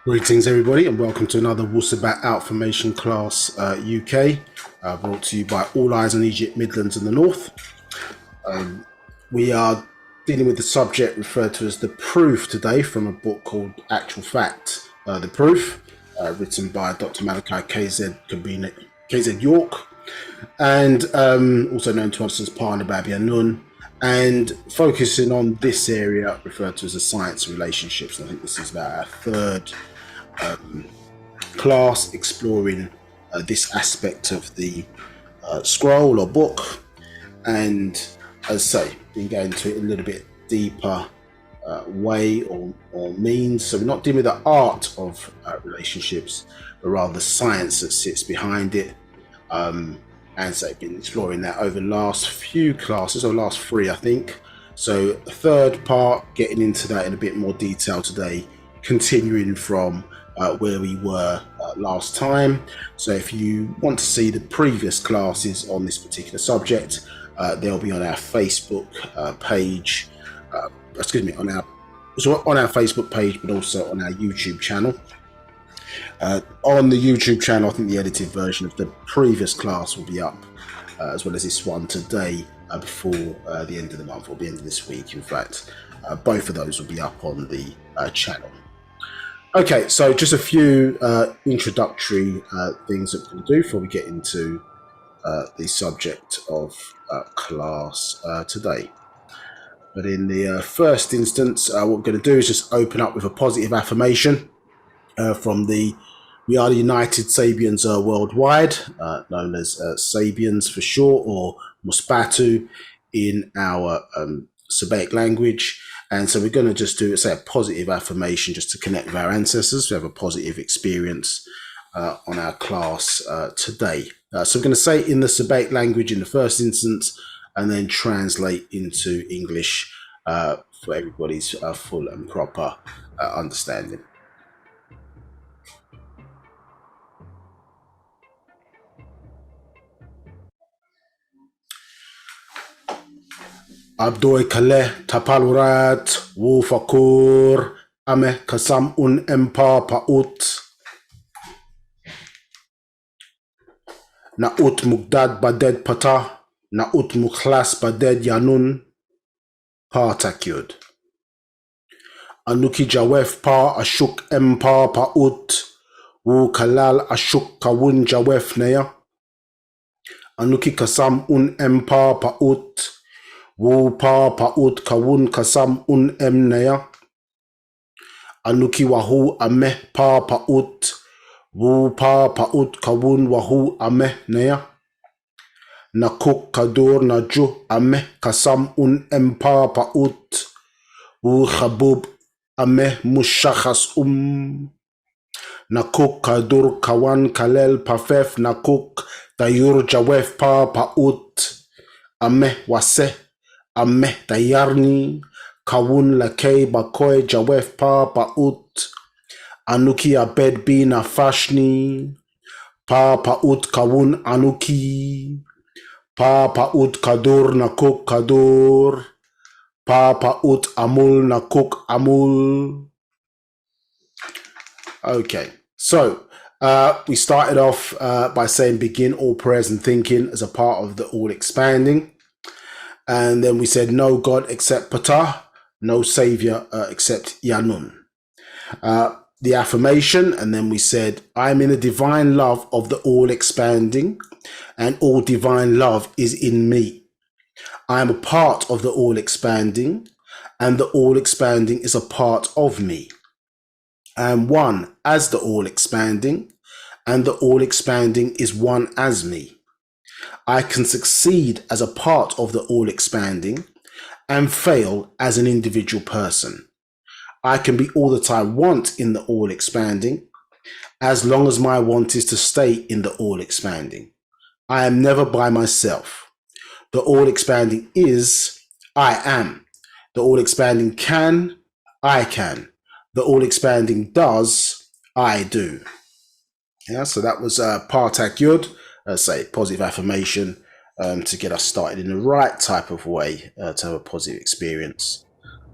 Greetings everybody and welcome to another Wu-Sabat Outformation class UK, brought to you by All Eyes on Egypt, Midlands and the North. We are dealing with the subject referred to as the proof today from a book called Actual Fact, the Proof, written by Dr. Malachi KZ York, and also known to us as Nabab Yaanuwn, and focusing on this area referred to as the science of relationships. And I think this is about our third class exploring this aspect of the scroll or book, and as I say, been going to it a little bit deeper way or means. So we're not dealing with the art of relationships, but rather the science that sits behind it. And so I've been exploring that over the last few classes, or last three I think. So the third part, getting into that in a bit more detail today, continuing from where we were last time. So if you want to see the previous classes on this particular subject, they'll be on our Facebook page, on our Facebook page, but also on our YouTube channel. On the YouTube channel, I think the edited version of the previous class will be up, as well as this one today, before the end of the month, or the end of this week in fact. Both of those will be up on the channel. Okay, so just a few introductory things that we're going to do before we get into the subject of class today. But in the first instance, what we're going to do is just open up with a positive affirmation from the We Are the United Sabians Worldwide, known as Sabians for short, or Musbatu in our Sabaic language. And so we're going to just do, say, a positive affirmation just to connect with our ancestors, to have a positive experience on our class today. So I'm going to say in the Sabaic language in the first instance, and then translate into English for everybody's full and proper understanding. Abdoi Kale Tapalurat Wu Fakur Ame Kasam Un Empa Paut Naut Mugdad Baded Pata Naut Mukhlas Baded Yaanuwn Takyud Anuki Jawef Pa Ashuk Empa Paut Wu Kalal Ashuk Kawun Jawef Neya Anuki Kasam Un Empa Paut Wu pa paut kawun kasam un emneya anuki wahu ameh pa paut wu pa paut kawun wahu ameh neya nakuk kadur naju ameh kasam un empa paut wu khabub ameh mushakhas nakuk kadur kawan kalel pafef nakuk dayur jawef pa paut ameh waseh Ameh dayarni kawun lakay bakoy jawef pa paut anuki abed bin afashni pa paut kawun anuki pa paut kadur nakuk kadur pa paut amul nakuk amul. Okay, so we started off by saying begin all prayers and thinking as a part of the all expanding. And then we said, no God except Ptah, no Savior except Yaanuwn. The affirmation, and then we said, I'm in the divine love of the all expanding, and all divine love is in me. I am a part of the all expanding, and the all expanding is a part of me. I am one as the all expanding, and the all expanding is one as me. I can succeed as a part of the all expanding and fail as an individual person. I can be all that I want in the all expanding, as long as my want is to stay in the all expanding. I am never by myself. The all expanding is, I am. The all expanding can, I can. The all expanding does, I do. Yeah, so that was Takyud. Say positive affirmation to get us started in the right type of way to have a positive experience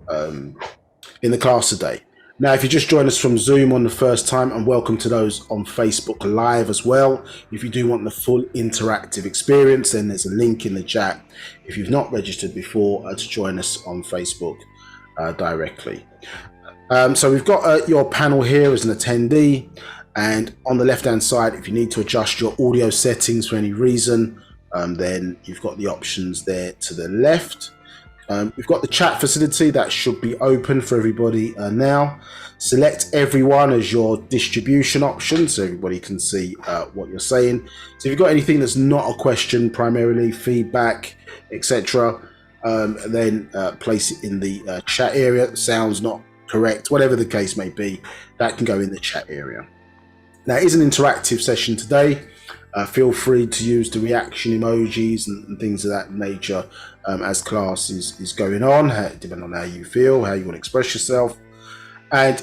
in the class today. Now, if you just joined us from Zoom on the first time, and welcome to those on Facebook Live as well. If you do want the full interactive experience, then there's a link in the chat if you've not registered before to join us on Facebook directly. So we've got your panel here as an attendee, and on the left hand side, if you need to adjust your audio settings for any reason, then you've got the options there to the left. We've got the chat facility that should be open for everybody now. Select everyone as your distribution option so everybody can see what you're saying. So if you've got anything that's not a question, primarily feedback, etc., then place it in the chat area. Sounds not correct, whatever the case may be, that can go in the chat area. Now, it is an interactive session today. Feel free to use the reaction emojis and things of that nature as class is going on, depending on how you feel, how you want to express yourself. And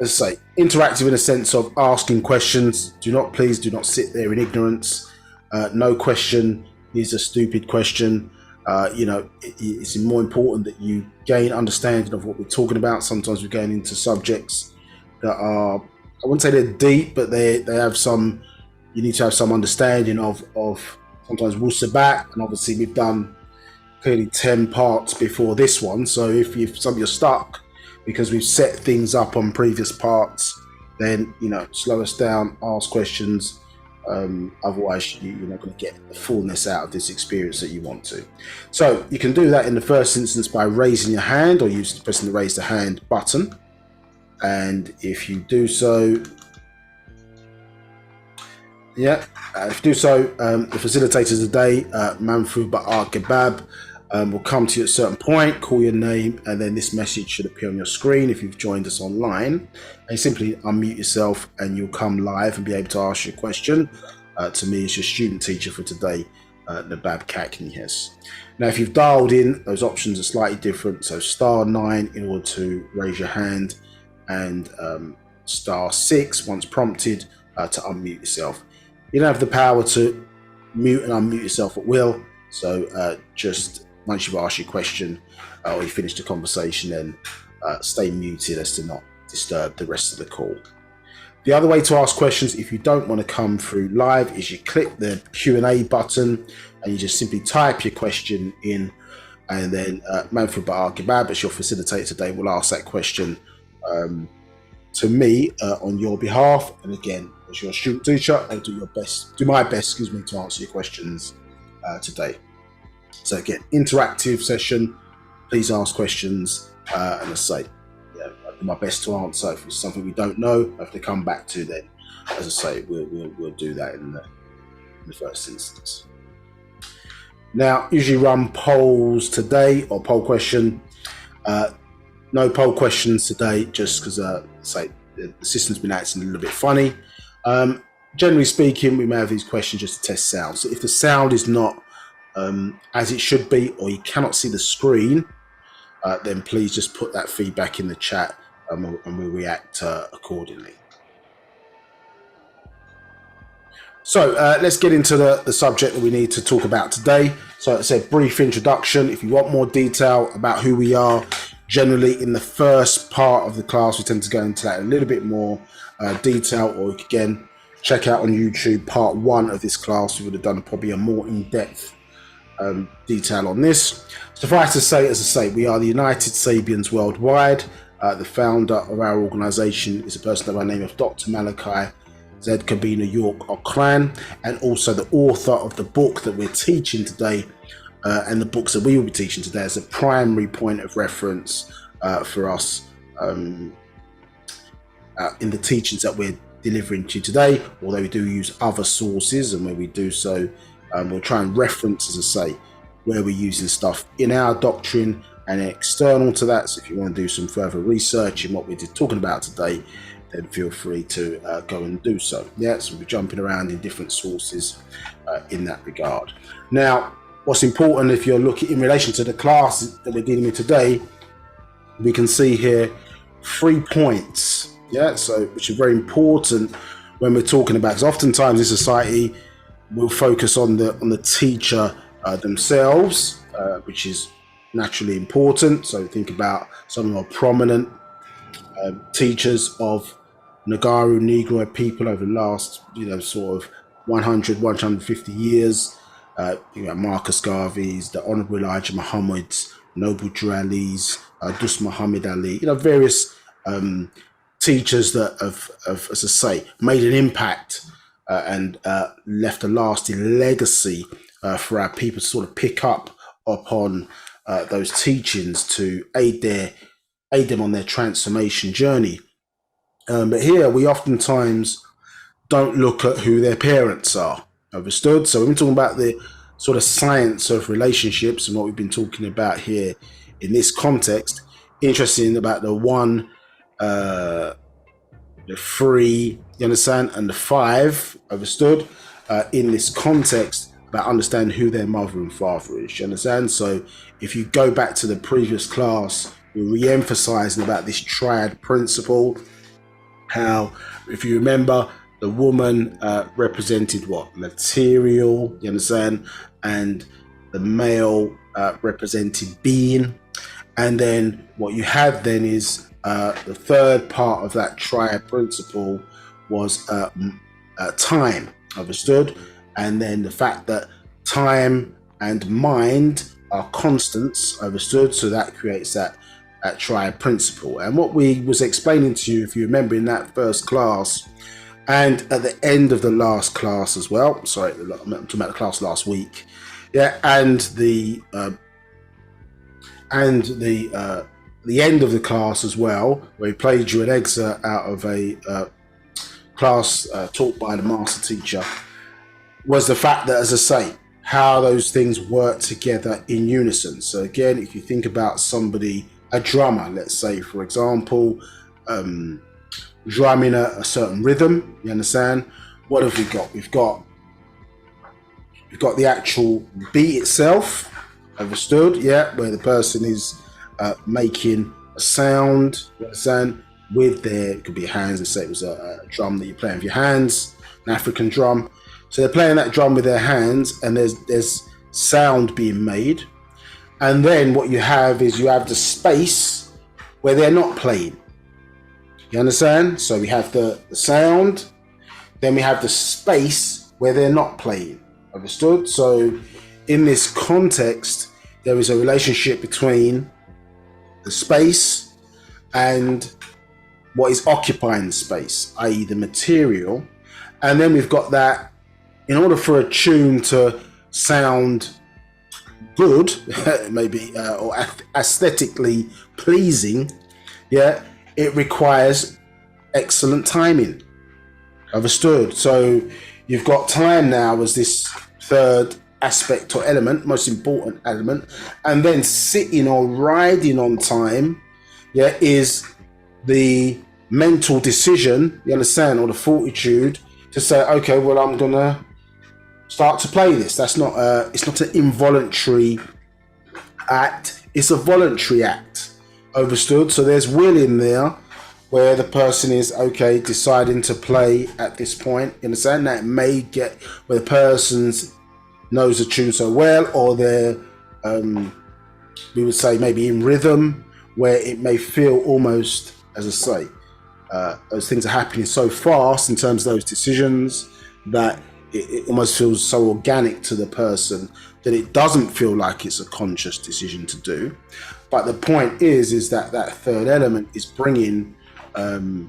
as I say, interactive in a sense of asking questions. Please do not sit there in ignorance. No question is a stupid question. It's more important that you gain understanding of what we're talking about. Sometimes we're going into subjects that are, I wouldn't say they're deep, but they have some, you need to have some understanding of sometimes Wu-Sabat, and obviously we've done clearly 10 parts before this one. So if you're stuck because we've set things up on previous parts, then slow us down, ask questions. Otherwise you're not going to get the fullness out of this experience that you want to. So you can do that in the first instance by raising your hand or pressing the raise the hand button. And if you do so, the facilitator today, Nabab, will come to you at a certain point, call your name, and then this message should appear on your screen if you've joined us online. And you simply unmute yourself and you'll come live and be able to ask your question to me as your student teacher for today, Nabab Kaknihes. Now, if you've dialed in, those options are slightly different. So *9 in order to raise your hand, and *6 once prompted to unmute yourself. You don't have the power to mute and unmute yourself at will. So just once you've asked your question or you finish the conversation, then stay muted as to not disturb the rest of the call. The other way to ask questions, if you don't want to come through live, is you click the Q&A button and you just simply type your question in, and then Nabab, as your facilitator today, will ask that question to me on your behalf. And again, as your student teacher, I'll do my best to answer your questions today. So again, interactive session, please ask questions, and as I say, I'll do my best to answer. If it's something we don't know, I have to come back to, then as I say, we'll do that in the first instance. Now, usually run polls today, or poll question. No poll questions today, just because the system's been acting a little bit funny. Generally speaking, we may have these questions just to test sound. So if the sound is not as it should be, or you cannot see the screen, then please just put that feedback in the chat, and we'll react accordingly. So let's get into the subject that we need to talk about today. So it's a brief introduction. If you want more detail about who we are, generally in the first part of the class, we tend to go into that in a little bit more detail, or again, check out on YouTube part 1 of this class. We would have done probably a more in-depth detail on this. Suffice to say, as I say, we are the United Sabians Worldwide. The founder of our organization is a person by the name of Dr. Malachi Z. Kabina York Okran, and also the author of the book that we're teaching today, and the books that we will be teaching today as a primary point of reference for us in the teachings that we're delivering to you today. Although we do use other sources, and where we do so, we'll try and reference, as I say, where we're using stuff in our doctrine and external to that. So if you want to do some further research in what we're talking about today, then feel free to go and do so. Yeah, so we're jumping around in different sources in that regard. Now, what's important, if you're looking in relation to the class that we're dealing with today, we can see here 3 points. Yeah, so which are very important when we're talking about, because oftentimes in society we'll focus on the teacher themselves, which is naturally important. So think about some of our prominent teachers of Nagaru Negroid people over the last, sort of 100, 150 years. Marcus Garvey's, the Honorable Elijah Muhammad's, Noble Drew Ali's, Dus Muhammad Ali, various teachers that have, as I say, made an impact and left a lasting legacy for our people to sort of pick up upon those teachings to aid them on their transformation journey. But here we oftentimes don't look at who their parents are. Understood? So we're talking about the sort of science of relationships and what we've been talking about here in this context. Interesting about the 1, the 3, you understand, and the 5, understood, in this context about understanding who their mother and father is, you understand? So if you go back to the previous class, we're re-emphasizing about this triad principle, how, if you remember, the woman represented what? Material, you understand? And the male represented being. And then what you have then is the third part of that triad principle was time, understood? And then the fact that time and mind are constants, understood? So that creates that triad principle. And what we was explaining to you, if you remember in that first class, and at the end of the last class as well, sorry, I'm talking about the class last week, and the end of the class as well, where we played you an excerpt out of a class taught by the master teacher, was the fact that, as I say, how those things work together in unison. So again, if you think about somebody, a drummer, let's say, for example, drumming a certain rhythm, you understand? What have we got? We've got the actual beat itself, understood, where the person is making a sound, you understand, with their, it could be hands, let's say it was a drum that you're playing with your hands, an African drum. So they're playing that drum with their hands, and there's sound being made. And then what you have is you have the space where they're not playing. You understand? So we have the sound, then we have the space where they're not playing. Understood? So in this context, there is a relationship between the space and what is occupying the space, i.e. the material. And then we've got that, in order for a tune to sound good, maybe, or aesthetically pleasing, it requires excellent timing. Understood? So you've got time now as this third aspect or element, most important element, and then sitting or riding on time, is the mental decision, you understand, or the fortitude to say, okay, well, I'm gonna start to play this. That's not it's not an involuntary act, it's a voluntary act. Understood? So there's will in there where the person is, okay, deciding to play at this point. You understand? That may get where the person knows the tune so well, or they're, we would say maybe in rhythm, where it may feel almost, as I say, those things are happening so fast in terms of those decisions that it almost feels so organic to the person that it doesn't feel like it's a conscious decision to do. But the point is that that third element is bringing, the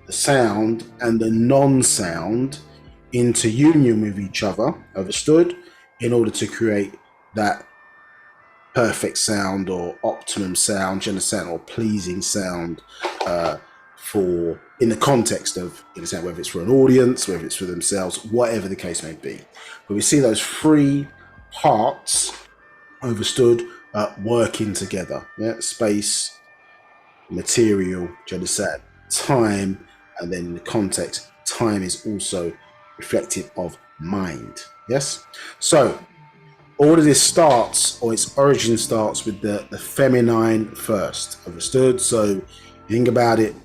sound and the non-sound into union with each other, understood, in order to create that perfect sound or optimum sound, you understand, or pleasing sound for, in the context of, you understand, whether it's for an audience, whether it's for themselves, whatever the case may be. But we see those three parts, understood, working together. Space, material, do you understand, time, and then in the context, time is also reflective of mind. Yes? So all of this starts, or its origin starts with the feminine first, understood? So you think about it,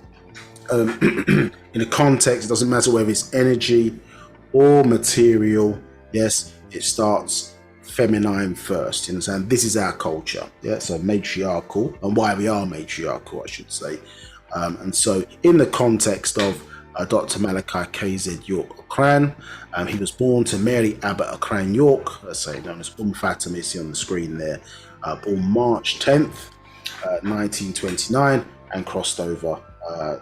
in a context, it doesn't matter whether it's energy or material. Yes, it starts feminine first. You understand? This is our culture. Yeah, so matriarchal, and why we are matriarchal, I should say. And so, in the context of Dr. Malachi KZ York Akran, he was born to Mary Abbott Akran York, let's say known as Fatima, you see on the screen there, born March 10th, 1929, and crossed over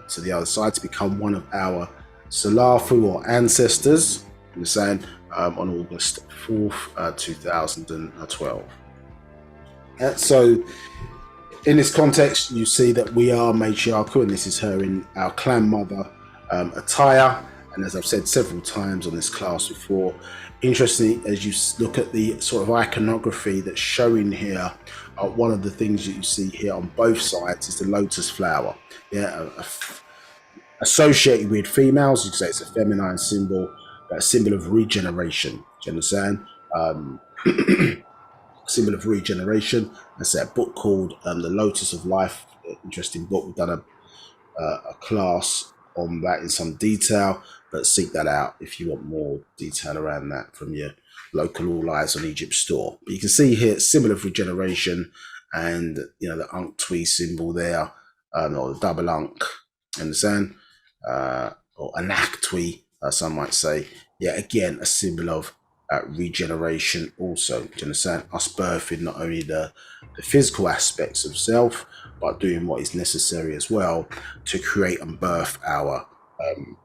to the other side to become one of our Salafu or ancestors, you saying, on August 4th, 2012. So, in this context, you see that we are matriarchal, and this is her in our clan mother attire. And as I've said several times on this class before, interestingly, as you look at the sort of iconography that's showing here, one of the things that you see here on both sides is the lotus flower. Yeah, associated with females, you could say it's a feminine symbol, a symbol of regeneration. Do you understand? Symbol of regeneration. That's a book called The Lotus of Life. Interesting book. We've done a class on that in some detail, but seek that out if you want more detail around that from your local All Eyes on Egypt store. But you can see here symbol of regeneration, and the Ankh Twi symbol there, or the double Ankh, understand, or Anak Twi, some might say. Yeah, again a symbol of regeneration also. Do you understand? Us birthing not only the physical aspects of self, but doing what is necessary as well to create and birth our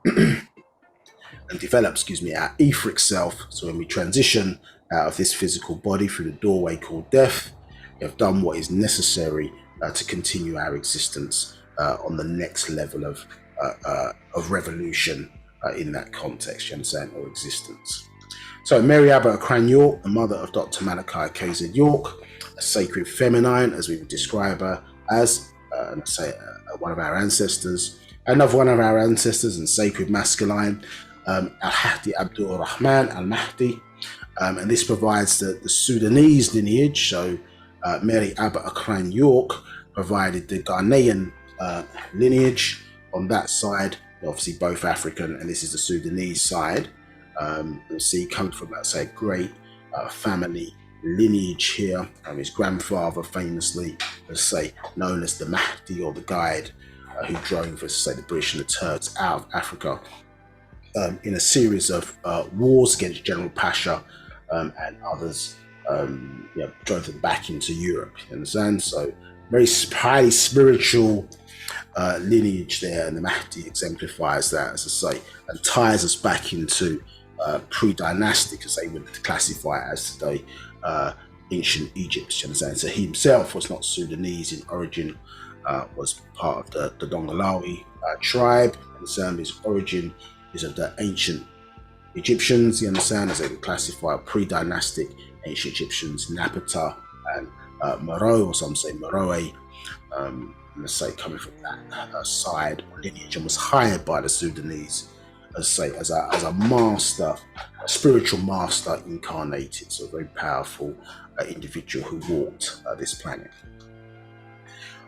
and develop, our etheric self. So when we transition out of this physical body through the doorway called death, we have done what is necessary to continue our existence on the next level of revolution in that context, you understand, or existence. So Mary Abbott Akran York, the mother of Dr. Malachi KZ York, a sacred feminine, as we would describe her as, one of our ancestors. Another one of our ancestors and sacred masculine, Al-Hadi Abdul Rahman Al-Mahdi, and this provides the Sudanese lineage. So Mary Abbott Akran York provided the Ghanaian lineage on that side, obviously both African, and this is the Sudanese side. You'll see coming from, let's say, a great family lineage here. His grandfather famously, let's say, known as the Mahdi or the guide, who drove, let's say, the British and the Turks out of Africa in a series of wars against General Pasha and others, drove them back into Europe. You understand? So very highly spiritual lineage there, and the Mahdi exemplifies that, as I say, and ties us back into pre-dynastic, as they would classify it as today, ancient Egypt. You understand? So he himself was not Sudanese in origin, was part of the Dongolawi tribe. You understand? His origin is of the ancient Egyptians. You understand? As they would classify pre-dynastic ancient Egyptians, Napata and Meroe, or some say Meroe. Let's say coming from that side or lineage, and was hired by the Sudanese as a master, a spiritual master incarnated. So a very powerful individual who walked this planet.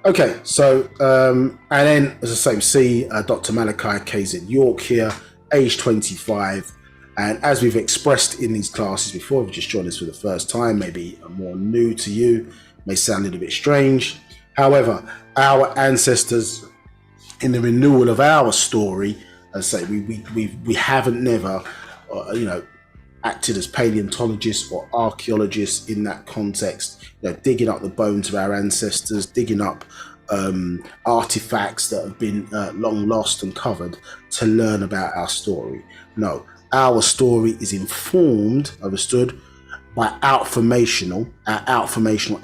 Okay, so and then, as I say, we see Dr. Malachi KZ York here, age 25, and as we've expressed in these classes before, if you just joined us for the first time, maybe more new to you, may sound a little bit strange. However, our ancestors, in the renewal of our story, as I say, we haven't never, acted as paleontologists or archaeologists in that context, digging up the bones of our ancestors, digging up artifacts that have been long lost and covered to learn about our story. No, our story is informed, understood, by our outformational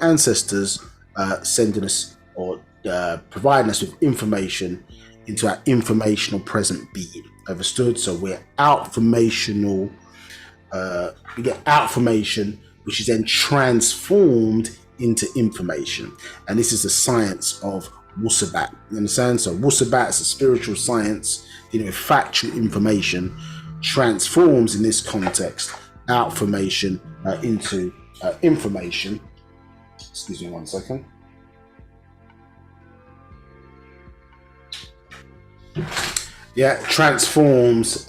ancestors sending us or providing us with information into our informational present being. Understood? So we're outformational. We get outformation, which is then transformed into information, and this is the science of Wu-Sabat. You understand? So Wu-Sabat is a spiritual science dealing with factual information, transforms in this context outformation into information. Excuse me 1 second. Yeah, transforms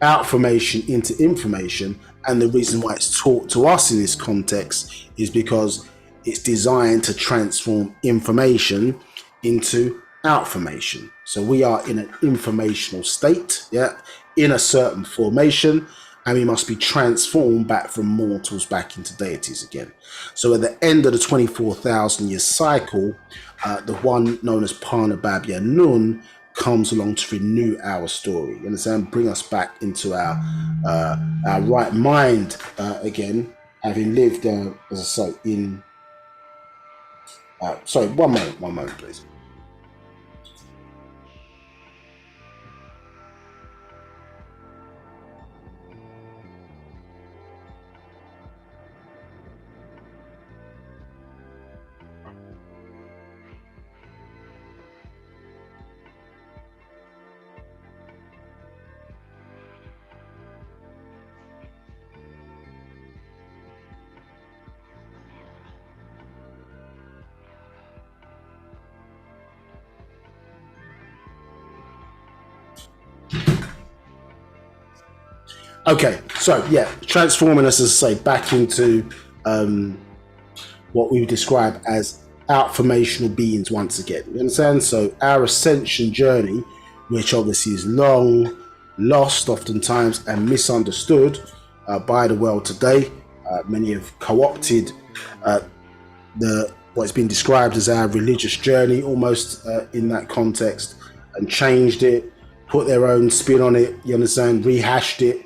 outformation into information. And the reason why it's taught to us in this context is because it's designed to transform information into outformation. So we are in an informational state, yeah, in a certain formation, and we must be transformed back from mortals back into deities again. So at the end of the 24,000 year cycle, the one known as Nabab Yaanuwn comes along to renew our story. You understand? Bring us back into our right mind again, having lived, as I say, in. Sorry, one moment, please. Okay, so yeah, transforming us, as I say, back into what we would describe as outformational beings once again. You understand? So our ascension journey, which obviously is long, lost oftentimes, and misunderstood by the world today. Many have co-opted what's been described as our religious journey, almost in that context, and changed it, put their own spin on it. You understand? Rehashed it,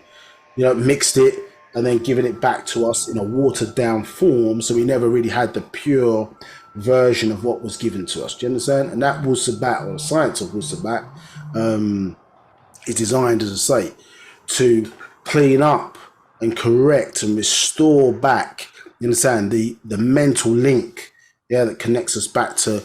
mixed it, and then given it back to us in a watered down form. So we never really had the pure version of what was given to us. Do you understand? And that Wu-Sabat, or the science of Wu-Sabat, is designed, as I say, to clean up and correct and restore back, you understand, the mental link, yeah, that connects us back to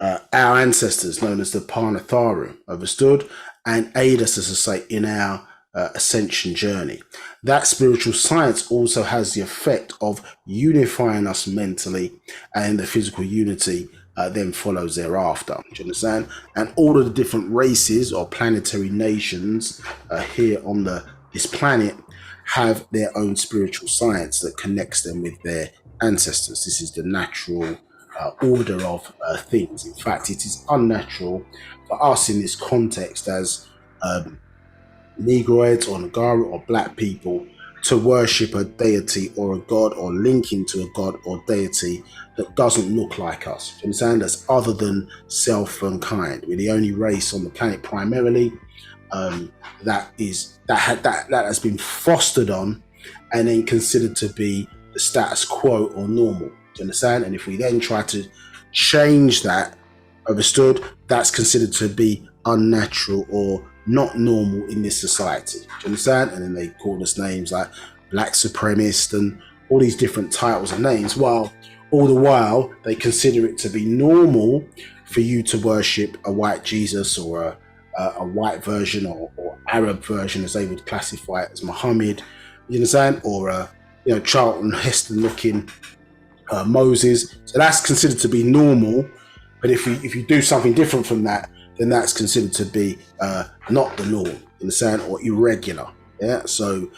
our ancestors, known as the Panatharu, understood, and aid us, as I say, in our ascension journey. That spiritual science also has the effect of unifying us mentally, and the physical unity then follows thereafter. Do you understand? And all of the different races or planetary nations here on this planet have their own spiritual science that connects them with their ancestors. This is the natural order of things. In fact, it is unnatural for us in this context as Negroids or Nagara or black people to worship a deity or a god or link into a god or deity that doesn't look like us. Do you understand? That's other than self and kind. We're the only race on the planet primarily that has been fostered on and then considered to be the status quo or normal. Do you understand? And if we then try to change that, understood, that's considered to be unnatural or not normal in this society. Do you understand? And then they call us names like black supremacist and all these different titles and names, while all the while they consider it to be normal for you to worship a white Jesus or a white version or Arab version, as they would classify it, as Muhammad, you understand, or Charlton Heston looking Moses. So that's considered to be normal. But if you do something different from that, then that's considered to be not the norm, you understand, or irregular. Yeah. So,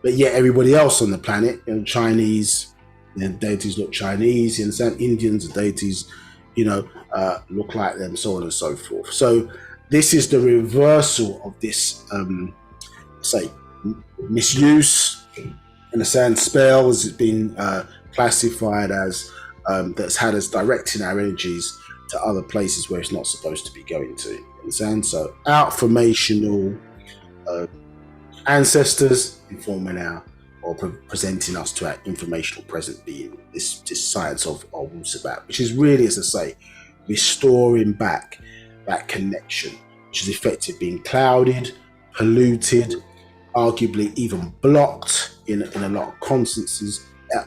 but yet everybody else on the planet, Chinese, deities look Chinese. You understand? Indians, the deities, look like them, so on and so forth. So this is the reversal of this, say, misuse. Understand? Spell has been classified as that's had us directing our energies to other places where it's not supposed to be going to. Understand? So outformational ancestors informing or presenting us to our informational present being. This science of Wu-Sabat, which is really, as I say, restoring back that connection, which is effectively being clouded, polluted, arguably even blocked in a lot of contexts, or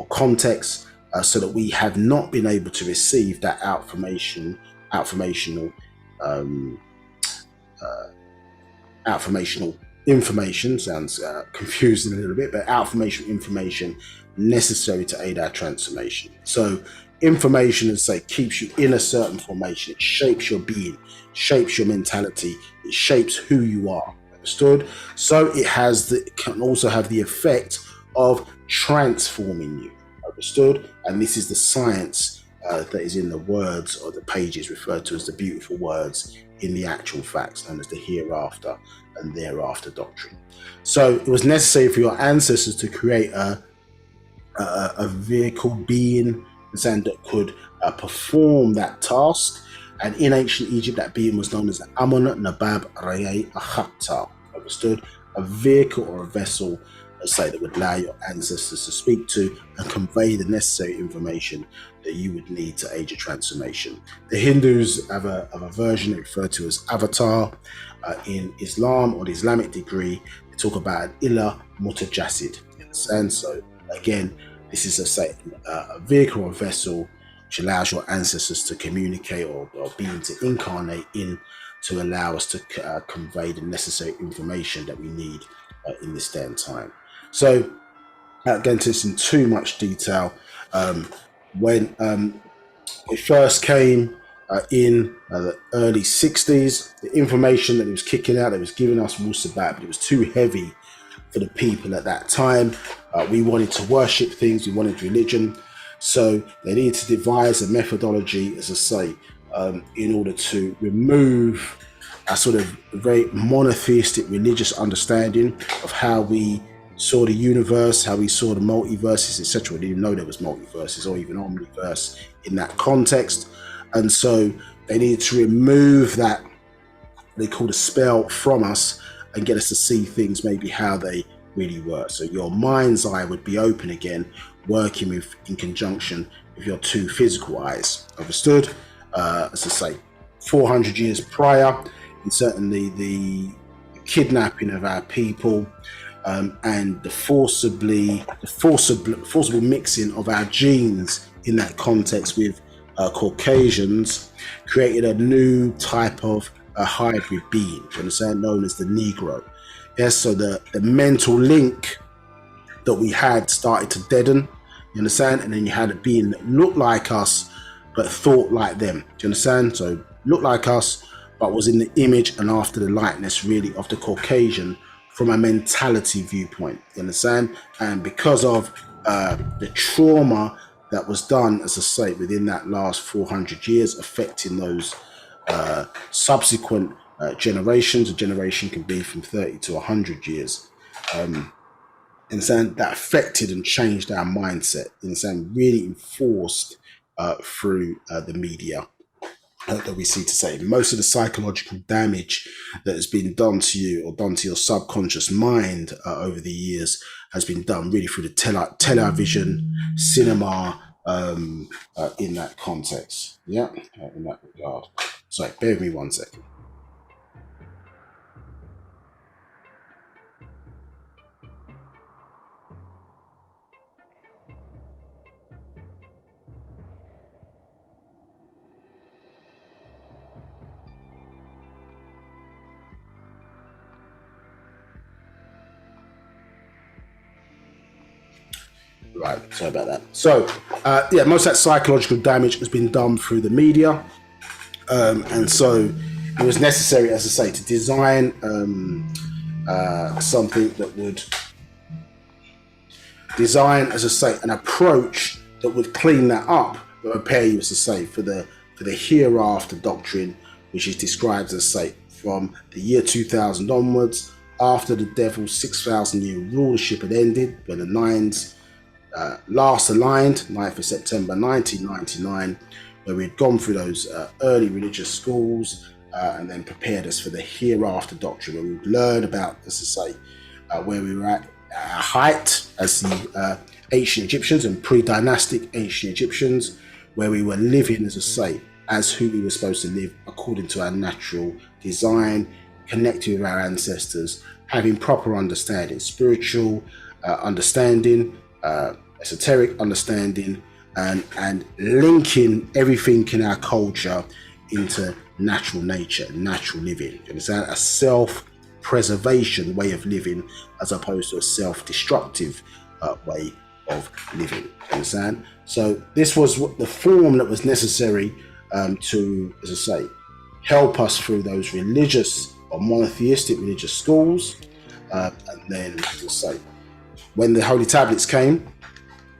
context, so that we have not been able to receive that outformational information. Sounds confusing a little bit, but outformational information necessary to aid our transformation. So information, as I say, keeps you in a certain formation. It shapes your being, shapes your mentality, it shapes who you are. Understood? So it can also have the effect of transforming you. Understood? And this is the science that is in the words or the pages referred to as the beautiful words in the actual facts, known as the hereafter and thereafter doctrine. So it was necessary for your ancestors to create a vehicle being that could perform that task. And in ancient Egypt, that being was known as Amun Nabab Rayay Akhata. Understood? A vehicle or a vessel, let's say, that would allow your ancestors to speak to and convey the necessary information that you would need to aid your transformation. The Hindus have a version referred to as avatar. In Islam, or the Islamic degree, they talk about an Ilah Mutajasid. And so, again, this is a vehicle or vessel which allows your ancestors to communicate or being to incarnate in to allow us to convey the necessary information that we need in this day and time. So, without getting into this in too much detail, when it first came in the early 60s, the information that it was kicking out, that was giving us Wu-Sabat, but it was too heavy for the people at that time. We wanted to worship things, we wanted religion, so they needed to devise a methodology, as I say, in order to remove a sort of very monotheistic religious understanding of how we saw the universe, how we saw the multiverses, etc. We didn't even know there was multiverses or even omniverse in that context. And so they needed to remove that, they call a spell, from us and get us to see things maybe how they really were. So your mind's eye would be open again, working with in conjunction with your two physical eyes. Understood? As I say, 400 years prior, and certainly the kidnapping of our people, and the forcible mixing of our genes in that context with Caucasians created a new type of a hybrid being, you understand, known as the Negro. Yes, so the mental link that we had started to deaden, you understand, and then you had a being that looked like us but thought like them. Do you understand? So looked like us but was in the image and after the likeness really of the Caucasian from a mentality viewpoint, you understand? And because of the trauma that was done, as I say, within that last 400 years, affecting those subsequent generations. A generation can be from 30 to 100 years. And so that affected and changed our mindset, and so really enforced through the media that we see to say. Most of the psychological damage that has been done to you or done to your subconscious mind over the years has been done really through the television, cinema, in that context. Yeah, in that regard. Sorry, bear with me 1 second. Right, sorry about that. So, yeah, most of that psychological damage has been done through the media. And so it was necessary, as I say, to design something that would design, as I say, an approach that would clean that up, but prepare you, as I say, for the hereafter doctrine, which is described, as I say, from the year 2000 onwards, after the devil's 6,000-year rulership had ended, when the Nines last aligned, 9th of September 1999, where we'd gone through those early religious schools and then prepared us for the hereafter doctrine, where we'd learn about, as I say, where we were at our height as the ancient Egyptians and pre-dynastic ancient Egyptians, where we were living, as I say, as who we were supposed to live according to our natural design, connecting with our ancestors, having proper understanding, spiritual understanding, esoteric understanding, and linking everything in our culture into natural nature, natural living. You understand? A self-preservation way of living as opposed to a self-destructive way of living. Understand? So this was what the form that was necessary to, as I say, help us through those religious or monotheistic religious schools. And then, as I say, when the Holy Tablets came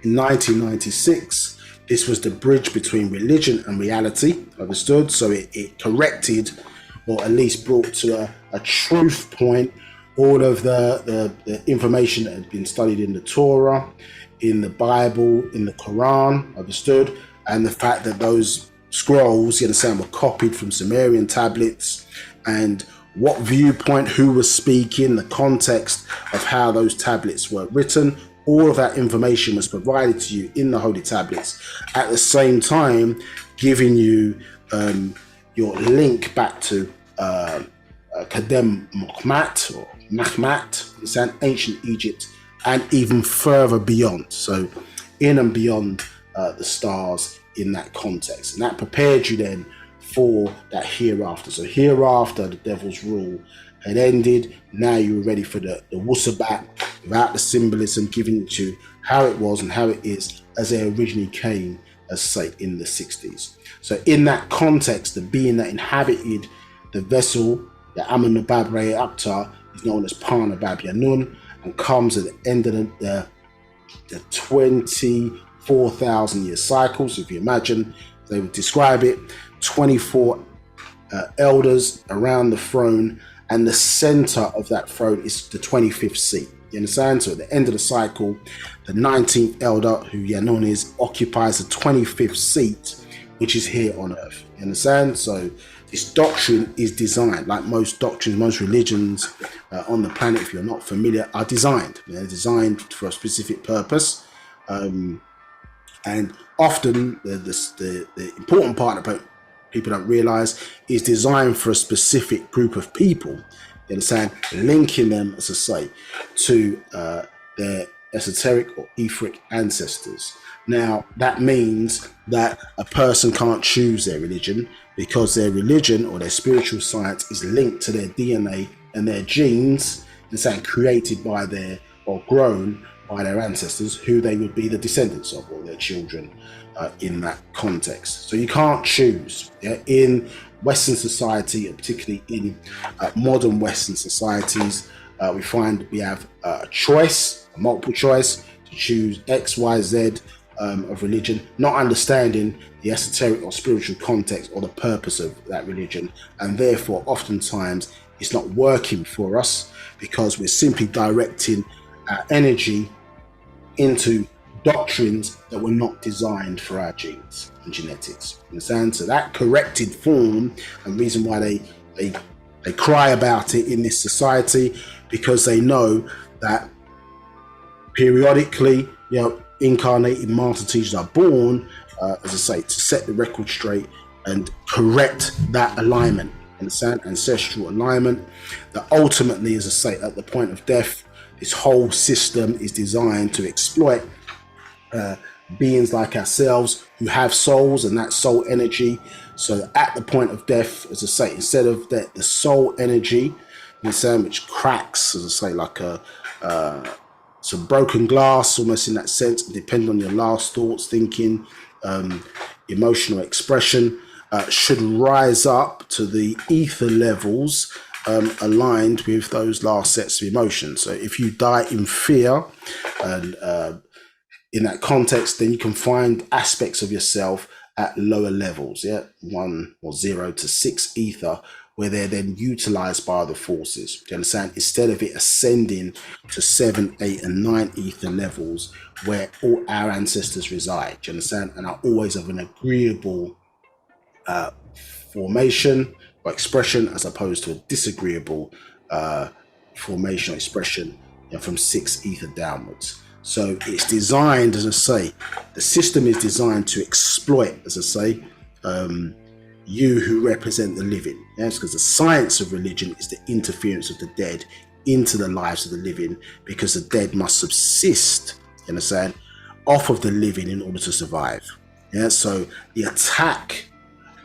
in 1996, this was the bridge between religion and reality, understood? So it corrected, or at least brought to a truth point, all of the information that had been studied in the Torah, in the Bible, in the Quran, understood? And the fact that those scrolls, you understand, were copied from Sumerian tablets, and what viewpoint, who was speaking, the context of how those tablets were written. All of that information was provided to you in the Holy Tablets, at the same time giving you your link back to Kadem Mokmat or Mahmat, it's an ancient Egypt, and even further beyond. So in and beyond the stars in that context. And that prepared you then for that hereafter. So hereafter, the devil's rule had ended. Now you were ready for the Wu-Sabat, without the symbolism, giving to how it was and how it is as they originally came, as say, in the 60s. So in that context, the being that inhabited the vessel, the Nabab Aktar, is known as Nabab Yaanuwn, and comes at the end of the 24,000 year cycle. So if you imagine, they would describe it, 24 elders around the throne, and the center of that throne is the 25th seat. You understand? So at the end of the cycle, the 19th elder, who Yaanuwn is, occupies the 25th seat, which is here on earth. You understand? So this doctrine is designed, like most doctrines, most religions on the planet, if you're not familiar, are designed. They're designed for a specific purpose. And often the important part about people don't realize is designed for a specific group of people. You understand? Linking them, as I say, to their esoteric or etheric ancestors. Now, that means that a person can't choose their religion, because their religion or their spiritual science is linked to their DNA and their genes, and saying created by their, or grown by their ancestors, who they would be the descendants of, or their children in that context. So you can't choose. Yeah? In Western society, particularly in modern Western societies, we find we have a choice, a multiple choice, to choose X, Y, Z of religion, not understanding the esoteric or spiritual context or the purpose of that religion, and therefore oftentimes it's not working for us, because we're simply directing our energy into doctrines that were not designed for our genes and genetics. Understand? So that corrected form, and reason why they cry about it in this society, because they know that periodically, you know, incarnated master teachers are born, as I say, to set the record straight and correct that alignment. Understand? Ancestral alignment. That ultimately, as I say, at the point of death, this whole system is designed to exploit beings like ourselves who have souls and that soul energy. So at the point of death, as I say, instead of the soul energy, which cracks, as I say, like some broken glass, almost in that sense, depending on your last thoughts, thinking, emotional expression, should rise up to the ether levels aligned with those last sets of emotions. So if you die in fear, and in that context, then you can find aspects of yourself at lower levels, 1 or 0 to 6 ether, where they're then utilized by other forces. Do you understand? Instead of it ascending to 7, 8, and 9 ether levels, where all our ancestors reside. Do you understand? And are always of an agreeable formation or expression, as opposed to a disagreeable formation or expression, from 6 ether downwards. So it's designed, as I say, the system is designed to exploit, as I say, you who represent the living. Yes, because the science of religion is the interference of the dead into the lives of the living, because the dead must subsist, you understand, off of the living in order to survive. Yeah, so the attack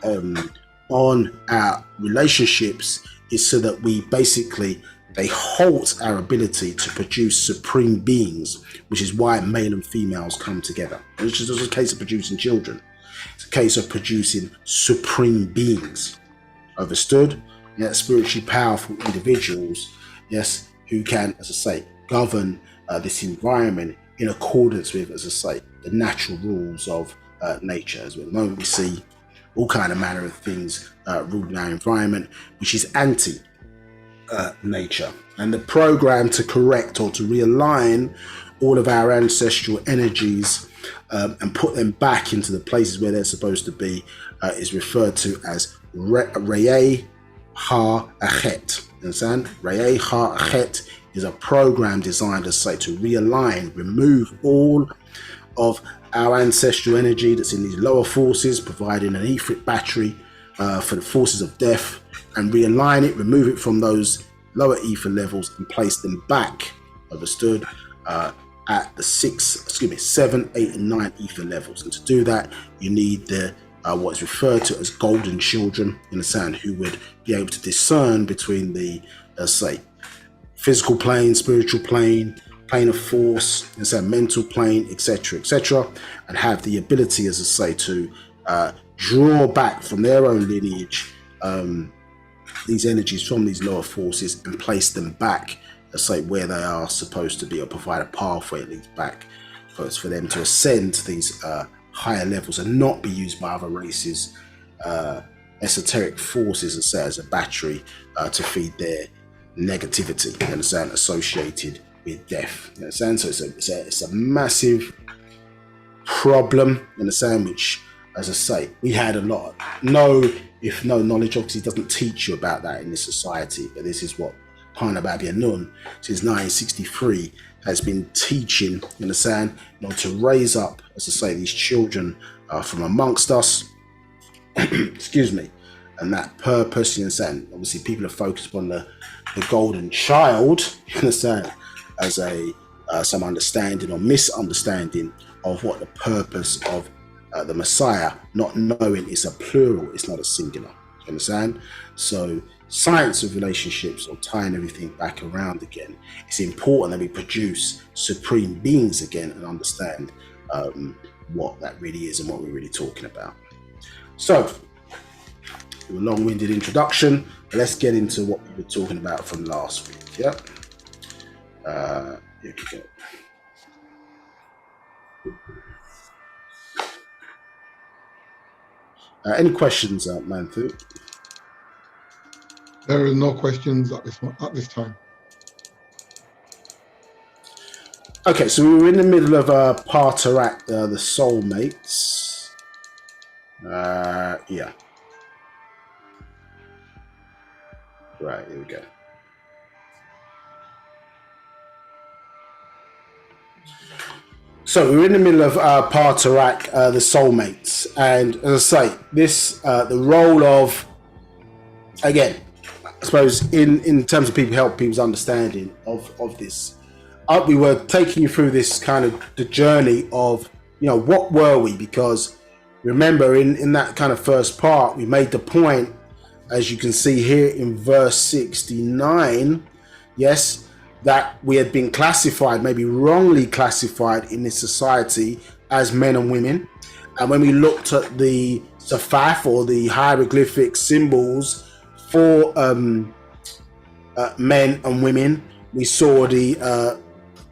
on our relationships is so that we basically they halt our ability to produce supreme beings, which is why male and females come together. It's just a case of producing children. It's a case of producing supreme beings. Understood? Yeah, spiritually powerful individuals, yes, who can, as I say, govern this environment in accordance with, as I say, the natural rules of nature. As at the moment we see all kind of manner of things ruling our environment, which is anti nature. And the program to correct or to realign all of our ancestral energies and put them back into the places where they're supposed to be is referred to as Rayeh Ha-Achet. Understand? Rayeh Ha-Achet is a program designed, as I say, to realign, remove all of our ancestral energy that's in these lower forces, providing an etheric battery for the forces of death, and realign it, remove it from those lower ether levels and place them back, understood, at the 7, 8, and 9 ether levels. And to do that, you need the what is referred to as golden children, in the sound, who would be able to discern between the, say, physical plane, spiritual plane, plane of force, and so mental plane, etc., and have the ability, as I say, to draw back from their own lineage these energies from these lower forces and place them back, let's say, where they are supposed to be, or provide a pathway at least back for them to ascend to these higher levels and not be used by other races, esoteric forces, let's say, as a battery to feed their negativity, you understand, associated with death. You understand? So it's a massive problem, you understand, which, as I say, we had a lot no knowledge. Obviously, it doesn't teach you about that in this society, but this is what Nabab Yaanuwn since 1963 has been teaching, you understand, in order to raise up, as I say, these children from amongst us. Excuse me. And that purpose, you understand, obviously people are focused upon the golden child, you understand, as a some understanding or misunderstanding of what the purpose of the Messiah, not knowing it's a plural, it's not a singular. You understand? So science of relationships, or tying everything back around again, it's important that we produce supreme beings again and understand what that really is and what we're really talking about. So, a long-winded introduction, but let's get into what we were talking about from last week. Yeah. Here we go. Any questions, Manthu? There are no questions at this time. Okay, so we were in the middle of Partarak, the soulmates. Yeah. Right, here we go. So we're in the middle of Partarak, the soulmates, and as I say, this the role of, again, I suppose in terms of people's understanding of this, we were taking you through this kind of the journey of, what were we? Because remember, in that kind of first part, we made the point, as you can see here in verse 69, yes, that we had been classified, maybe wrongly classified in this society as men and women. And when we looked at the Safaf, or the hieroglyphic symbols for men and women, we saw the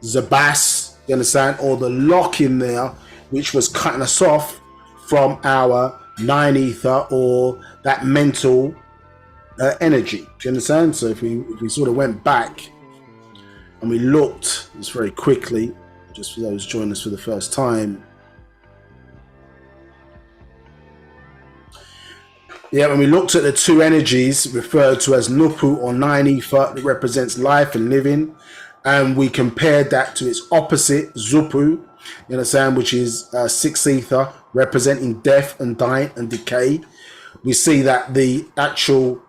Zabas, you understand, or the lock in there, which was cutting us off from our 9 ether, or that mental energy. Do you understand? So if we sort of went back and we looked just very quickly, just for those joining us for the first time. Yeah, when we looked at the two energies referred to as Nupu, or 9 ether, that represents life and living, and we compared that to its opposite, Zupu, you understand, which is 6 ether, representing death and dying and decay. We see that the actual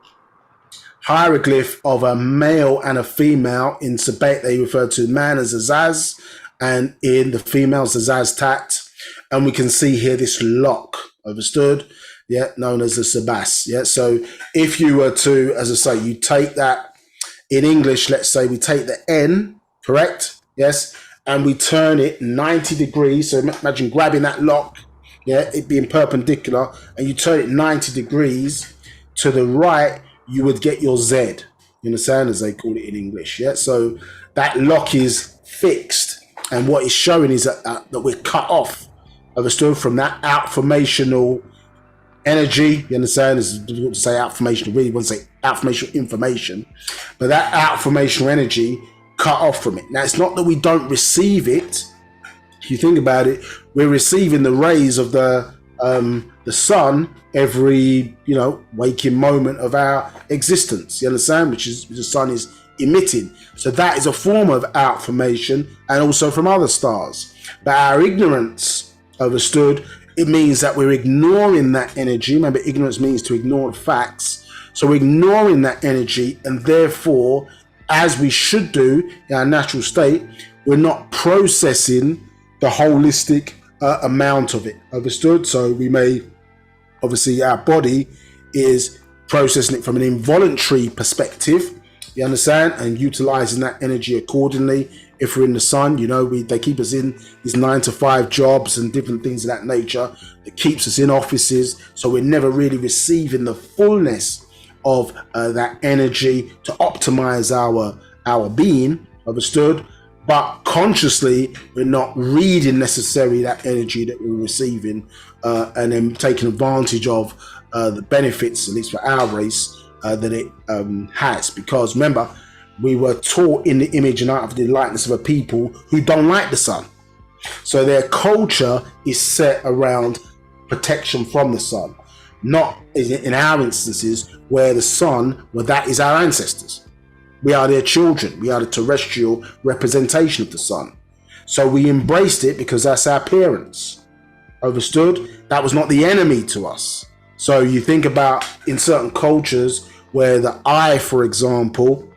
hieroglyph of a male and a female in Wu-Sabat, they refer to man as Azaz, and in the female Azaz Tat, and we can see here this lock, understood, yeah, known as the Sabas. Yeah, so if you were to, as I say, you take that in English, let's say we take the N, correct? Yes. And we turn it 90 degrees. So imagine grabbing that lock, yeah, it being perpendicular, and you turn it 90 degrees to the right, you would get your Z. You understand, as they call it in English. Yeah. So that lock is fixed, and what it's showing is that we're cut off, understood, from that outformational energy. You understand? It's difficult to say outformational. Really want to say outformational information, but that outformational energy cut off from it. Now, it's not that we don't receive it. If you think about it, we're receiving the rays of the sun every waking moment of our existence. You understand? Which the sun is emitting. So that is a form of outformation, and also from other stars. But our ignorance, understood, it means that we're ignoring that energy. Remember, ignorance means to ignore facts. So we're ignoring that energy, and therefore, as we should do in our natural state, we're not processing the holistic amount of it. Understood? So we may, obviously, our body is processing it from an involuntary perspective. You understand? And utilizing that energy accordingly. If we're in the sun, they keep us in these 9-to-5 jobs and different things of that nature. It keeps us in offices. So we're never really receiving the fullness of that energy to optimize our being, understood, but consciously we're not reading necessarily that energy that we're receiving and then taking advantage of the benefits, at least for our race, that it has. Because remember, we were taught in the image and after the likeness of a people who don't like the sun, so their culture is set around protection from the sun. Not in our instances where the sun, that is our ancestors. We are their children. We are the terrestrial representation of the sun. So we embraced it because that's our parents. Understood? That was not the enemy to us. So you think about in certain cultures where the eye, for example,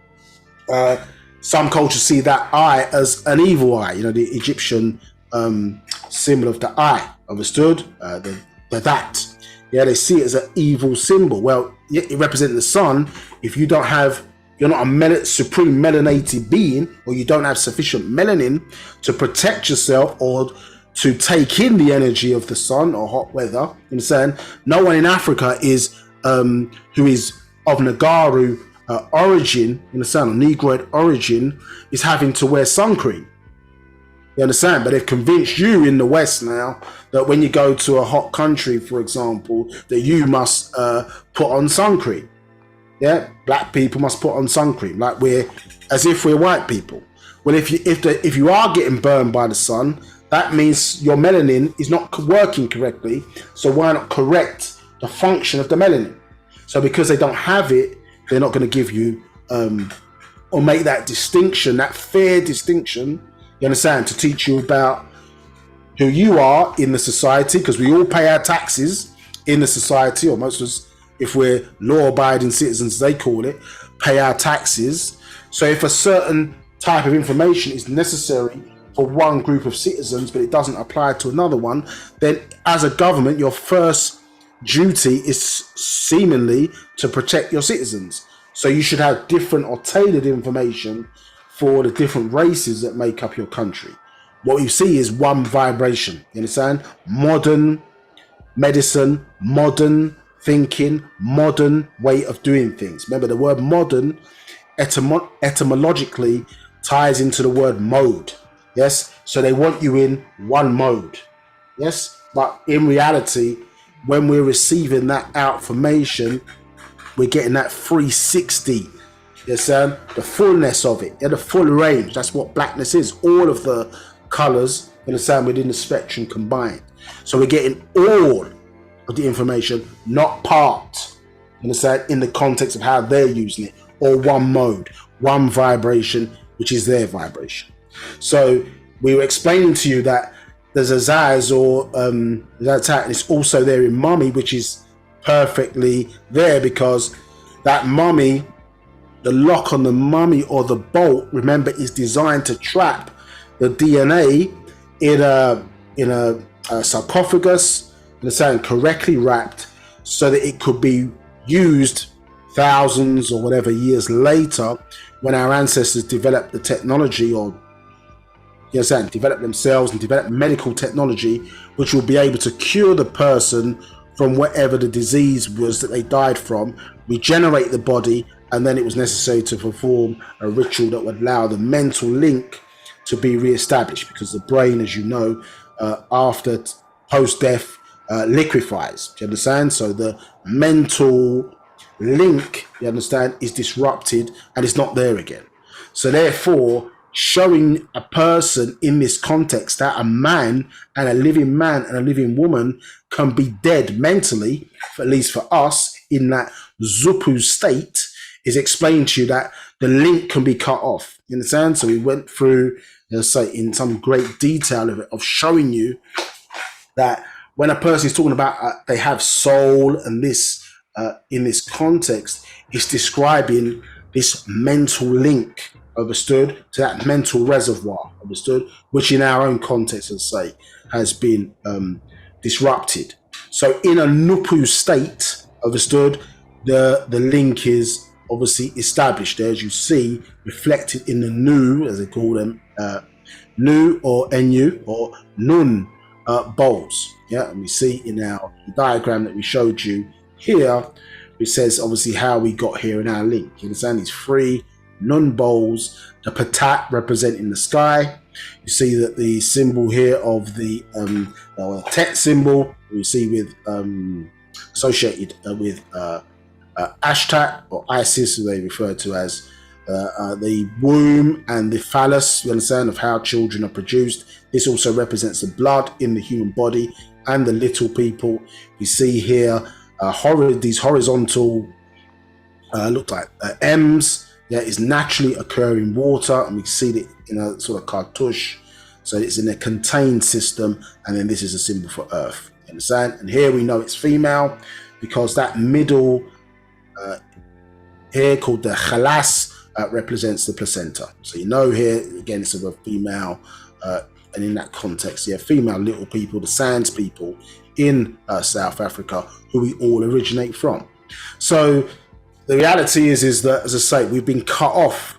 some cultures see that eye as an evil eye. The Egyptian symbol of the eye. Understood? The that. Yeah, they see it as an evil symbol. Well, it represents the sun. If you're not a supreme melanated being, or you don't have sufficient melanin to protect yourself or to take in the energy of the sun or hot weather, you understand? No one in Africa is who is of Nagaru origin, you understand, or Negroid origin, is having to wear sun cream. You understand? But they've convinced you in the West now that when you go to a hot country, for example, that you must put on sun cream. Yeah, black people must put on sun cream, like as if we're white people. Well, if you are getting burned by the sun, that means your melanin is not working correctly. So why not correct the function of the melanin? So because they don't have it, they're not going to give you or make that distinction, that fair distinction. You understand? To teach you about who you are in the society, because we all pay our taxes in the society, or most of us, if we're law-abiding citizens, they call it, pay our taxes. So if a certain type of information is necessary for one group of citizens, but it doesn't apply to another one, then as a government, your first duty is seemingly to protect your citizens. So you should have different or tailored information for the different races that make up your country. What you see is one vibration. You understand? Modern medicine, modern thinking, modern way of doing things. Remember, the word modern etymologically ties into the word mode. Yes? So they want you in one mode. Yes? But in reality, when we're receiving that outformation, we're getting that 360. You understand? The fullness of it. Yeah, the full range. That's what blackness is. All of the colors, you understand, within the spectrum combined. So we're getting all of the information, not part, you understand, in the context of how they're using it, or one mode, one vibration, which is their vibration. So we were explaining to you that there's a Zaz or Zatat, and it's also there in mummy, which is perfectly there because that mummy, the lock on the mummy or the bolt, remember, is designed to trap the DNA in a sarcophagus, understand, correctly wrapped, so that it could be used thousands or whatever years later when our ancestors developed the technology, or you understand, develop themselves and develop medical technology, which will be able to cure the person from whatever the disease was that they died from, regenerate the body, and then it was necessary to perform a ritual that would allow the mental link to be re-established, because the brain, as you know, after post-death liquefies. Do you understand? So the mental link, you understand, is disrupted and it's not there again. So therefore, showing a person in this context that a man and a living woman can be dead mentally, at least for us, in that Zupu state, is explaining to you that the link can be cut off. You understand? So we went through, say, in some great detail of showing you that when a person is talking about they have soul, and this in this context, it's describing this mental link, understood, to that mental reservoir, understood, which in our own context, let's say, has been disrupted. So in a Nupu state, understood, the link is obviously established there, as you see, reflected in the Nu, as they call them, Nu or Nu or Nun bowls. Yeah, and we see in our diagram that we showed you here, it says obviously how we got here in our link. You understand, these three Nun bowls, the patat representing the sky. You see that the symbol here of the Tet symbol, we see with associated with Ashtat or Isis, who they refer to as the womb and the phallus, you understand, of how children are produced. This also represents the blood in the human body and the little people. You see here these horizontal look like M's. Yeah, is naturally occurring water, and we see it in a sort of cartouche. So it's in a contained system, and then this is a symbol for earth. You understand? And here we know it's female because that middle here called the khalas represents the placenta. So you know here again it's of a female, and in that context, yeah, female little people, the Sands people in South Africa, who we all originate from. So the reality is that, as I say, we've been cut off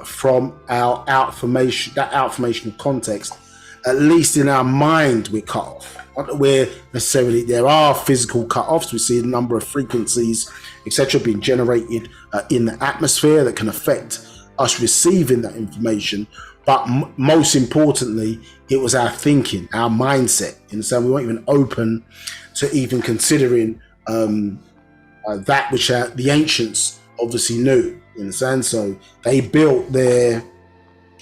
from our outformation, that outformational context. At least in our mind, we're cut off. Not that we're necessarily, there are physical cut-offs. We see a number of frequencies, etc., being generated in the atmosphere that can affect us receiving that information. But most importantly, it was our thinking, our mindset. You understand? We weren't even open to even considering that which the ancients obviously knew. You understand? So they built their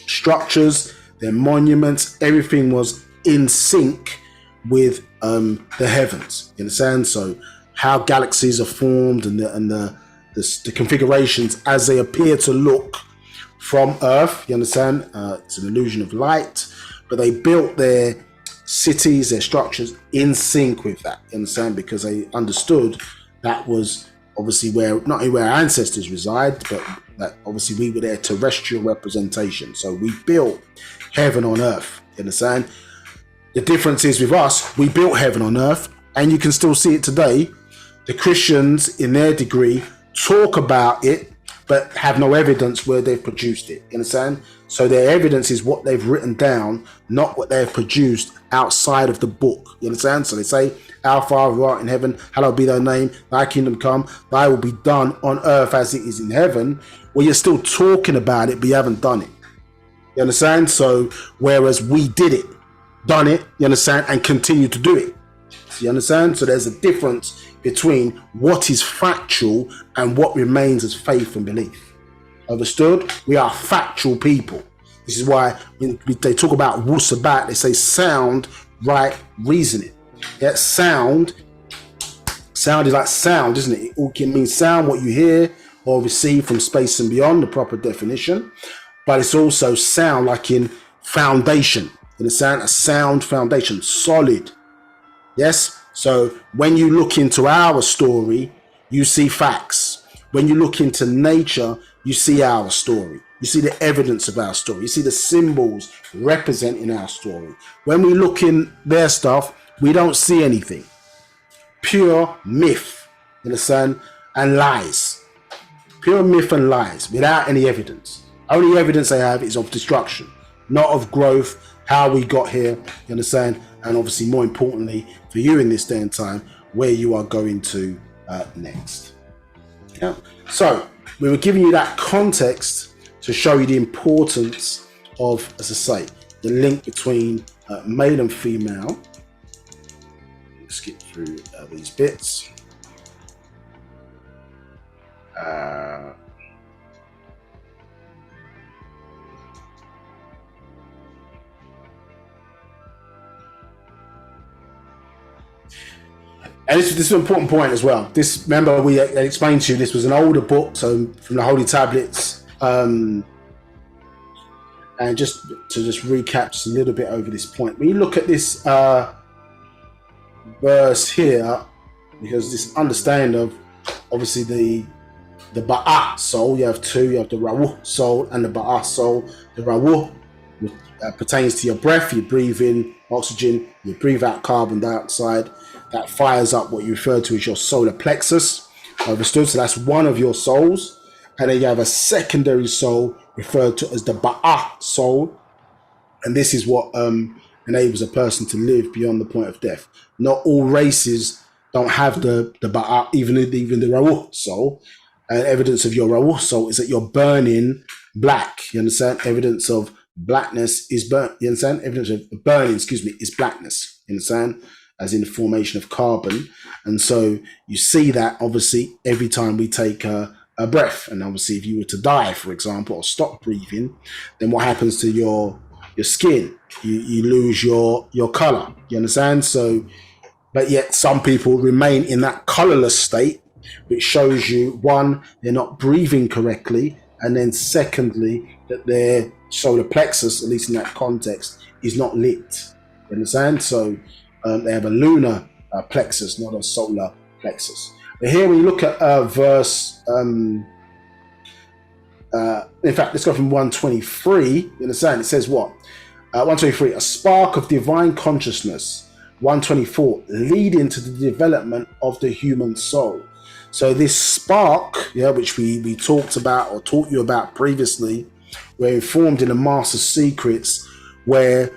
structures, their monuments, everything was in sync with the heavens. You understand? So how galaxies are formed and the configurations as they appear to look from Earth. You understand? It's an illusion of light, but they built their cities, their structures in sync with that. You understand? Because they understood that was obviously where not only where our ancestors reside, but that obviously we were their terrestrial representation. So we built heaven on earth. You understand? The difference is with us, we built heaven on earth, and you can still see it today. The Christians, in their degree, talk about it, but have no evidence where they've produced it. You understand? So their evidence is what they've written down, not what they've produced outside of the book. You understand? So they say, Our Father who art in heaven, hallowed be thy name, thy kingdom come, thy will be done on earth as it is in heaven. Well, you're still talking about it, but you haven't done it. You understand? So whereas we did it, done it, you understand, and continue to do it. You understand? So there's a difference between what is factual and what remains as faith and belief. Understood? We are factual people. This is why when they talk about Wu-Sabat, they say sound, right, reasoning. Yeah, sound is like sound, isn't it? It all can mean sound, what you hear or receive from space and beyond, the proper definition. But it's also sound like in foundation. You understand? A sound foundation, solid. Yes? So when you look into our story, you see facts. When you look into nature, you see our story. You see the evidence of our story. You see the symbols representing our story. When we look in their stuff, we don't see anything. Pure myth, you understand? And lies. pure myth and lies without any evidence. Only evidence they have is of destruction, not of growth, how we got here, you understand? And obviously, more importantly, for you in this day and time, where you are going to next. Yeah. So we were giving you that context to show you the importance of, as I say, the link between male and female. Let's skip through these bits. And this is an important point as well. This, remember, we explained to you this was an older book, so from the Holy Tablets. And just to recap just a little bit over this point, when you look at this verse here, because this understanding of obviously the Ba'ah soul, you have two, you have the Rawuh soul and the Ba'ah soul. The Rawuh pertains to your breath, you breathe in oxygen, you breathe out carbon dioxide. That fires up what you refer to as your solar plexus. Understood? So that's one of your souls. And then you have a secondary soul referred to as the Ba'ah soul. And this is what enables a person to live beyond the point of death. Not all races don't have the Ba'ah, even the Rawuh soul. And evidence of your Rawuh soul is that you're burning black. You understand? Evidence of blackness is burn. You understand? Evidence of burning, is blackness. You understand? As in the formation of carbon. And so you see that obviously every time we take a breath. And obviously if you were to die, for example, or stop breathing, then what happens to your skin? You lose your color. You understand? So, but yet some people remain in that colorless state, which shows you, one, they're not breathing correctly, and then secondly, that their solar plexus, at least in that context, is not lit. You understand? So they have a lunar plexus, not a solar plexus. But here when you look at verse, in fact, let's go from 123. You understand? It says what? 123, a spark of divine consciousness. 124, leading to the development of the human soul. So this spark, which we talked about or taught you about previously, we're informed in the Master Secrets, where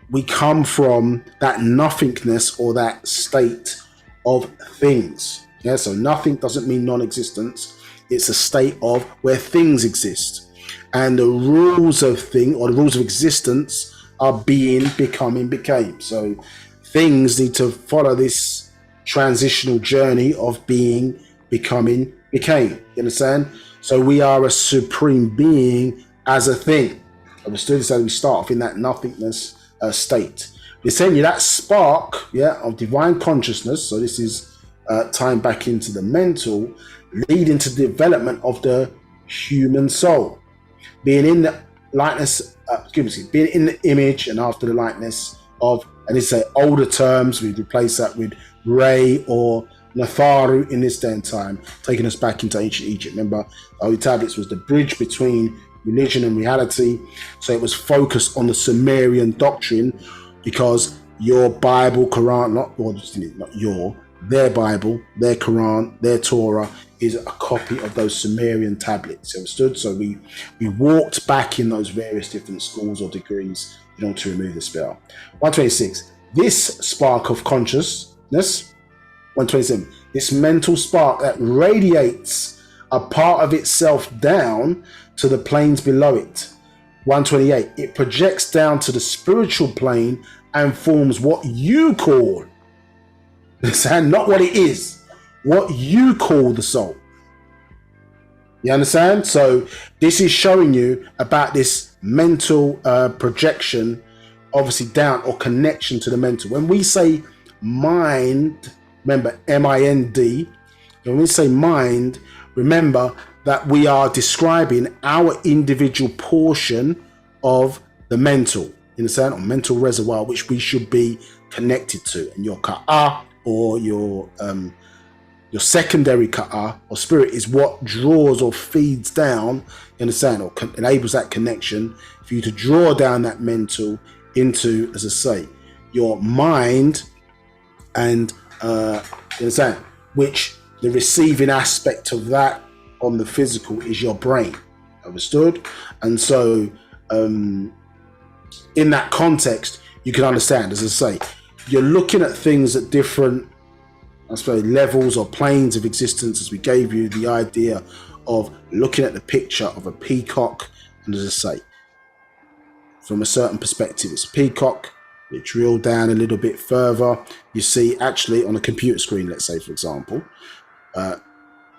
we come from that nothingness or that state of things. Yeah, so nothing doesn't mean non-existence. It's a state of where things exist. And the rules of thing or the rules of existence are being, becoming, became. So things need to follow this transitional journey of being, becoming, became. You understand? So we are a supreme being as a thing. Understood? So we start off in that nothingness state. We're saying that spark, of divine consciousness. So this is tying back into the mental, leading to the development of the human soul, being in the likeness, being in the image and after the likeness of, and it's older terms. We replace that with Ray or Natharu in this day and time, taking us back into ancient Egypt. Remember, the Holy Tablets was the bridge between religion and reality. So it was focused on the Sumerian doctrine, because your Bible, Quran, their Bible, their Quran, their Torah is a copy of those Sumerian tablets. Understood? So we walked back in those various different schools or degrees in order to remove the spell. 126. This spark of consciousness. 127. This mental spark that radiates a part of itself down to the planes below it. 128. It projects down to the spiritual plane and forms what you call, and not what it is, what you call the soul. You understand? So this is showing you about this mental projection, obviously down, or connection to the mental. When we say mind, remember M-I-N-D, when we say mind, remember that we are describing our individual portion of the mental, you understand, or mental reservoir, which we should be connected to. And your ka'ah, or your secondary ka'ah or spirit, is what draws or feeds down, you understand, or enables that connection for you to draw down that mental into, as I say, your mind, and you understand, which the receiving aspect of that on the physical is your brain. Understood? And so in that context, you can understand, as I say, you're looking at things at different, I suppose, levels or planes of existence, as we gave you the idea of looking at the picture of a peacock. And as I say, from a certain perspective, it's a peacock. You drill down a little bit further, you see actually on a computer screen, let's say, for example,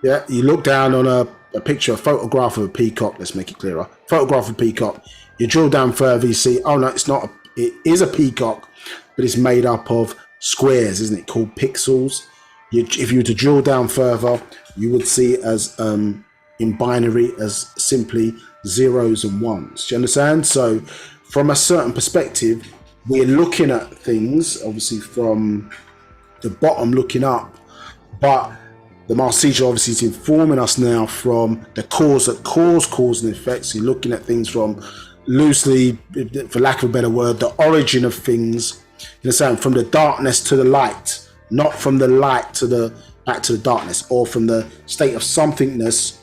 you look down on a picture, a photograph of a peacock. Let's make it clearer. Photograph of a peacock. You drill down further, you see, oh no, it's not. It is a peacock, but it's made up of squares, isn't it? Called pixels. If you were to drill down further, you would see it as in binary as simply zeros and ones. Do you understand? So, from a certain perspective, we're looking at things obviously from the bottom, looking up, but the Master Teacher obviously is informing us now from the cause and effects. You're looking at things from loosely, for lack of a better word, the origin of things. You understand? From the darkness to the light, not from the light to the back to the darkness, or from the state of somethingness.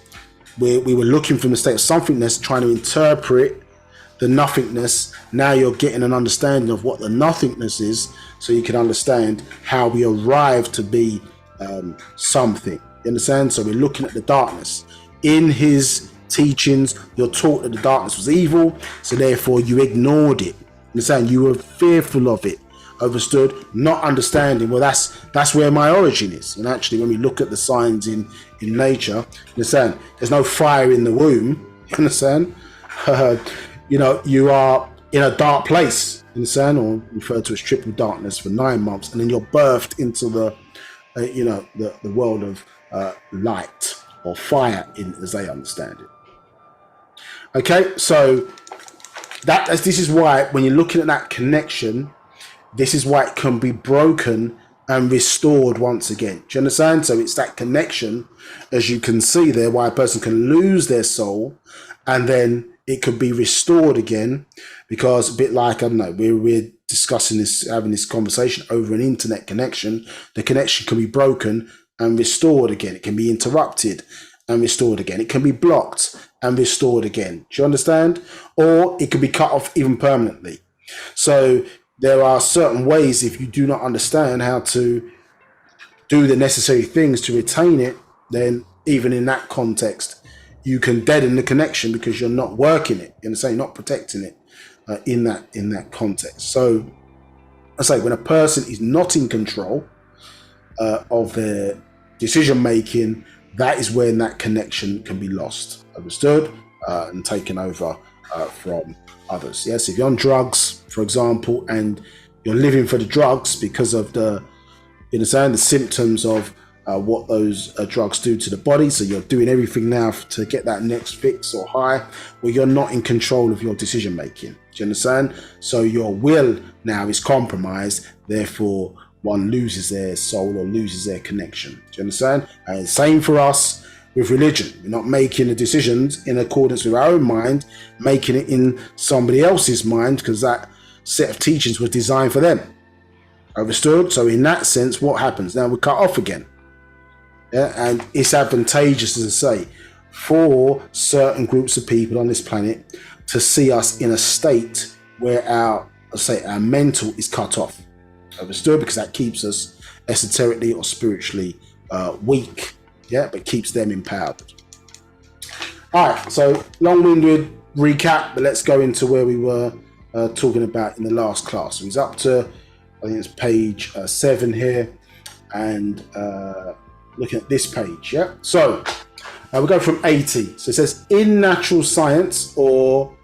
We were looking from the state of somethingness, trying to interpret the nothingness. Now you're getting an understanding of what the nothingness is, so you can understand how we arrive to be something. You understand? So we're looking at the darkness. In his teachings, you're taught that the darkness was evil, so therefore you ignored it. You understand? You were fearful of it. Understood? Not understanding, well, that's where my origin is. And actually, when we look at the signs in nature, you understand? There's no fire in the womb. You understand? You are in a dark place. You understand? Or referred to as triple darkness for 9 months, and then you're birthed into the world of light or fire, as they understand it. Okay, so this is why when you're looking at that connection, this is why it can be broken and restored once again. Do you understand? So it's that connection, as you can see there, why a person can lose their soul and then it could be restored again, because a bit like, I don't know, we're discussing this, having this conversation over an internet connection. The connection can be broken and restored again. It can be interrupted and restored again. It can be blocked and restored again. Do you understand? Or it can be cut off even permanently. So there are certain ways, if you do not understand how to do the necessary things to retain it, then even in that context, you can deaden the connection because you're not working it. You understand? You're not protecting it in that context. So I say, when a person is not in control of their decision making, that is when that connection can be lost, understood, and taken over from others. Yes, if you're on drugs, for example, and you're living for the drugs because of the symptoms of what those drugs do to the body, so you're doing everything now to get that next fix or high, well, you're not in control of your decision making. Do you understand? So your will now is compromised, therefore one loses their soul or loses their connection. Do you understand? And same for us with religion. We're not making the decisions in accordance with our own mind, making it in somebody else's mind, because that set of teachings was designed for them. Understood? So in that sense, what happens? Now we're cut off again. Yeah? And it's advantageous, as I say, for certain groups of people on this planet to see us in a state where our mental is cut off. Understood? Because that keeps us esoterically or spiritually weak, yeah, but keeps them empowered. All right, so long-winded recap, but let's go into where we were talking about in the last class. So he's up to, I think it's page 7 here, and looking at this page, yeah. So we go from 80. So it says in natural science or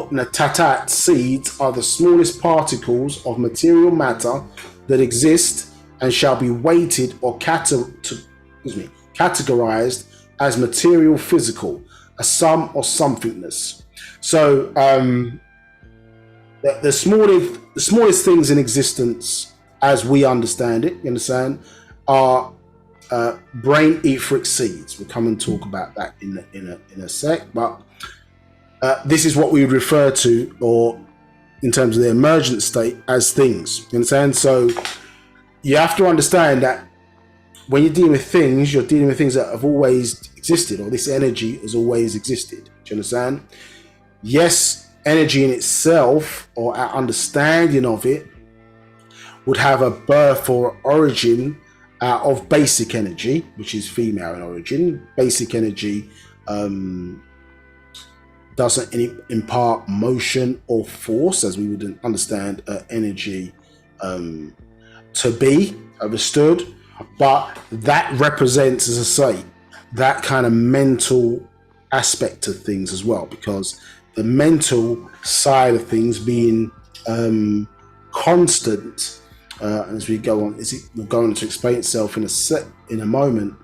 Natatat, seeds are the smallest particles of material matter that exist and shall be weighted or categorized as material physical, a sum or somethingness. So the smallest things in existence, as we understand it, you understand, are brain etheric seeds. We'll come and talk about that in a sec, but this is what we would refer to, or in terms of the emergent state, as things. You understand? So you have to understand that when you're dealing with things, you're dealing with things that have always existed, or this energy has always existed. Do you understand? Yes, energy in itself, or our understanding of it, would have a birth or origin out of basic energy, which is female in origin. Basic energy doesn't impart motion or force, as we would understand energy to be, understood. But that represents, as I say, that kind of mental aspect of things as well, because the mental side of things being constant, as we go on, will go on to explain itself in a moment,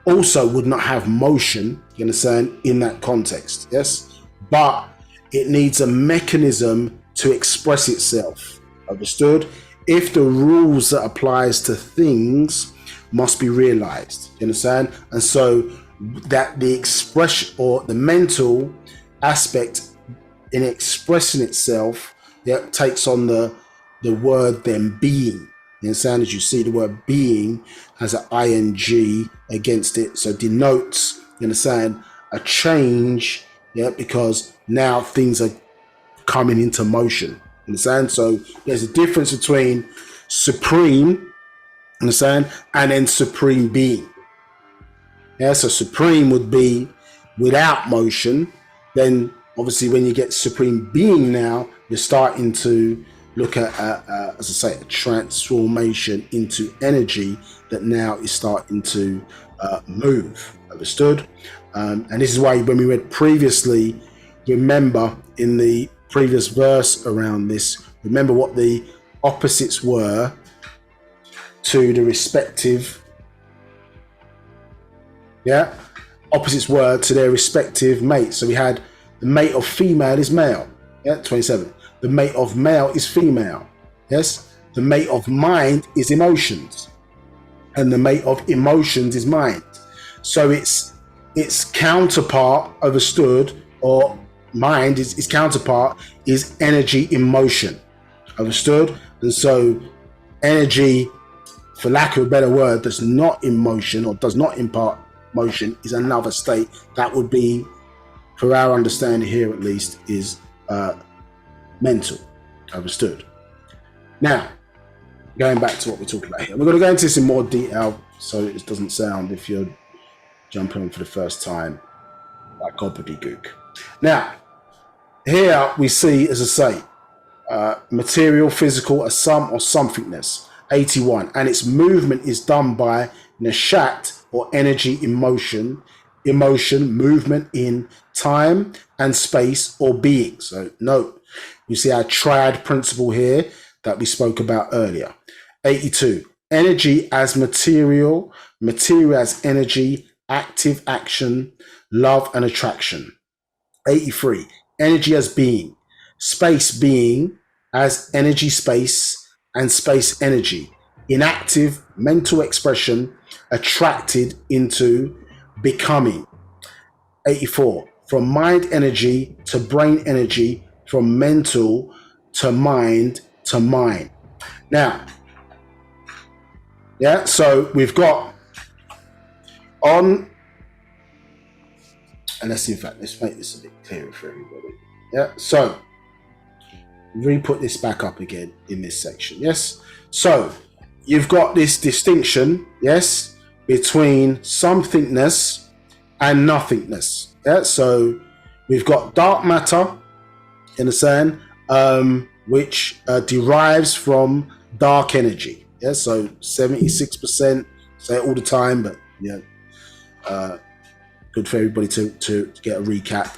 also would not have motion, you understand, in that context, yes? But it needs a mechanism to express itself, understood? If the rules that applies to things must be realized, you understand? And so that the expression or the mental aspect in expressing itself, takes on the word then being. You understand? As you see, the word being has an ing against it, so denotes, you understand, a change, because now things are coming into motion. Understand? So there's a difference between supreme, understand, and then supreme being. Yeah, so supreme would be without motion. Then obviously when you get supreme being, now you're starting to look at, as I say, a transformation into energy that now is starting to move. Understood? And this is why when we read previously, remember in the previous verse around this, remember what the opposites were to the respective, opposites were to their respective mates. So we had the mate of female is male, 27. The mate of male is female, yes. The mate of mind is emotions, and the mate of emotions is mind. So its counterpart, understood, or mind is its counterpart is energy in motion, understood. And so energy, for lack of a better word, that's not in motion or does not impart motion is another state. That would be, for our understanding here at least, is mental, understood. Now, going back to what we're talking about here, we're going to go into this in more detail so it doesn't sound, if you're jumping on for the first time, like gobbledygook. Now, here we see, as I say, material, physical, a sum or somethingness, 81, and its movement is done by nashat, or energy in motion, movement in time and space or being. So note, you see our triad principle here that we spoke about earlier. 82, energy as material, material as energy, active action, love and attraction. 83, energy as being, space being as energy space and space energy, inactive mental expression attracted into becoming. 84, from mind energy to brain energy, from mental to mind to mind. Now, so we've got on, and let's see, in fact, let's make this a bit clearer for everybody. So re-put this back up again in this section. Yes, so you've got this distinction, yes, between somethingness and nothingness. So we've got dark matter, you understand, which derives from dark energy. So 76%, say it all the time, but good for everybody to get a recap.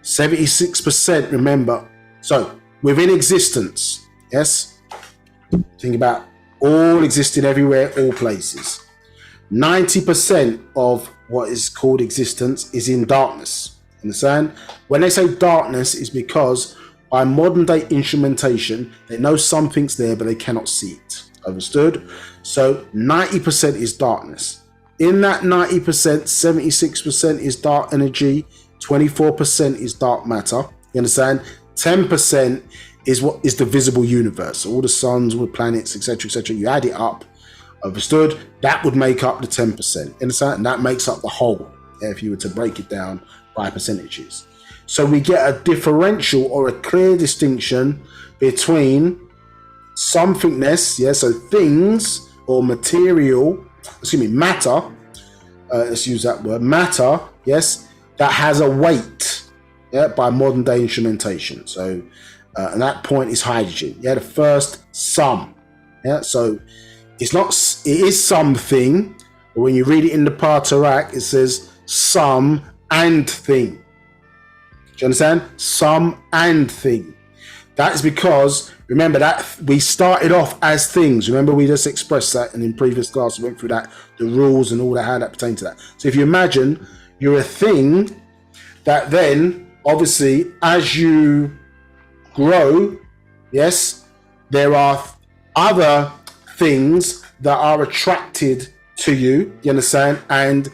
76%, remember, so within existence, yes, think about all existing everywhere, all places. 90% of what is called existence is in darkness. Understand? When they say darkness, is because by modern day instrumentation, they know something's there, but they cannot see it. Understood? So 90% is darkness. In that 90%, 76% is dark energy, 24% is dark matter. You understand? 10% is what is the visible universe, all the suns, all the planets, etc., etc. You add it up, Understood? That would make up the 10%. Understand? And that makes up the whole, if you were to break it down by percentages. So we get a differential or a clear distinction between somethingness, so things or material, matter, let's use that word, matter, that has a weight, by modern day instrumentation. So, and that point is hydrogen, the first sum, so it is something, but when you read it in the Patarak, it says some and thing. Do you understand? Some and thing. That is because, remember that we started off as things. Remember we just expressed that, and in previous class we went through that, the rules and all that, how that pertains to that. So if you imagine you're a thing that then, obviously, as you grow, there are other things that are attracted to you, understand? And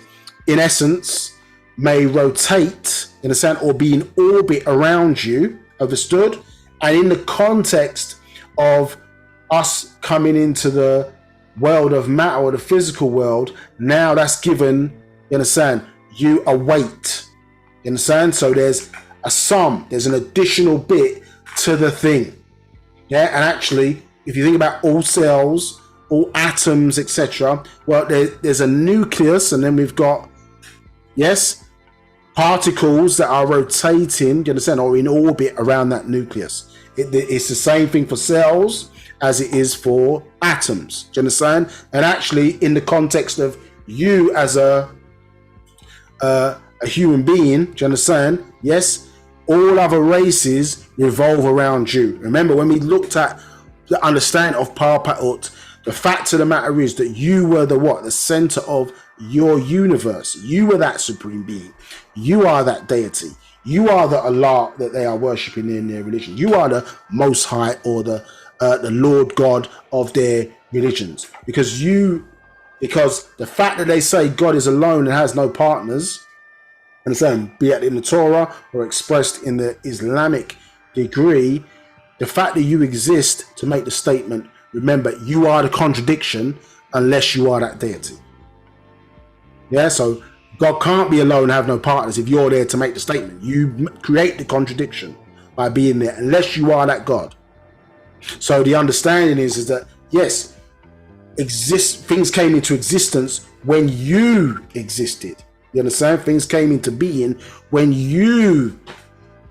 in essence, may rotate, understand, or be in orbit around you, understood? And in the context of us coming into the world of matter or the physical world, now that's given, you understand, you a weight. You understand? So there's a sum, there's an additional bit to the thing. And actually, if you think about all cells, all atoms, etc., well, there's a nucleus, and then we've got, particles that are rotating, you understand, or in orbit around that nucleus. It's the same thing for cells as it is for atoms. Do you understand? And actually, in the context of you as a human being, do you understand? Yes, all other races revolve around you. Remember, when we looked at the understanding of Parapatut, the fact of the matter is that you were the center of your universe. You were that supreme being. You are that deity. You are the Allah that they are worshipping in their religion. You are the Most High, or the Lord God of their religions. Because the fact that they say God is alone and has no partners, understand, be it in the Torah or expressed in the Islamic degree, the fact that you exist to make the statement, remember, you are the contradiction unless you are that deity. So God can't be alone and have no partners if you're there to make the statement. You create the contradiction by being there unless you are that God. So the understanding is that, yes, things came into existence when you existed. You understand? Things came into being when you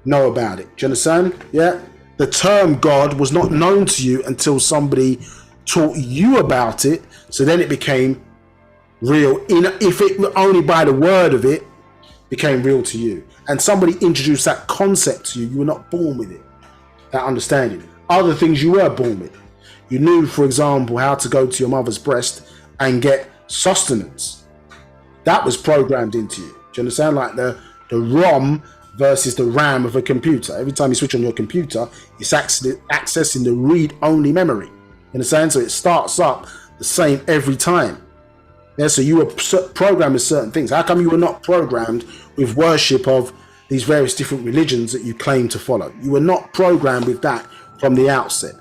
know about it. Do you understand? The term God was not known to you until somebody taught you about it. So then it became real. If it only by the word of it became real to you, and somebody introduced that concept to you, you were not born with it, that understanding. Other things you were born with. You knew, for example, how to go to your mother's breast and get sustenance. That was programmed into you. Do you understand? Like the ROM versus the RAM of a computer. Every time you switch on your computer, it's accessing the read-only memory. You understand? So it starts up the same every time. So you were programmed with certain things. How come you were not programmed with worship of these various different religions that you claim to follow? You were not programmed with that from the outset.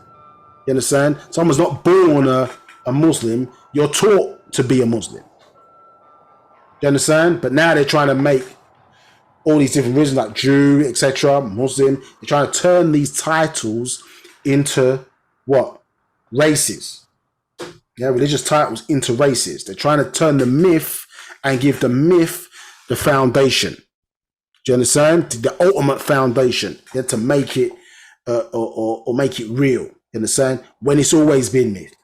You understand? Someone's not born a Muslim. You're taught to be a Muslim. You understand? But now they're trying to make all these different religions like Jew, etc., Muslim. They're trying to turn these titles into what? Races. Religious titles into races. They're trying to turn the myth and give the myth the foundation. Do you understand? The ultimate foundation. To make it or make it real. You understand? When it's always been myth.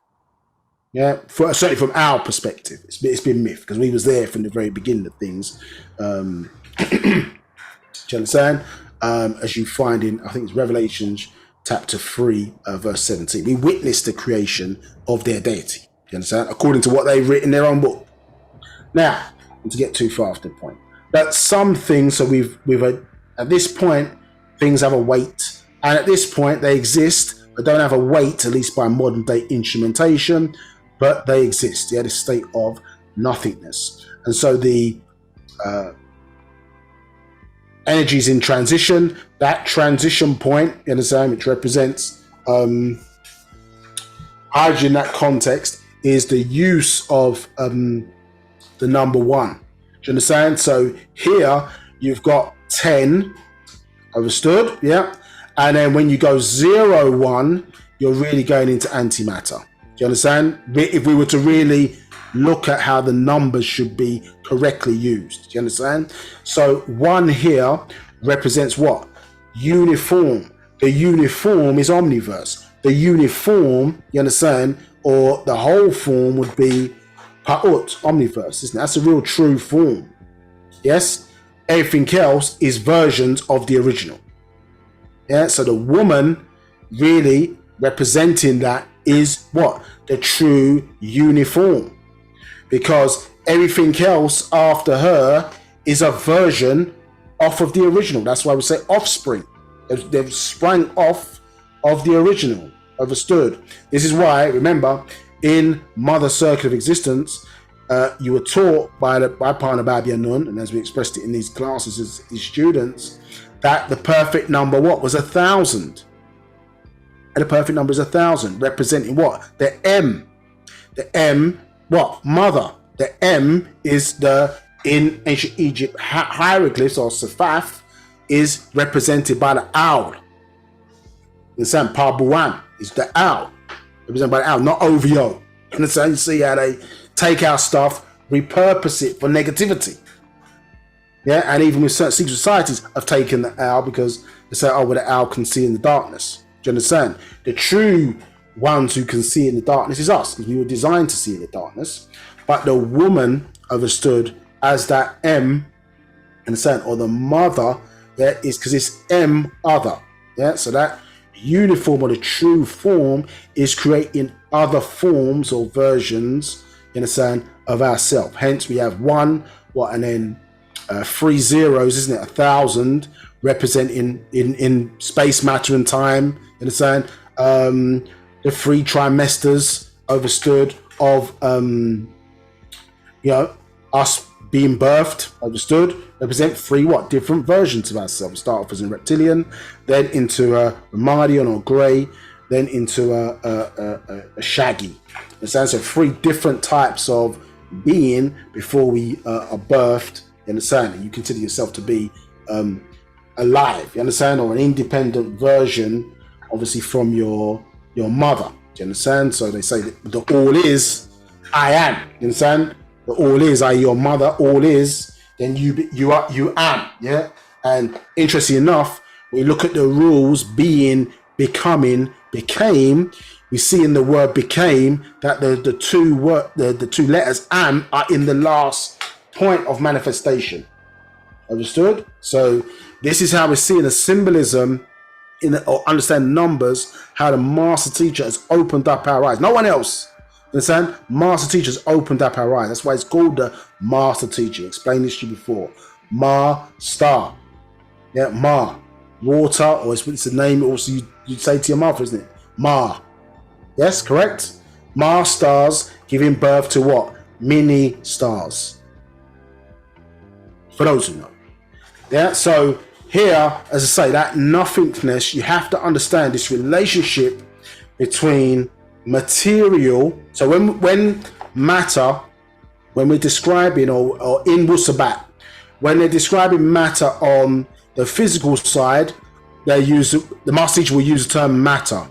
Certainly from our perspective, it's been myth because we was there from the very beginning of things. Do you understand? As you find in, I think it's Revelations chapter 3, verse 17. We witnessed the creation of their deity. You understand? According to what they've written in their own book. Now, to get too far off the point, but some things, so we've at this point, things have a weight, and at this point they exist, but don't have a weight, at least by modern day instrumentation, but they exist. They're the state of nothingness. And so the energies in transition, that transition point, you understand, which represents hydrogen in that context, is the use of the number 1. Do you understand? So here you've got 10, understood? Yeah. And then when you go 0, 1, you're really going into antimatter. Do you understand? If we were to really look at how the numbers should be correctly used. Do you understand? So 1 here represents what? Uniform. The uniform is omniverse. The uniform, you understand, or the whole form would be pa'ut, omniverse, isn't it? That's a real true form. Yes? Everything else is versions of the original. Yeah, so the woman really representing that is what? The true uniform. Because everything else after her is a version off of the original. That's why we say offspring. They've sprung off of the original. Understood? This is why, remember, in Mother Circle of Existence, you were taught by Nabab Yaanuwn, and as we expressed it in these classes as these students, that the perfect number what was 1,000. And the perfect number is 1,000, representing what? The M. The M, what? Mother. The M is in ancient Egypt hieroglyphs or Safaf is represented by the owl. You understand? Pabuan is the owl. Represented by the owl, not OVO. You understand? You see how they take our stuff, repurpose it for negativity. Yeah, and even with certain secret societies have taken the owl because they say, oh, well, the owl can see in the darkness. Do you understand? The true ones who can see in the darkness is us, because we were designed to see in the darkness. But the woman understood as that M, understand, or the mother, yeah, is because it's M other. Yeah, so that uniform or the true form is creating other forms or versions, you understand, of ourselves. Hence we have 1, what, and then 3 zeros, isn't it? 1,000 representing in space, matter, and time. You understand? The 3 trimesters understood of us being birthed, understood, represent 3 what? Different versions of ourselves. Start off as a reptilian, then into a Ramadian or grey, then into a shaggy. Understand? So 3 different types of being before we are birthed. You understand? And you consider yourself to be alive. You understand? Or an independent version, obviously, from your mother. Do you understand? So they say that the all is I am. You understand? The all is I your mother. All is then you am. Yeah. And interesting enough, when you look at the rules, being, becoming, became, we see in the word became that the two letters am are in the last point of manifestation. Understood? So this is how we're seeing the symbolism or understand numbers, how the master teacher has opened up our eyes. No one else. Understand? Master teacher has opened up our eyes. That's why it's called the master teacher. Explained this to you before. Ma, star. Yeah, Ma. Water, or it's a name also you say to your mother, isn't it? Ma. Yes, correct? Ma stars giving birth to what? Mini stars. For those who know. Yeah, so here, as I say, that nothingness, you have to understand this relationship between material. So when matter, when we're describing or in Wu-Sabat, when they're describing matter on the physical side, the master teacher will use the term matter.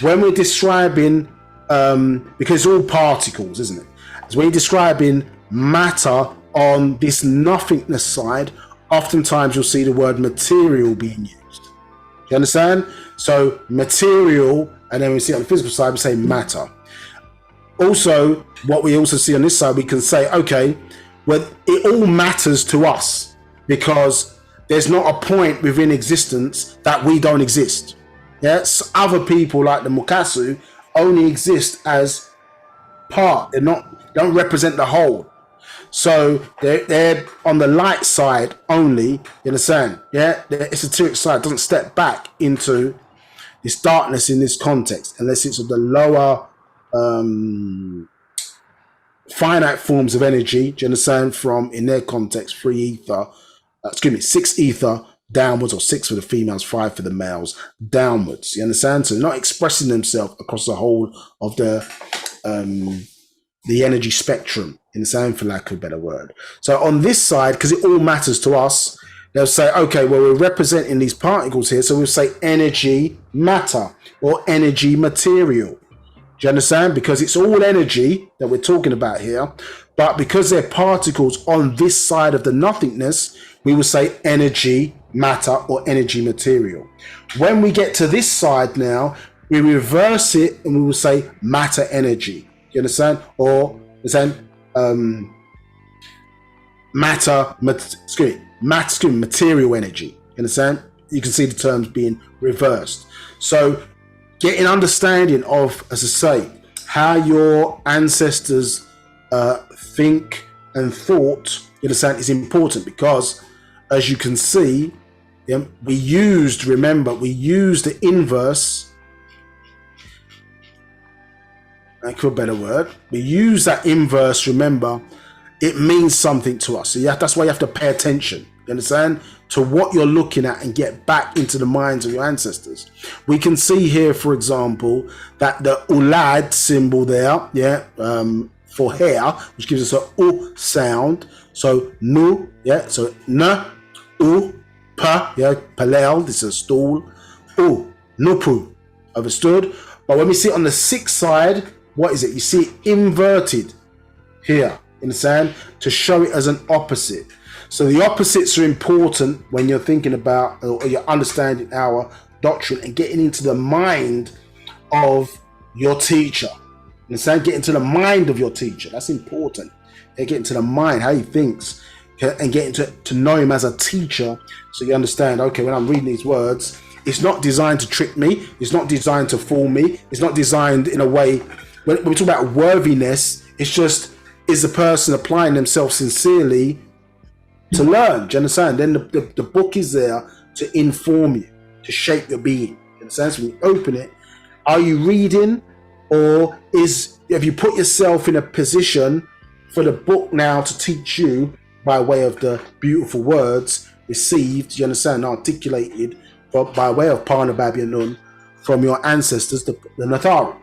When we're describing, because it's all particles, isn't it? So when you're describing matter on this nothingness side, oftentimes you'll see the word material being used. Do you understand? So material, and then we see on the physical side, we say matter. Also, what we also see on this side, we can say, okay, well, it all matters to us because there's not a point within existence that we don't exist. Yes, other people like the Mukasu only exist as part. They don't represent the whole. So they're on the light side only. You understand? Yeah, the esoteric side doesn't step back into this darkness in this context unless it's of the lower finite forms of energy. Do you understand? From in their context, 6 ether downwards, or 6 for the females, 5 for the males downwards. You understand? So they're not expressing themselves across the whole of the the energy spectrum, in the same, for lack of a better word. So on this side, because it all matters to us, they'll say, okay, well, we're representing these particles here, so we'll say energy matter or energy material. Do you understand? Because it's all energy that we're talking about here, but because they're particles on this side of the nothingness, we will say energy matter or energy material. When we get to this side now, we reverse it and we will say matter energy. You understand? Or material energy. You understand? You can see the terms being reversed. So getting understanding of, as I say, how your ancestors think and thought, you understand, is important, because as you can see, we used the inverse. That's a better word. We use that inverse, remember, it means something to us. So that's why you have to pay attention, you understand, to what you're looking at and get back into the minds of your ancestors. We can see here, for example, that the ulad symbol there, for hair, which gives us a u sound. So nu, so na, u, pa, palel, this is a stool, u, nupu, understood? But when we see it on the 6th side, what is it? You see it inverted here in the sand to show it as an opposite. So the opposites are important when you're thinking about, or you're understanding our doctrine and getting into the mind of your teacher. Understand? Get into the mind of your teacher. That's important. Get into the mind, how he thinks, and get to know him as a teacher, so you understand, okay, when I'm reading these words, it's not designed to trick me. It's not designed to fool me. It's not designed in a way, when we talk about worthiness, it's just, is the person applying themselves sincerely to learn? Do you understand? Then the book is there to inform you, to shape your being. You understand? So when you open it, are you reading, or have you put yourself in a position for the book now to teach you by way of the beautiful words received, you understand, articulated by way of Nabab Yaanuwn from your ancestors, the Natharu.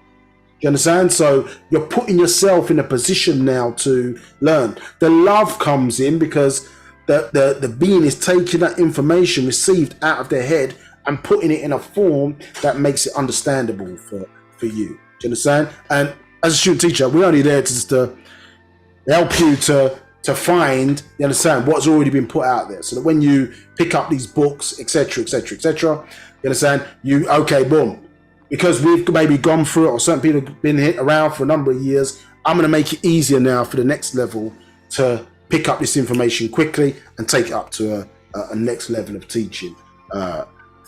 You understand? So you're putting yourself in a position now to learn. The love comes in because the being is taking that information received out of their head and putting it in a form that makes it understandable for you. Do you understand? And as a student teacher, we're only there to just help you to find, you understand, what's already been put out there, so that when you pick up these books, etc., etc., etc., you understand, okay, boom, because we've maybe gone through it, or certain people have been around for a number of years, I'm going to make it easier now for the next level to pick up this information quickly and take it up to a next level of teaching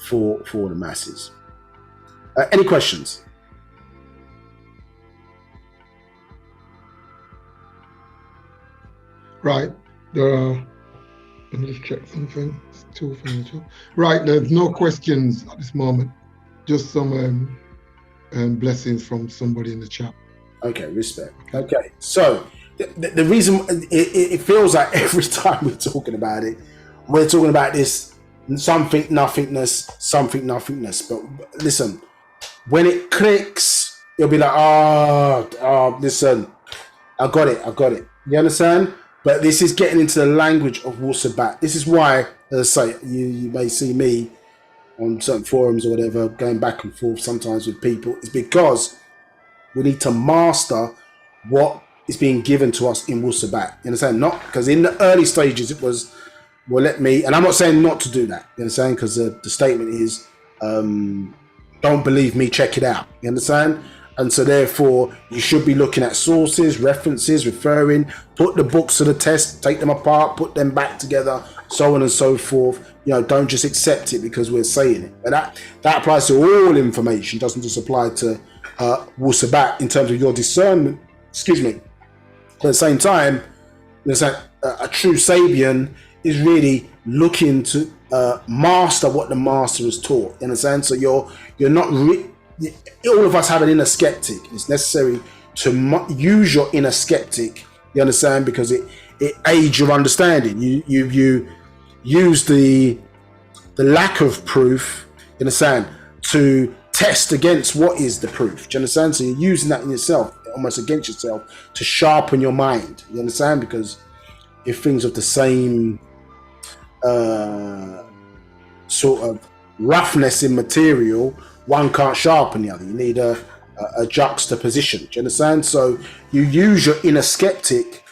for the masses. Any questions? Right. Let me just check something. It's 2:22. Right. There's no questions at this moment. Just some blessings from somebody in the chat. Okay, respect. Okay, so the reason it feels like every time we're talking about it, we're talking about this something nothingness. But listen, when it clicks, you'll be like, oh, listen, I got it. You understand? But this is getting into the language of Wu-Sabat. This is why, as I say, you may see me on certain forums or whatever, going back and forth sometimes with people. It's because we need to master what is being given to us in Wu-Sabat. You understand? Not because in the early stages it was, well, let me, and I'm not saying not to do that. You understand? Because the statement is, don't believe me, check it out. You understand? And so therefore you should be looking at sources, references, referring, put the books to the test, take them apart, put them back together, so on and so forth. You know, don't just accept it because we're saying it. But that applies to all information, doesn't just apply to Wu-Sabat in terms of your discernment. Excuse me. But at the same time, there's a true Sabian is really looking to master what the master has taught. You understand? So you're not all of us have an inner skeptic. It's necessary to use your inner skeptic. You understand? Because it aids your understanding. You use the lack of proof, you understand, to test against what is the proof. Do you understand? So you're using that in yourself. almost against yourself to sharpen your mind. You understand? Because if things of the same sort of roughness in material, one can't sharpen the other. You need a juxtaposition. Do you understand? So you use your inner skeptic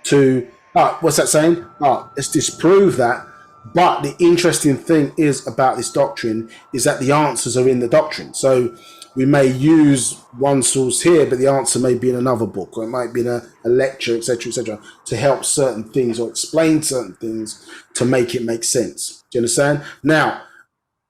to, what's that saying? Let's disprove that. But the interesting thing is about this doctrine is that the answers are in the doctrine. So we may use one source here, but the answer may be in another book, or it might be in a lecture, etc., to help certain things or explain certain things to make it make sense. Do you understand? Now,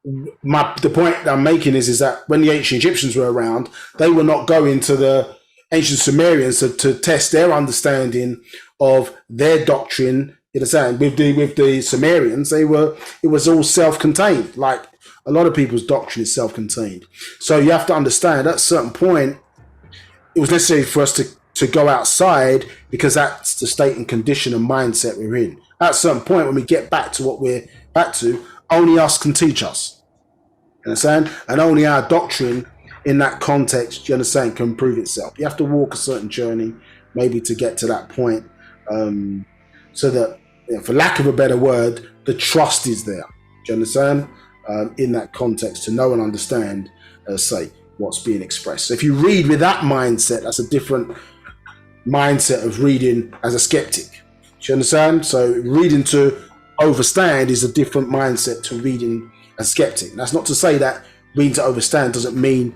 the point that I'm making is that when the ancient Egyptians were around, they were not going to the ancient Sumerians to test their understanding of their doctrine. You understand? With the Sumerians, it was all self-contained. Like a lot of people's doctrine is self-contained. So you have to understand at a certain point, it was necessary for us to go outside, because that's the state and condition and mindset we're in. At a certain point, when we get back to what we're back to, only us can teach us. You understand? And only our doctrine in that context, you understand, can prove itself. You have to walk a certain journey, maybe to get to that point, so that, for lack of a better word, the trust is there. Do you understand? In that context, to know and understand, say, what's being expressed. So if you read with that mindset, that's a different mindset of reading as a skeptic. Do you understand? So reading to overstand is a different mindset to reading as skeptic. That's not to say that reading to overstand doesn't mean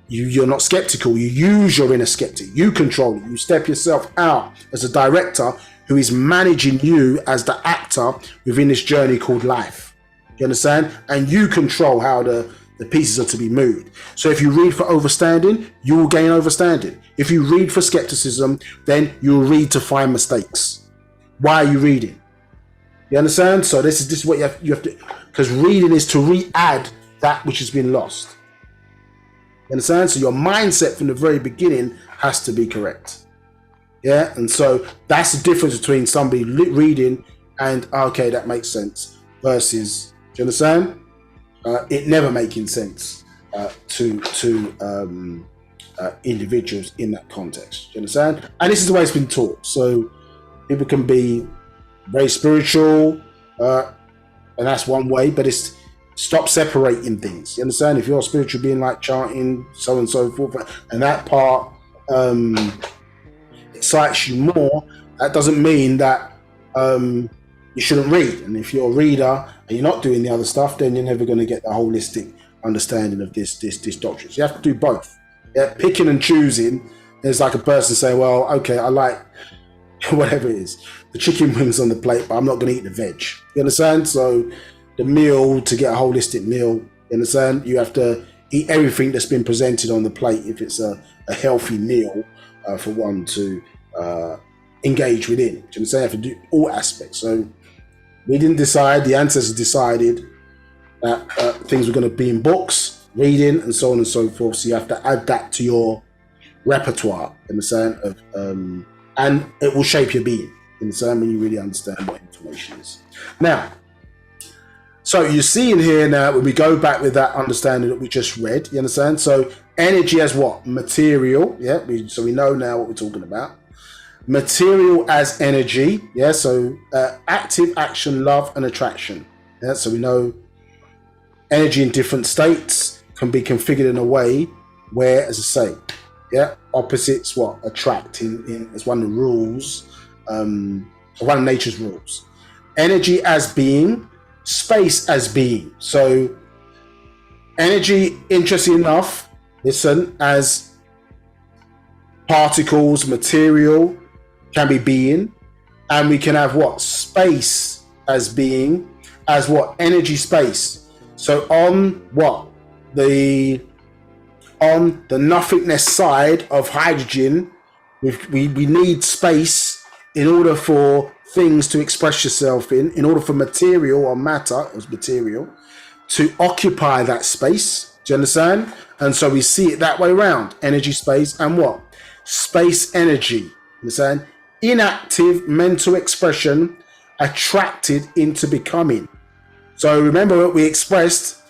you're not skeptical. You use your inner skeptic. You control it. You step yourself out as a director who is managing you as the actor within this journey called life. You understand? And you control how the pieces are to be moved. So if you read for overstanding, you will gain overstanding. If you read for skepticism, then you'll read to find mistakes. Why are you reading? You understand? So this is what you have to, because reading is to re-add that which has been lost. You understand? So your mindset from the very beginning has to be correct. Yeah, and so that's the difference between somebody reading and, okay, that makes sense, versus, do you understand? It never making sense to individuals in that context. Do you understand? And this is the way it's been taught. So people can be very spiritual, and that's one way, but it's stop separating things. You understand? If you're a spiritual being, like chanting, so on and so forth, and that part excites you more, that doesn't mean that you shouldn't read. And if you're a reader and you're not doing the other stuff, then you're never going to get the holistic understanding of this doctrine. So you have to do both. Yeah, picking and choosing is like a person saying, well, okay, I like whatever it is, the chicken wings on the plate, but I'm not going to eat the veg. You understand? So the meal, to get a holistic meal, you understand, you have to eat everything that's been presented on the plate if it's a healthy meal for one to engage within. Do you understand? You have to do all aspects. So we didn't decide, the ancestors decided that things were going to be in books, reading, and so on and so forth. So you have to add that to your repertoire, you understand, and it will shape your being, you understand, when you really understand what information is. Now, so you see in here now, when we go back with that understanding that we just read, you understand? So energy as what? Material, yeah? So we know now what we're talking about. Material as energy, yeah? So active, action, love, and attraction. Yeah? So we know energy in different states can be configured in a way where, as I say, yeah, opposites what? Attract in as one of the rules, one of nature's rules. Energy as being, space as being. So energy, interesting enough, listen, as particles, material, can be being, and we can have what? Space as being, as what? Energy space. So on what? On the nothingness side of hydrogen, we need space in order for things to express yourself in order for material or matter as material to occupy that space. Do you understand? And so we see it that way around. Energy, space, and what? Space, energy. Understand? Inactive mental expression attracted into becoming. So remember what we expressed,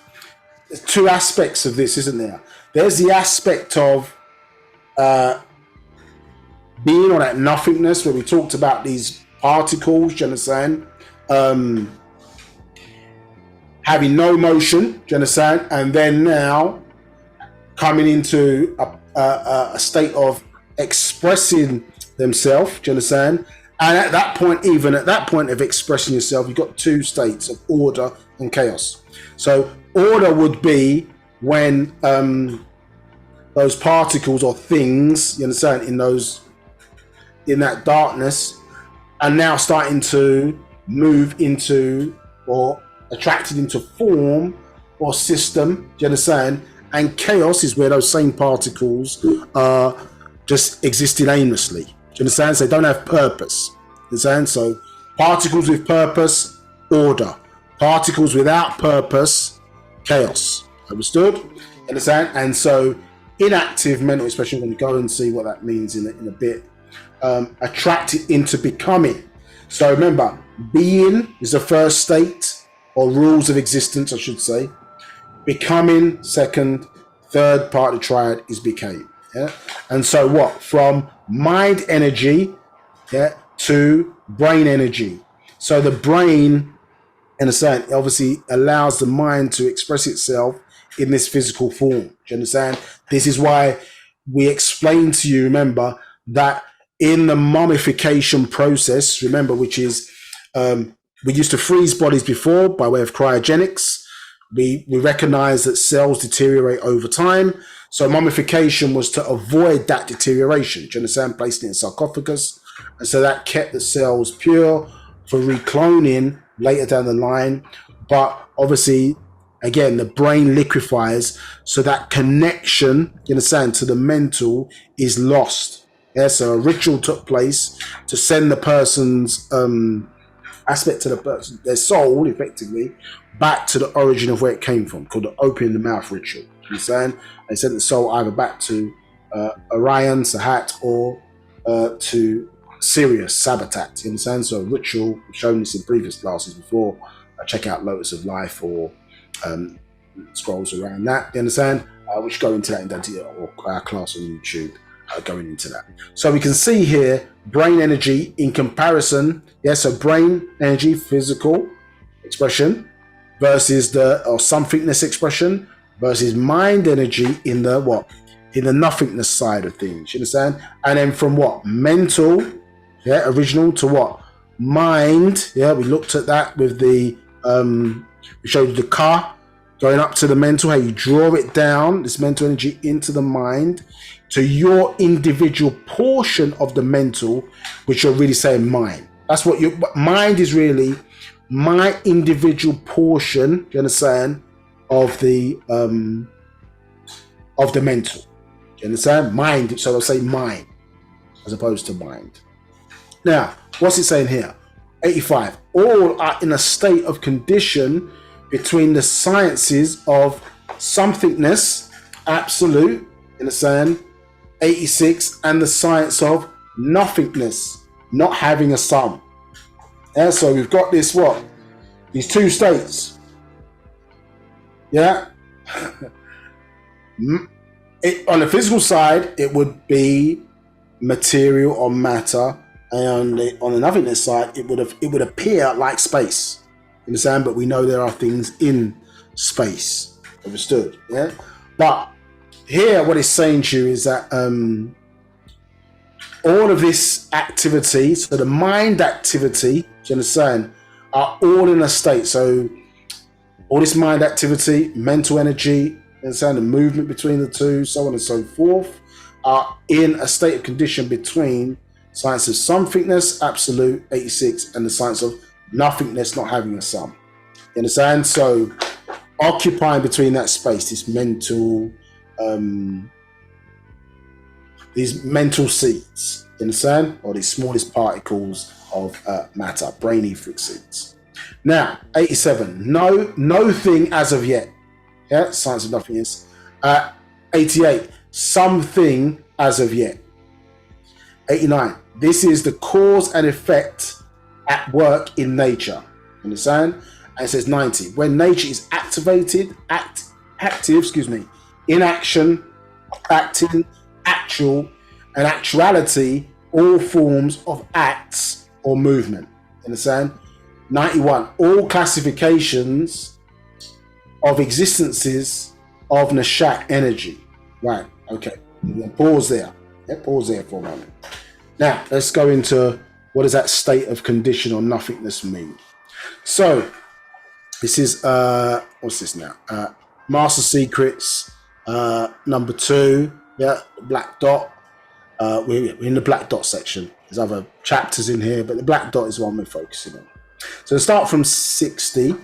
there's two aspects of this, isn't there? There's the aspect of being, or that nothingness, where we talked about these particles, do you understand? Having no motion, do you understand? And then now coming into a state of expressing themselves, do you understand? And at that point, even at that point of expressing yourself, you've got two states of order and chaos. So order would be when those particles or things, you understand, in that darkness, are now starting to move into or attracted into form or system, do you understand? And chaos is where those same particles are just existing aimlessly. Do you understand? So they don't have purpose. You understand? So particles with purpose, order. Particles without purpose, chaos. Understood? You understand? And so inactive mental expression, we're going to go and see what that means in a bit. Attracted into becoming. So remember, being is the first state, or rules of existence, I should say. Becoming, second. Third part of the triad is became. Yeah? And so what? From mind energy, yeah, to brain energy. So the brain, in a sense, obviously allows the mind to express itself in this physical form. Do you understand? This is why we explained to you, remember, that in the mummification process, remember, which is, we used to freeze bodies before by way of cryogenics. We recognize that cells deteriorate over time. So mummification was to avoid that deterioration. Do you understand? Placed it in sarcophagus. And so that kept the cells pure for recloning later down the line. But obviously, again, the brain liquefies. So that connection, you understand, to the mental is lost. Yeah, so a ritual took place to send the person's aspect to the person, their soul, effectively, back to the origin of where it came from, called the opening the mouth ritual. You understand? They sent the soul either back to Orion, Sahat, or to Sirius, Sabatat. You understand? So a ritual, I've shown this in previous classes before. Check out Lotus of Life or scrolls around that. You understand? Which go into that in Dante or our class on YouTube. Going into that. So we can see here brain energy in comparison. Yes, so brain energy, physical expression versus or somethingness expression versus mind energy in the what? In the nothingness side of things. You understand? And then from what? Mental, yeah, original to what? Mind. Yeah, we looked at that with the we showed you the car going up to the mental, how you draw it down, this mental energy into the mind, to your individual portion of the mental, which you're really saying mind. That's what your mind is really, my individual portion, do you understand, of the mental. Do you understand? Mind, so I'll say mind as opposed to mind. Now, what's it saying here? 85. All are in a state of condition between the sciences of somethingness, absolute, you understand, 86, and the science of nothingness, not having a sum. Yeah, so we've got this what? These two states. Yeah. On the physical side, it would be material or matter, and on the nothingness side, it would appear like space. You understand? But we know there are things in space. Understood? Yeah. But here, what it's saying to you is that all of this activity, so the mind activity, do you understand, are all in a state. So all this mind activity, mental energy, you understand, the movement between the two, so on and so forth, are in a state of condition between science of somethingness, absolute, 86, and the science of nothingness, not having a sum. You understand? So occupying between that space, this mental, these mental seeds, you understand? Or these smallest particles of matter, brain etheric seeds. Now, 87, no thing as of yet. Yeah, science of nothingness. 88, something as of yet. 89, this is the cause and effect at work in nature. Understand? And it says 90, when nature is activated, active, in action, acting, actuality, all forms of acts or movement. Understand? 91. All classifications of existences of Nashat energy. Right, okay. Pause there. Yeah, pause there for a moment. Now, let's go into what does that state of condition or nothingness mean? So, this is, what's this now? Master Secrets, number 2. Yeah, black dot. We're in the black dot section. There's other chapters in here, but the black dot is one we're focusing on. So, start from 60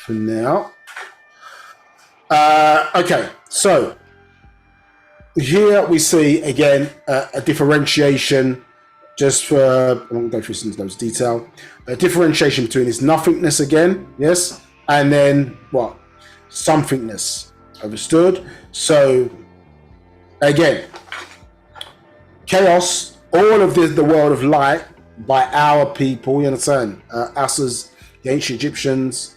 for now. Okay, so here we see again a differentiation. Just for, I won't go through some of those detail. A differentiation between this nothingness again, yes, and then what? Somethingness. Understood? So, again, chaos, all of the world of light by our people, you understand? Us as the ancient Egyptians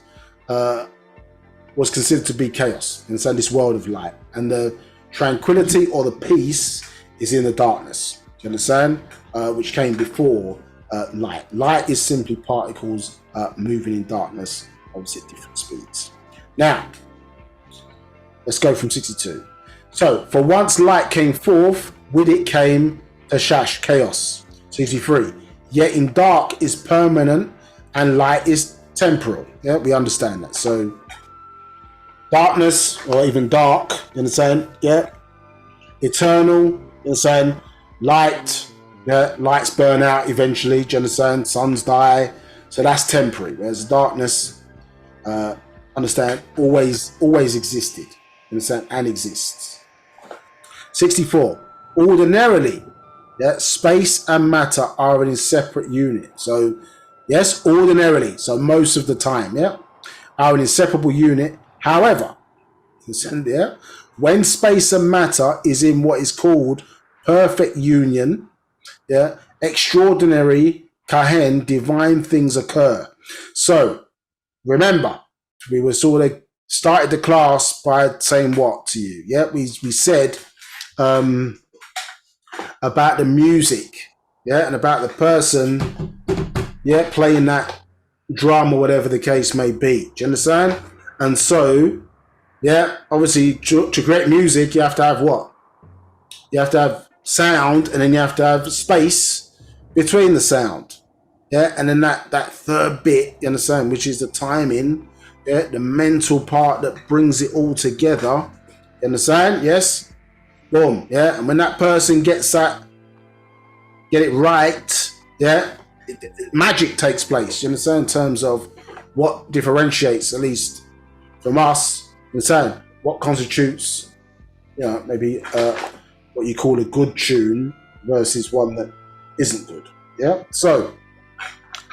was considered to be chaos. You understand? This world of light. And the tranquility or the peace is in the darkness. You understand? Which came before light. Light is simply particles moving in darkness, obviously at different speeds. Now, let's go from 62. So, for once light came forth, with it came Tashash, chaos. 63. Yet in dark is permanent and light is temporal. Yeah, we understand that. So, darkness, or even dark, you understand? Yeah. Eternal, you understand? Light, yeah, lights burn out eventually, do you understand? Suns die, so that's temporary. Whereas darkness, understand, always existed, you understand, and exists. 64. Ordinarily, yeah, space and matter are in a separate unit. So, yes, ordinarily, so most of the time, yeah, are an inseparable unit. However, yeah, when space and matter is in what is called perfect union, yeah, extraordinary kahen, divine things occur. So remember, we were sort of started the class by saying what to you? Yeah, we said about the music, yeah, and about the person, yeah, playing that drum or whatever the case may be. Do you understand? And so, yeah, obviously to create music, you have to have what? You have to have sound, and then you have to have space between the sound. Yeah, and then that third bit, you understand, which is the timing, yeah, the mental part that brings it all together. You understand? Yes? Boom. Yeah. And when that person gets that, get it right, yeah, magic takes place. You understand? In terms of what differentiates, at least from us, you understand, what constitutes, you know, maybe what you call a good tune versus one that isn't good. Yeah. So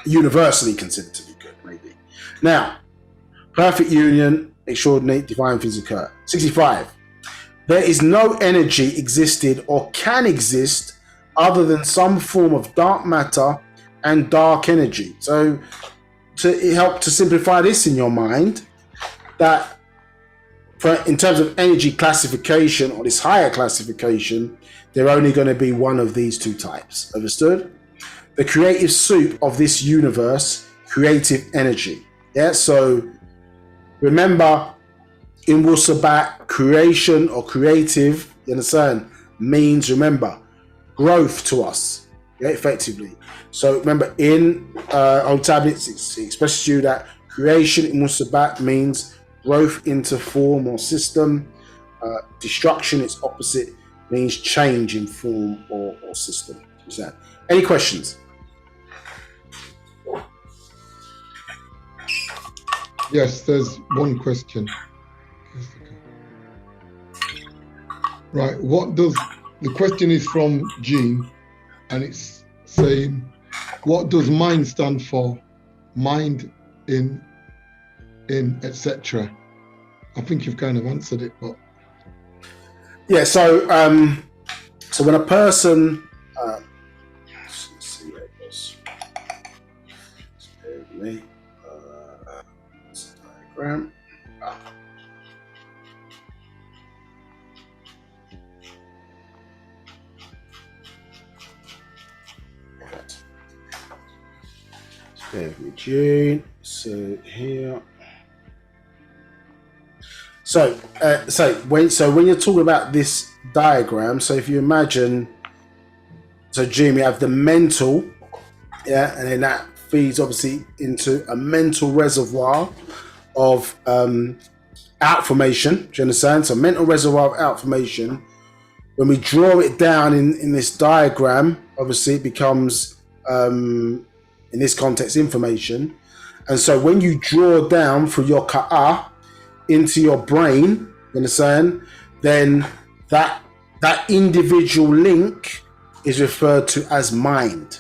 universally considered to be good, maybe. Now, perfect union, extraordinary, divine things occur. 65. There is no energy existed or can exist other than some form of dark matter and dark energy. So to help to simplify this in your mind, that in terms of energy classification or this higher classification, they're only going to be one of these two types. Understood? The creative soup of this universe, creative energy. Yeah, so remember, in Wu-Sabat, creation or creative, you understand, means, remember, growth to us, yeah, effectively. So remember, in old tablets, it expresses to you that creation in Wu-Sabat means growth into form or system. Destruction, its opposite, means change in form or system. Understand? Any questions? Yes, there's one question. Right, what does, the question is from Jean, and it's saying, what does mind stand for? Mind in etc. I think you've kind of answered it, but yeah. So so when a person, let's see where it goes. Bear with me. This diagram. June. So here. So when you're talking about this diagram, so if you imagine, so June, we have the mental, yeah, and then that feeds obviously into a mental reservoir of outformation. Do you understand? So mental reservoir of outformation. When we draw it down in this diagram, obviously it becomes, in this context, information. And so when you draw down through your ka'a into your brain, you understand, then that individual link is referred to as mind.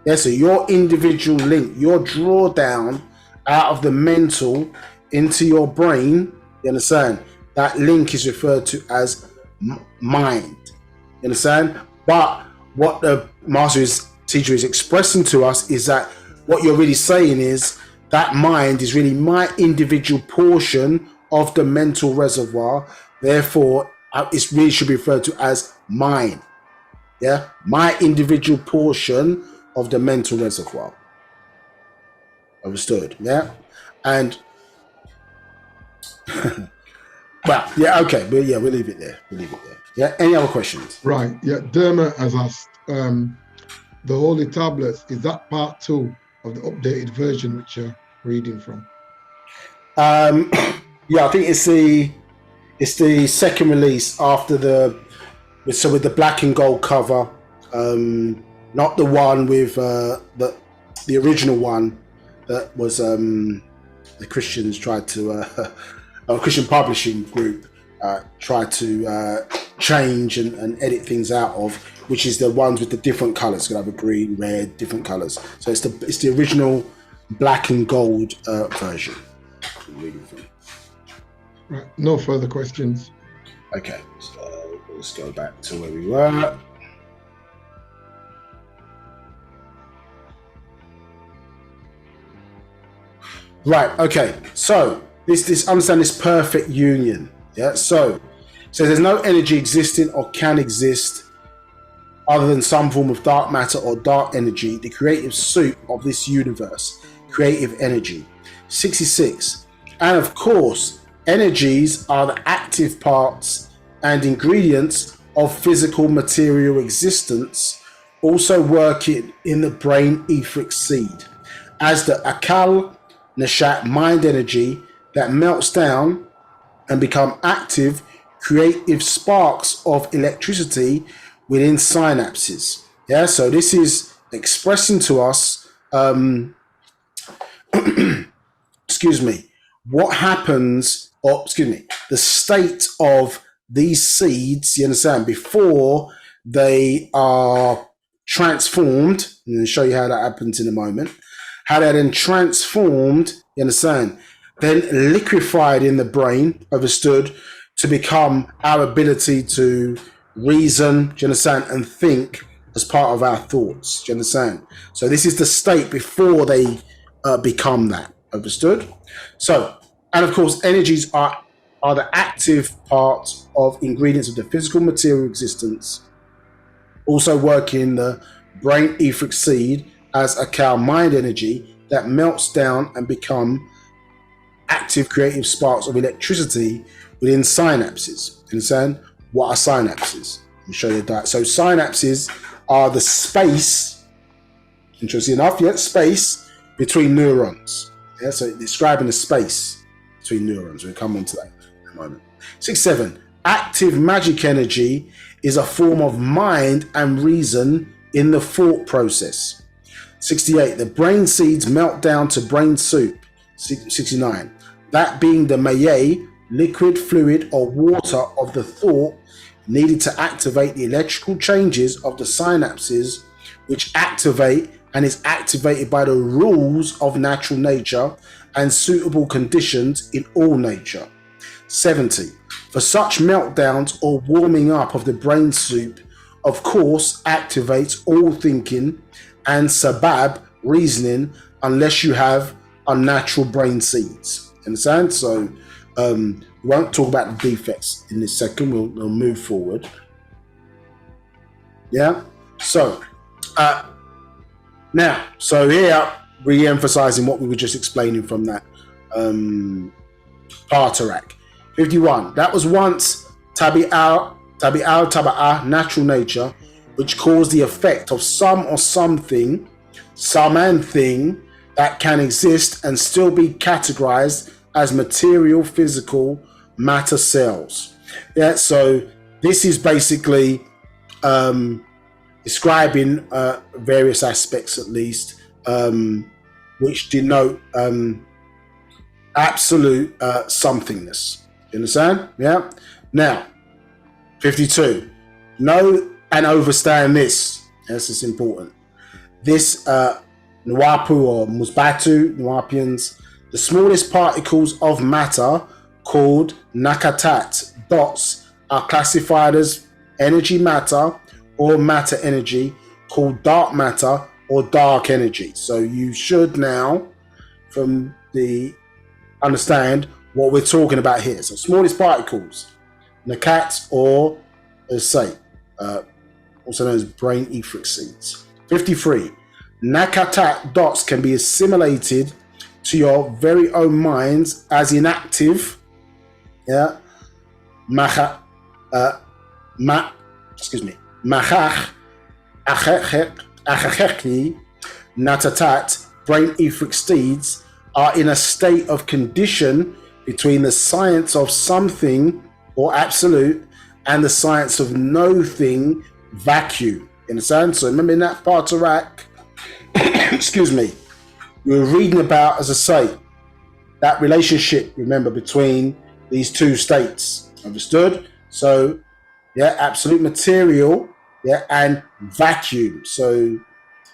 Yeah, so your individual link, your drawdown out of the mental into your brain, you understand, that link is referred to as mind. You understand? But what the teacher is expressing to us is that what you're really saying is that mind is really my individual portion of the mental reservoir. Therefore, it really should be referred to as mine. Yeah, my individual portion of the mental reservoir. Understood? Yeah, and well, yeah, okay, but yeah, we'll leave it there. Yeah, any other questions? Right. Yeah, Derma has asked, the Holy Tablets, is that part 2 of the updated version which you're reading from? Yeah, I think it's the second release after with the black and gold cover, not the one with the original one that was the Christians tried to a Christian publishing group tried to change and edit things out of, which is the ones with the different colors. It's gonna have a green, red, different colors. So it's the original black and gold version. Right. No further questions. Okay, so let's go back to where we were. Right. Okay. So this understand this perfect union. Yeah. So there's no energy existing or can exist other than some form of dark matter or dark energy, the creative soup of this universe, creative energy. 66. And of course, energies are the active parts and ingredients of physical material existence, also working in the brain etheric seed as the akal nashat mind energy that melts down and become active creative sparks of electricity within synapses. Yeah, so this is expressing to us excuse me, what happens, or excuse me, the state of these seeds, you understand, before they are transformed. I'm going to show you how that happens in a moment. How they're then transformed, you understand, then liquefied in the brain, understood, to become our ability to reason, do you understand, and think as part of our thoughts, do you understand? So this is the state before they become that, understood? So, and of course, energies are the active parts of ingredients of the physical material existence, also work in the brain etheric seed as a cow mind energy that melts down and become active creative sparks of electricity within synapses. Understand? What are synapses? Let me show you that. So synapses are the space, interesting enough, yeah, space between neurons. Yeah, so describing the space between neurons. We'll come on to that in a moment. 67. Active magic energy is a form of mind and reason in the thought process. 68. The brain seeds melt down to brain soup. 69. That being the maye, liquid, fluid, or water of the thought needed to activate the electrical changes of the synapses, which activate and is activated by the rules of natural nature and suitable conditions in all nature. 70. For such meltdowns or warming up of the brain soup, of course, activates all thinking and sabab, reasoning, unless you have unnatural brain seeds. Understand? So we won't talk about the defects in this second. We'll move forward. Yeah. So now, so here re-emphasizing what we were just explaining from that Partarak. 51. That was once Taba'ah, natural nature, which caused the effect of some or something, some and thing, that can exist and still be categorized as material, physical, matter cells. Yeah, so this is basically describing various aspects, at least, which denote absolute somethingness. You understand? Yeah. Now, 52. Know and understand this. This is important. This Nwapu or Musbatu, Nwapians, the smallest particles of matter called Nakatat dots are classified as energy matter or matter energy, called dark matter or dark energy. So you should now understand what we're talking about here. So smallest particles, Nakat, or as say, also known as brain etheric seeds. 53. Nakatat dots can be assimilated to your very own minds as inactive, Mahach Natatat, brain etheric seeds, are in a state of condition between the science of something or absolute and the science of no thing, vacuum. You understand? So remember in that part of Iraq, excuse me, we were reading about, as I say, that relationship, remember, between these two states. Understood? So, yeah, absolute material, yeah, and vacuum. So,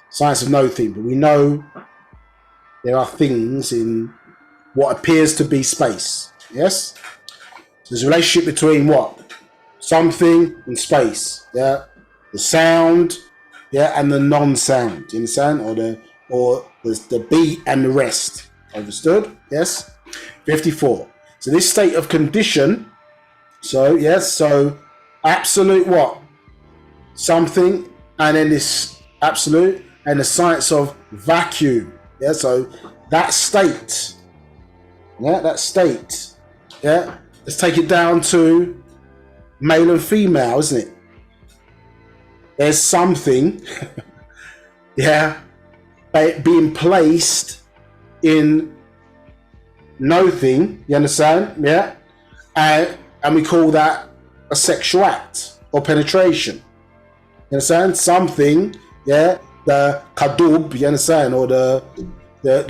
science of no thing. But we know there are things in what appears to be space. Yes? So there's a relationship between what? Something and space. Yeah? The sound, yeah, and the non-sound. You understand? Or the beat and the rest. Understood? Yes? 54. So this state of condition, so yes, so absolute what? Something, and then this absolute, and the science of vacuum. Yeah, so that state, yeah, let's take it down to male and female, isn't it? There's something, yeah, being placed in no thing, you understand? Yeah, and we call that a sexual act or penetration. You understand? Something, yeah, the kadub, you understand, or the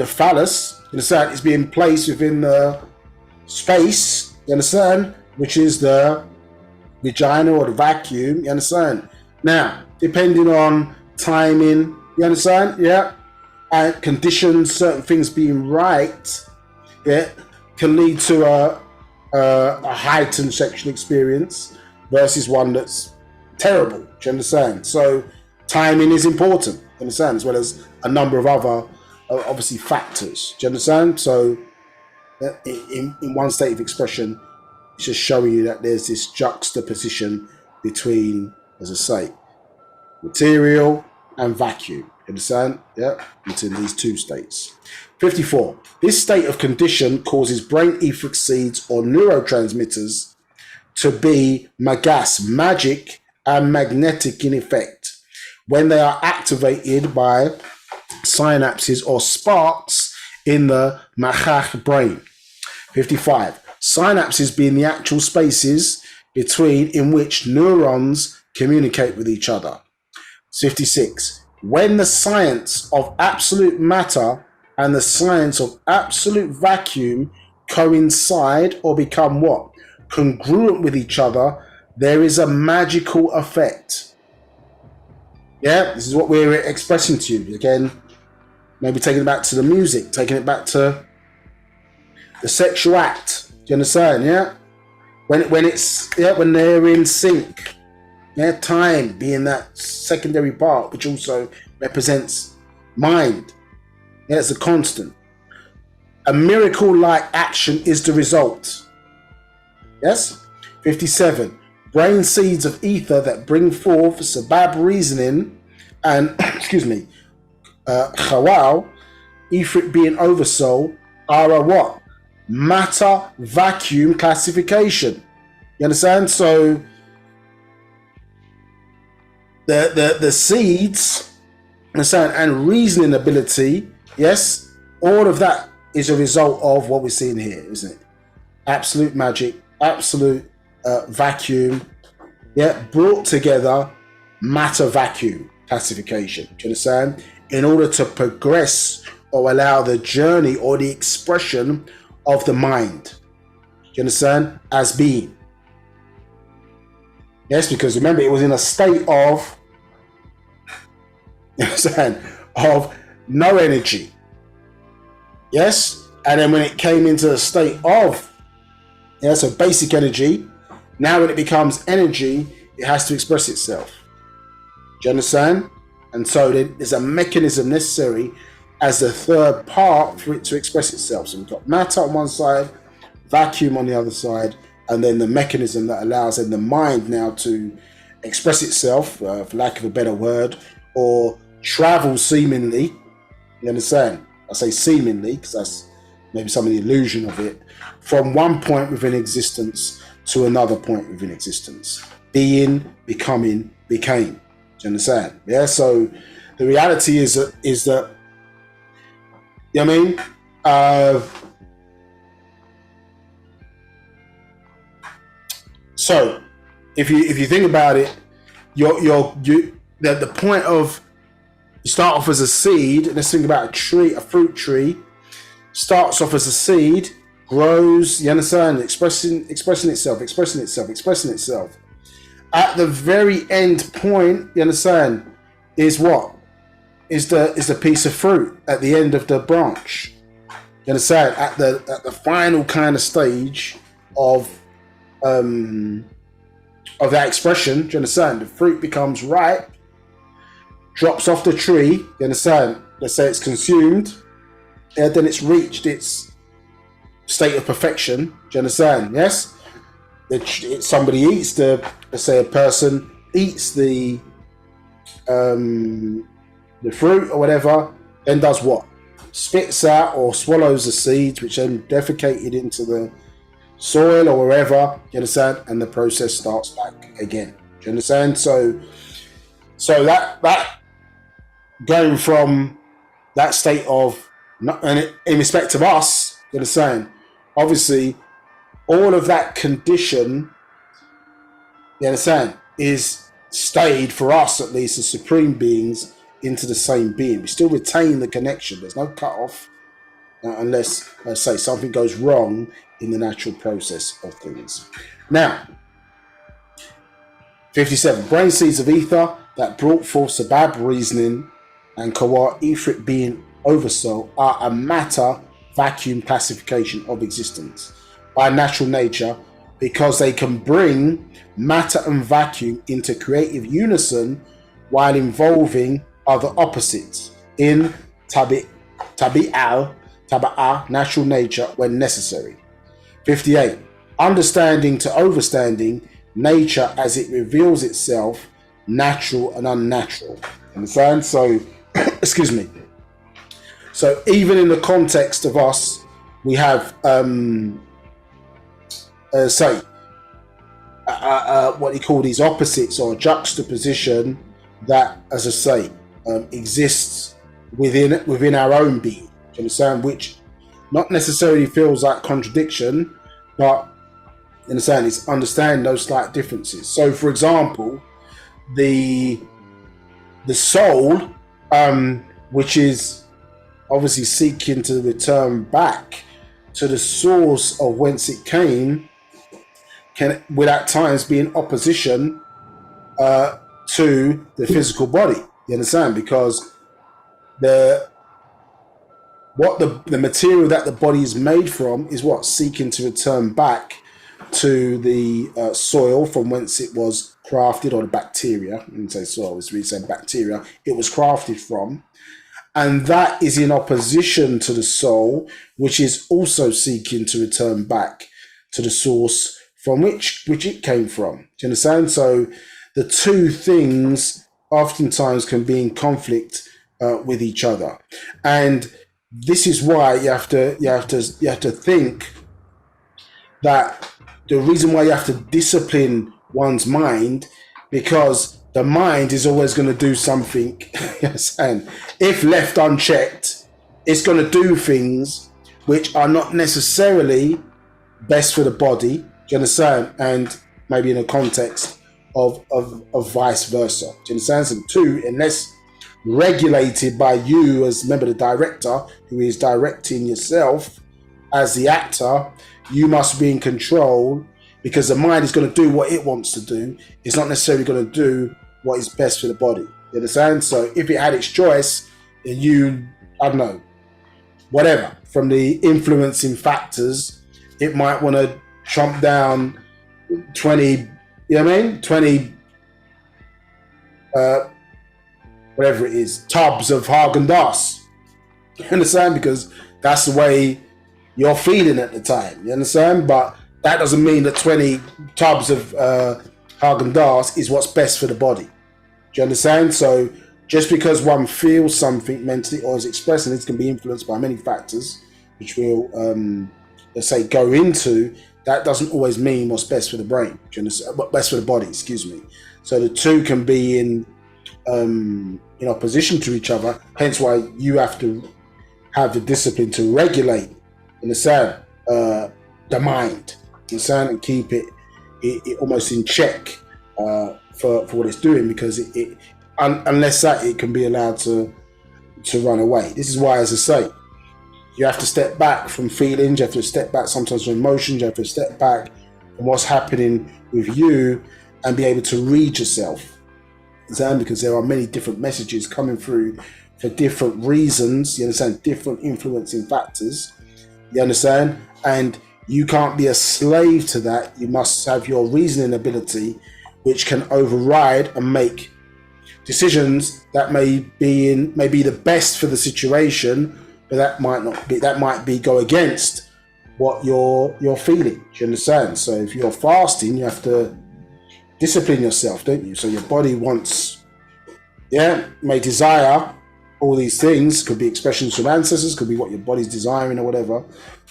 phallus, you understand, is being placed within the space, you understand, which is the vagina or the vacuum, you understand? Now, depending on timing, you understand, yeah, and conditions, certain things being right, yeah, can lead to a heightened sexual experience versus one that's terrible. Do you understand? So timing is important, you understand, as well as a number of other obviously factors. Do you understand? So in one state of expression, it's just showing you that there's this juxtaposition between, as I say, material and vacuum. You understand? Yeah, between these two states. 54. This state of condition causes brain etheric seeds or neurotransmitters to be magic and magnetic in effect when they are activated by synapses or sparks in the mahach brain. 55. Synapses being the actual spaces in which neurons communicate with each other. 56. When the science of absolute matter and the science of absolute vacuum coincide or become what? Congruent with each other, there is a magical effect. Yeah, this is what we're expressing to you. Again, maybe taking it back to the music, taking it back to the sexual act. Do you understand? Yeah, when they're in sync. Yeah, time being that secondary part, which also represents mind. Yeah, it's a constant. A miracle-like action is the result. Yes? 57. Brain seeds of ether that bring forth Sabab reasoning and, excuse me, Khawal Ifrit being oversoul are a what? Matter vacuum classification. You understand? So the seeds, understand, and reasoning ability, yes, all of that is a result of what we're seeing here, isn't it? Absolute magic, absolute vacuum, yeah, brought together, matter vacuum classification. Do you understand? In order to progress or allow the journey or the expression of the mind. Do you understand? As being. Yes, because remember, it was in a state of, you understand, of no energy. Yes, and then when it came into a state of, yeah, so basic energy, now when it becomes energy, it has to express itself. Do you understand? And so there's a mechanism necessary as the third part for it to express itself. So we've got matter on one side, vacuum on the other side, and then the mechanism that allows in the mind now to express itself, for lack of a better word, or travel seemingly. You understand? I say seemingly because that's maybe some of the illusion of it, from one point within existence to another point within existence. Being, becoming, became. Do you understand? Yeah. So the reality is that you know what I mean? So if you think about it, the point of, you start off as a seed. Let's think about a tree, a fruit tree. Starts off as a seed, grows, you understand, expressing itself. At the very end point, you understand, is what? Is the piece of fruit at the end of the branch. You understand? At the final kind of stage of that expression, do you understand? The fruit becomes ripe, drops off the tree, you understand? Let's say it's consumed, and then it's reached its state of perfection. Do you understand? Yes? Somebody eats let's say a person eats the fruit or whatever, then does what? Spits out or swallows the seeds, which then defecated into the soil or wherever, you understand? And the process starts back again. Do you understand? So that going from that state of, and in respect of us, you understand? Obviously, all of that condition, you understand, is stayed for us, at least as supreme beings, into the same being. We still retain the connection. There's no cut off unless, let's say, something goes wrong in the natural process of things. Now, 57. Brain seeds of ether that brought forth Sabab reasoning and Kawar Ifrit being oversoul are a matter vacuum classification of existence by natural nature, because they can bring matter and vacuum into creative unison while involving other opposites in tabi'ah, natural nature, when necessary. 58. Understanding to overstanding nature as it reveals itself, natural and unnatural. Understand? So, excuse me. So even in the context of us, we have what you call these opposites or juxtaposition that, as I say, exists within our own being. Do you understand? Which not necessarily feels like contradiction, but you understand, it's understanding those slight differences. So, for example, the soul, which is obviously seeking to return back to the source of whence it came, can at times be in opposition to the physical body. You understand? Because the material that the body is made from is what? Seeking to return back to the soil from whence it was crafted, or the bacteria. I didn't say soil, it's really saying bacteria. It was crafted from. And that is in opposition to the soul, which is also seeking to return back to the source from which it came from. Do you understand? So the two things oftentimes can be in conflict with each other. And this is why you have to think that the reason why you have to discipline one's mind, because the mind is always going to do something. Yes, and if left unchecked, it's going to do things which are not necessarily best for the body. Do you understand? And maybe in a context of vice versa. Do you understand? And two, unless regulated by you as a member of the director who is directing yourself as the actor, you must be in control, because the mind is going to do what it wants to do. It's not necessarily going to do what is best for the body. You understand? So if it had its choice, then you, I don't know, whatever, from the influencing factors, it might want to trump down 20, you know what I mean? 20, whatever it is, tubs of Haagen-Dazs. You understand? Because that's the way you're feeling at the time. You understand? But that doesn't mean that 20 tubs of Haagen-Dazs is what's best for the body. Do you understand? So just because one feels something mentally or is expressing it, can be influenced by many factors, which we'll, let's say, go into. That doesn't always mean what's best for the brain. Do you understand? Best for the body, excuse me. So the two can be in opposition to each other. Hence why you have to have the discipline to regulate, understand, the mind, understand, and keep it almost in check for what it's doing, because unless that, it can be allowed to run away. This is why, as I say, you have to step back from feelings, you have to step back sometimes from emotions, you have to step back from what's happening with you and be able to read yourself. Because there are many different messages coming through for different reasons, you understand, different influencing factors, you understand, and you can't be a slave to that. You must have your reasoning ability, which can override and make decisions that may be the best for the situation, but that might be go against what you're feeling. Do you understand? So if you're fasting, you have to discipline yourself, don't you? So your body may desire all these things, could be expressions from ancestors, could be what your body's desiring or whatever,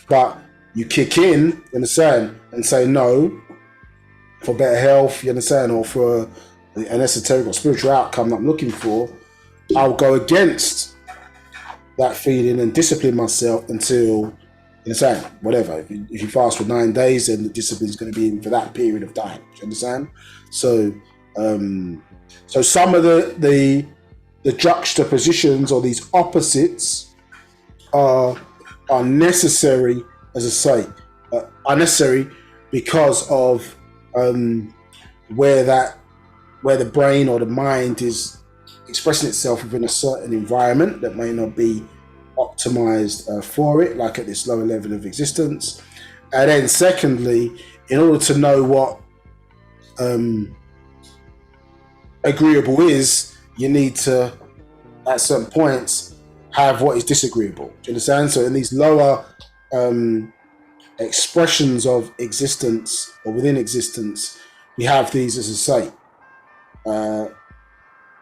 but you kick in, you understand, and say no, for better health, you understand, or for an esoteric or spiritual outcome that I'm looking for. I'll go against that feeling and discipline myself until, you understand, whatever. If you fast for 9 days, then the discipline is going to be in for that period of time. Do you understand? So some of the juxtapositions or these opposites are necessary, as I say, are necessary because of where the brain or the mind is expressing itself within a certain environment that may not be optimized for it, like at this lower level of existence. And then secondly, in order to know what agreeable is, you need to, at certain points, have what is disagreeable. Do you understand? So in these lower expressions of existence or within existence, we have these, as I say,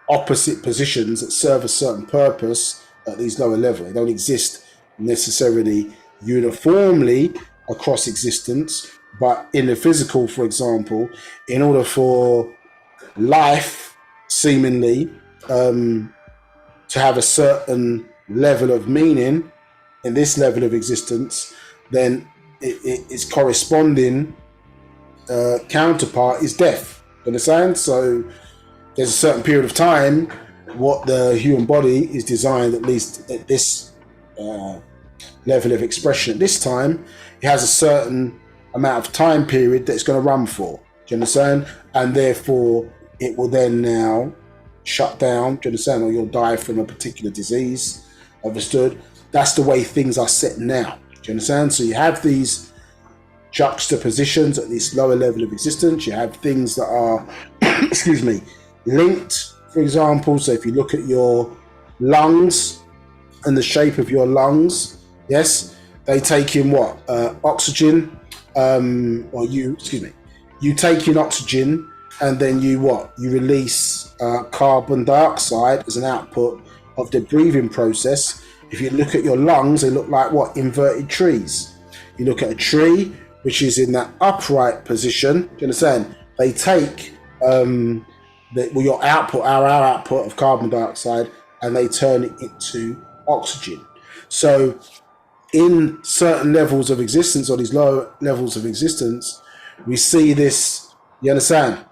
opposite positions that serve a certain purpose at these lower levels. They don't exist necessarily uniformly across existence, but in the physical, for example, in order for life seemingly to have a certain level of meaning in this level of existence, then its corresponding counterpart is death. Understand? So there's a certain period of time what the human body is designed, at least at this level of expression at this time, it has a certain amount of time period that it's going to run for. Do you understand? And therefore it will then now shut down. Do you understand? Or you'll die from a particular disease. Understood? That's the way things are set now. Do you understand? So you have these juxtapositions at this lower level of existence. You have things that are, excuse me, linked, for example. So if you look at your lungs and the shape of your lungs, yes, they take in what? Oxygen, or you take in oxygen, and then you release carbon dioxide as an output of the breathing process, If you look at your lungs, they look like what? Inverted trees. You look at a tree which is in that upright position. Do you understand? They take your output, our output of carbon dioxide, and they turn it into oxygen. So in certain levels of existence, or these lower levels of existence, we see this, you understand?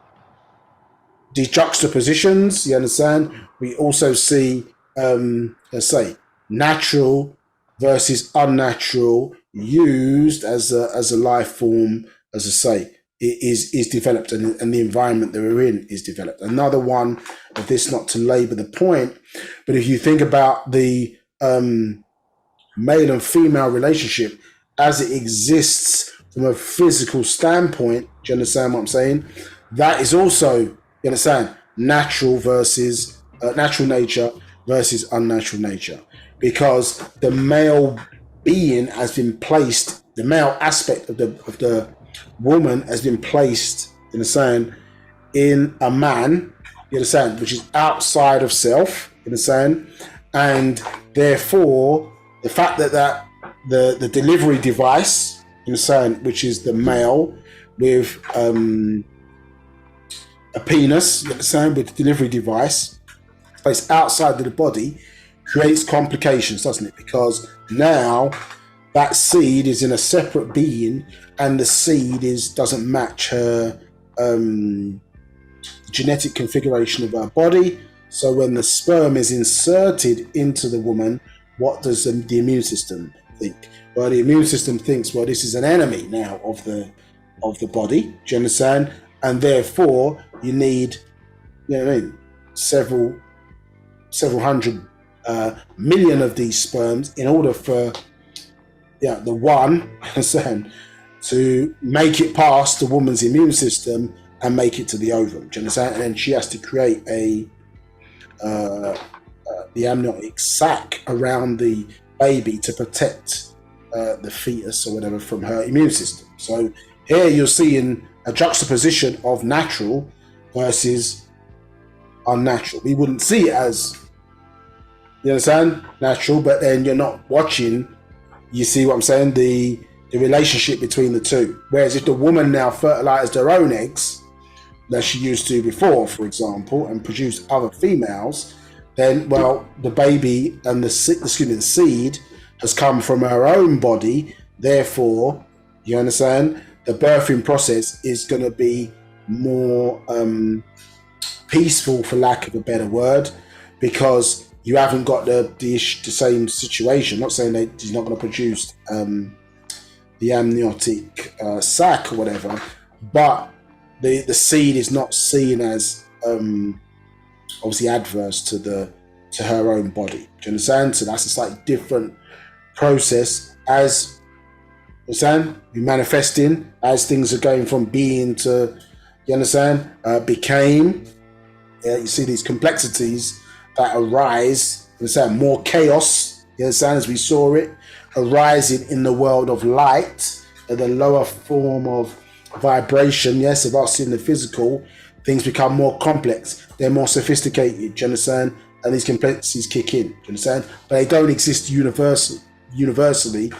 These juxtapositions, you understand? We also see, let's say, natural versus unnatural used as a life form, as I say, is developed, and the environment that we're in is developed. Another one of this, not to labor the point, but if you think about the male and female relationship as it exists from a physical standpoint, do you understand what I'm saying? That is also, you understand, natural versus natural nature versus unnatural nature, because the male being has been placed, the male aspect of the woman has been placed, you understand, in a man, you understand, which is outside of self, you understand, and therefore the fact that the delivery device, you understand, which is the male with a penis, you understand, with the delivery device placed outside of the body, creates complications, doesn't it? Because now that seed is in a separate being, and the seed doesn't match her genetic configuration of her body. So when the sperm is inserted into the woman, what does the immune system think? Well, the immune system thinks, well, this is an enemy now of the body. Do you understand? And therefore, you need, you know what I mean, several hundred million of these sperms in order for the one, understand, to make it past the woman's immune system and make it to the ovum. Do you understand? And then she has to create the amniotic sac around the baby to protect the fetus or whatever from her immune system. So here you're seeing a juxtaposition of natural versus unnatural. We wouldn't see it as, you understand, natural, but then you're not watching, you see what I'm saying, the relationship between the two. Whereas if the woman now fertilized her own eggs, that she used to before, for example, and produced other females, then, well, the baby and the seed has come from her own body. Therefore, you understand, the birthing process is going to be more peaceful, for lack of a better word, because you haven't got the same situation. Not saying that he's not going to produce the amniotic sac or whatever, but the seed is not seen as obviously adverse to her own body. Do you understand? So that's a slightly different process as, you understand, you're manifesting as things are going from being to, you understand, became. You see these complexities that arise, you understand, more chaos, you understand, as we saw it, arising in the world of light, at the lower form of vibration, yes, of us in the physical. Things become more complex, they're more sophisticated, do you understand? And these complexities kick in, do you understand? But they don't exist universally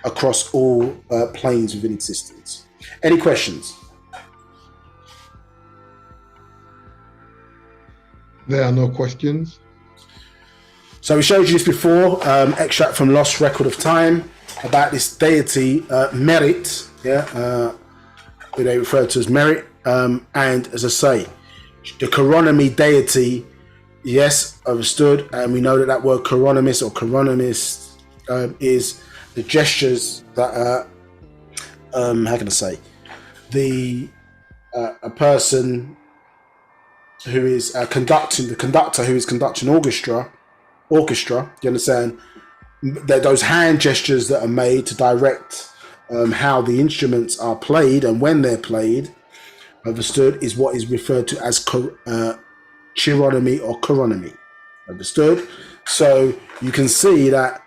across all planes within existence. Any questions? There are no questions. So we showed you this before, extract from Lost Record of Time, about this deity, Merit, who they refer to as Merit, and as I say, the Chironomy deity, yes, understood, and we know that word chironomist or chironomist is the gestures that how can I say, a person who is conducting, the conductor who is conducting orchestra, you understand, that those hand gestures that are made to direct how the instruments are played and when they're played, understood, is what is referred to as chironomy or chironomy, understood? So you can see that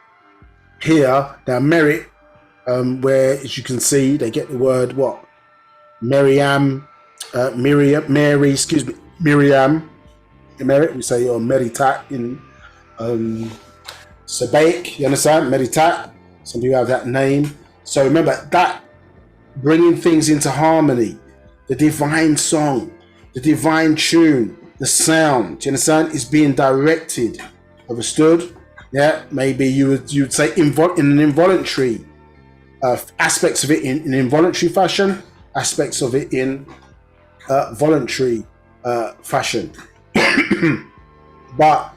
here, now Merit, where, as you can see, they get the word what? Miriam, Merit, we say, or Meritat in Sabaik, you understand? Meditat. Some people have that name. So remember that bringing things into harmony, the divine song, the divine tune, the sound, do you understand, is being directed. Understood? Yeah, maybe you'd say in an involuntary aspects of it in involuntary fashion, aspects of it in voluntary fashion. But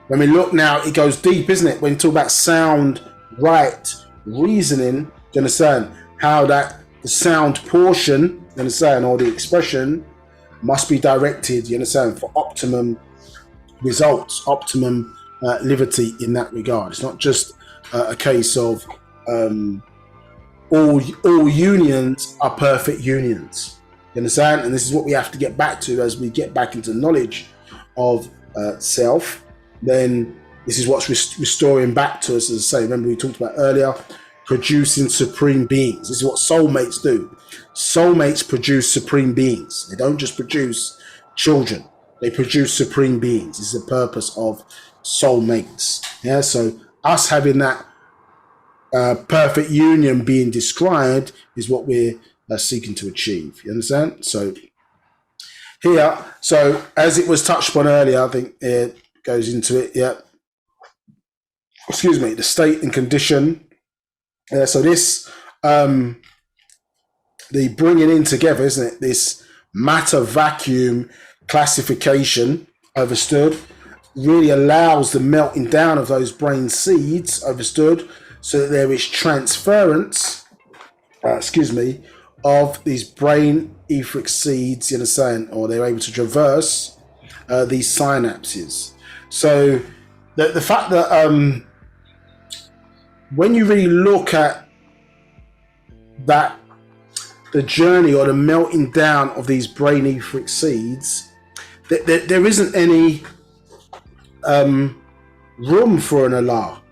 when we look now, it goes deep, isn't it? When you talk about sound, right, reasoning, do you understand how that the sound portion, you understand, or the expression must be directed, you understand, for optimum results, optimum liberty in that regard. It's not just a case of all unions are perfect unions. You understand? And this is what we have to get back to as we get back into knowledge of self. Then this is what's restoring back to us, as I say. Remember we talked about earlier, producing supreme beings. This is what soulmates do. Soulmates produce supreme beings. They don't just produce children. They produce supreme beings. This is the purpose of soulmates. Yeah. So us having that perfect union being described is what we're seeking to achieve. You understand? So here, so as it was touched upon earlier, I think it goes into it. Yeah. Excuse me. The state and condition. So this, the bringing in together, isn't it? This matter vacuum classification, understood, really allows the melting down of those brain seeds, understood, so that there is transference, of these brain etheric seeds, you understand, or they're able to traverse these synapses. So the fact that when you really look at that, the journey or the melting down of these brain etheric seeds, there isn't any room for an Allah.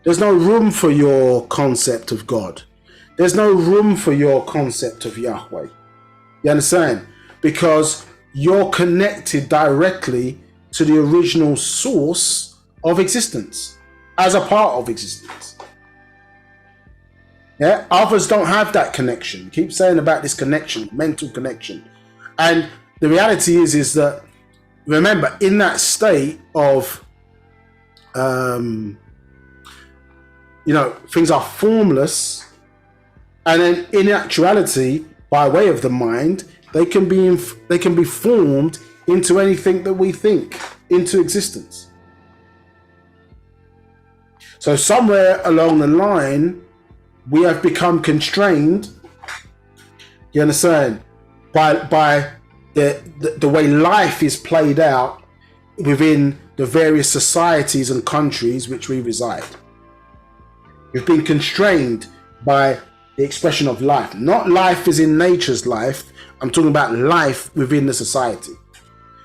There's no room for your concept of God. There's no room for your concept of Yahweh. You understand? Because you're connected directly to the original source of existence, as a part of existence. Yeah, others don't have that connection. You keep saying about this connection, mental connection. And the reality is that, remember, in that state of, things are formless, and then in actuality, by way of the mind, they can be formed into anything that we think into existence. So somewhere along the line, we have become constrained, you understand, by the way life is played out within the various societies and countries which we reside. We've been constrained by the expression of life. Not life as in nature's life. I'm talking about life within the society.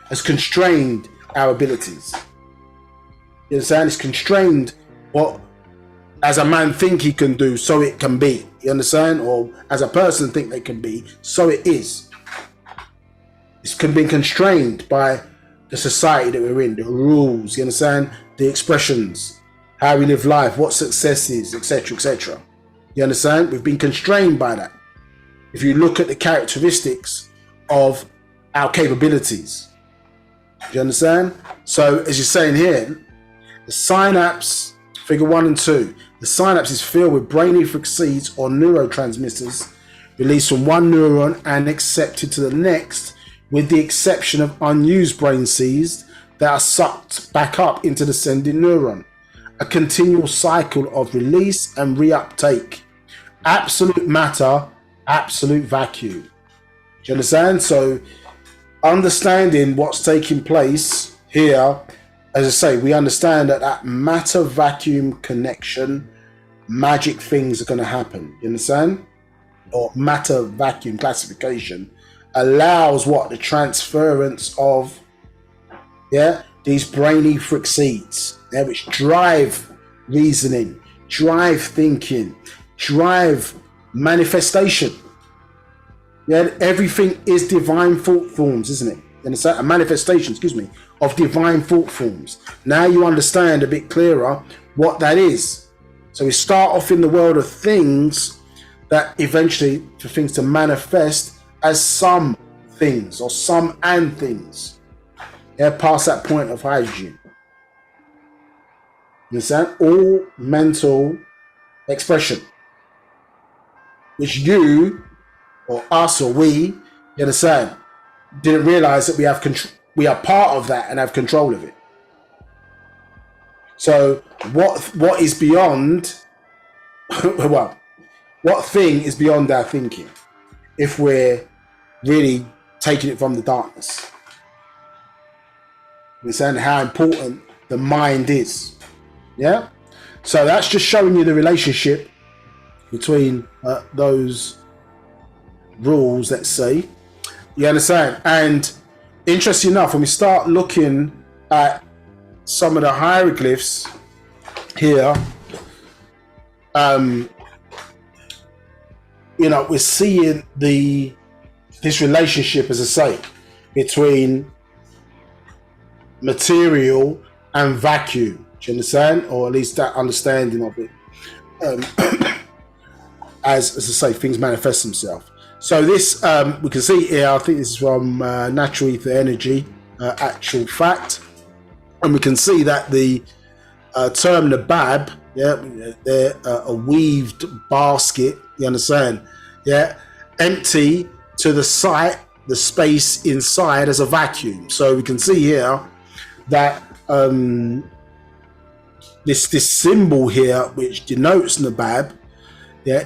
Has constrained our abilities. You understand? It's constrained what as a man think he can do, so it can be. You understand? Or as a person think they can be, so it is. It's been constrained by the society that we're in, the rules, you understand? The expressions, how we live life, what success is, etc., etc. You understand? We've been constrained by that. If you look at the characteristics of our capabilities, do you understand? So as you're saying here, the synapse, figure 1 and 2, the synapse is filled with brain etheric seeds or neurotransmitters released from one neuron and accepted to the next, with the exception of unused brain seeds that are sucked back up into the sending neuron. A continual cycle of release and reuptake. Absolute matter, absolute vacuum. Do you understand? So understanding what's taking place here, as I say, we understand that matter vacuum connection, magic things are going to happen. You understand? Or matter vacuum classification allows what? The transference of these brain etheric seeds, which drive reasoning, drive thinking, drive manifestation. Everything is divine thought forms, isn't it? And it's a manifestation, of divine thought forms. Now you understand a bit clearer what that is. So we start off in the world of things that eventually for things to manifest as some things or some and things. Yeah, past that point of hygiene. You understand? All mental expression, which you or us or we, you understand, didn't realize that we have control. We are part of that and have control of it. So what is beyond? Well, what thing is beyond our thinking? If we're really taking it from the darkness, you understand how important the mind is. Yeah. So that's just showing you the relationship between those rules, let's say. You understand? And interesting enough, when we start looking at some of the hieroglyphs here, we're seeing this relationship, as I say, between material and vacuum. Do you understand? Or at least that understanding of it. As I say, things manifest themselves. So this, we can see here, I think this is from Natural Ether Energy, Actual Fact. And we can see that the term Nabab, they're a weaved basket, you understand? Yeah, empty to the sight, the space inside as a vacuum. So we can see here that this symbol here, which denotes Nabab, yeah,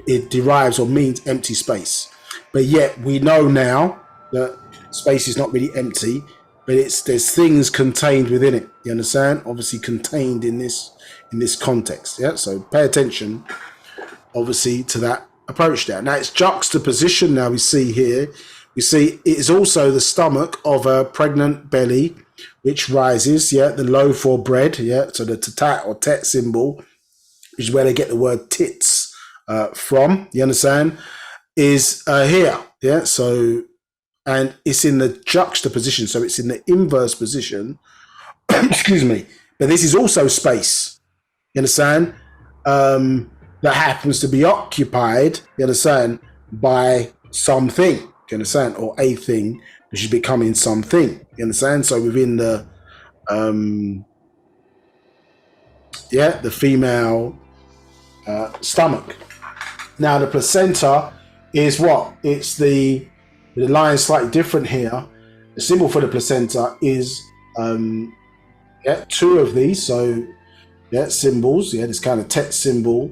it derives or means empty space. But yet we know now that space is not really empty, but there's things contained within it. You understand? Obviously contained in this context. Yeah. So pay attention, obviously, to that approach there. Now it's juxtaposition. Now we see here, we see it is also the stomach of a pregnant belly, which rises. Yeah, the loaf or bread. Yeah. So the tatat or tet symbol, which is where they get the word tits from. You understand? Is here. Yeah. So. And it's in the juxtaposition, so it's in the inverse position. Excuse me. But this is also space. You understand? That happens to be occupied, you understand, by something. You understand? Or a thing, which is becoming something. You understand? So within the the female stomach. Now the placenta is what? It's the line is slightly different here. The symbol for the placenta is two of these. So symbols. This kind of tet symbol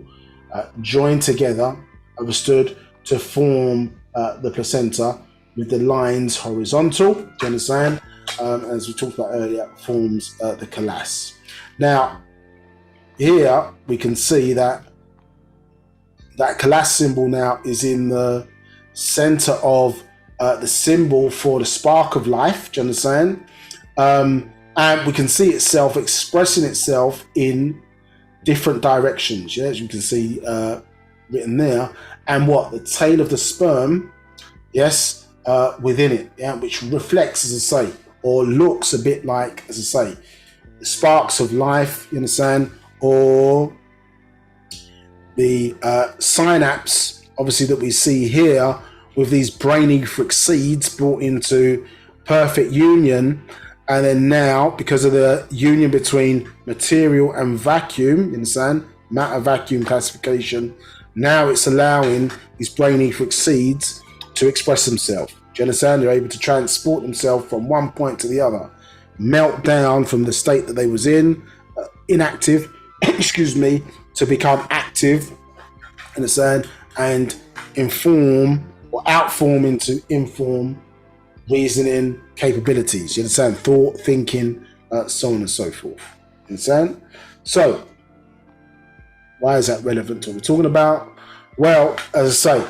joined together, understood, to form the placenta with the lines horizontal. Do you understand? As we talked about earlier, forms the kalas. Now here we can see that kalas symbol now is in the center of the symbol for the spark of life. Do you understand? And we can see itself expressing itself in different directions. Yeah, as you can see written there. And what? The tail of the sperm, yes, within it, yeah, which reflects, as I say, or looks a bit like, as I say, the sparks of life, you understand? Or the synapse, obviously, that we see here, with these brain etheric seeds brought into perfect union. And then now, because of the union between material and vacuum, you understand, matter vacuum classification, now it's allowing these brain etheric seeds to express themselves. Do you understand? They're able to transport themselves from one point to the other, melt down from the state that they was in, inactive, excuse me, to become active, understand, and inform or outform into inform reasoning capabilities. You understand? Thought, thinking, so on and so forth. You understand? So, why is that relevant to what we're talking about? Well, as I say,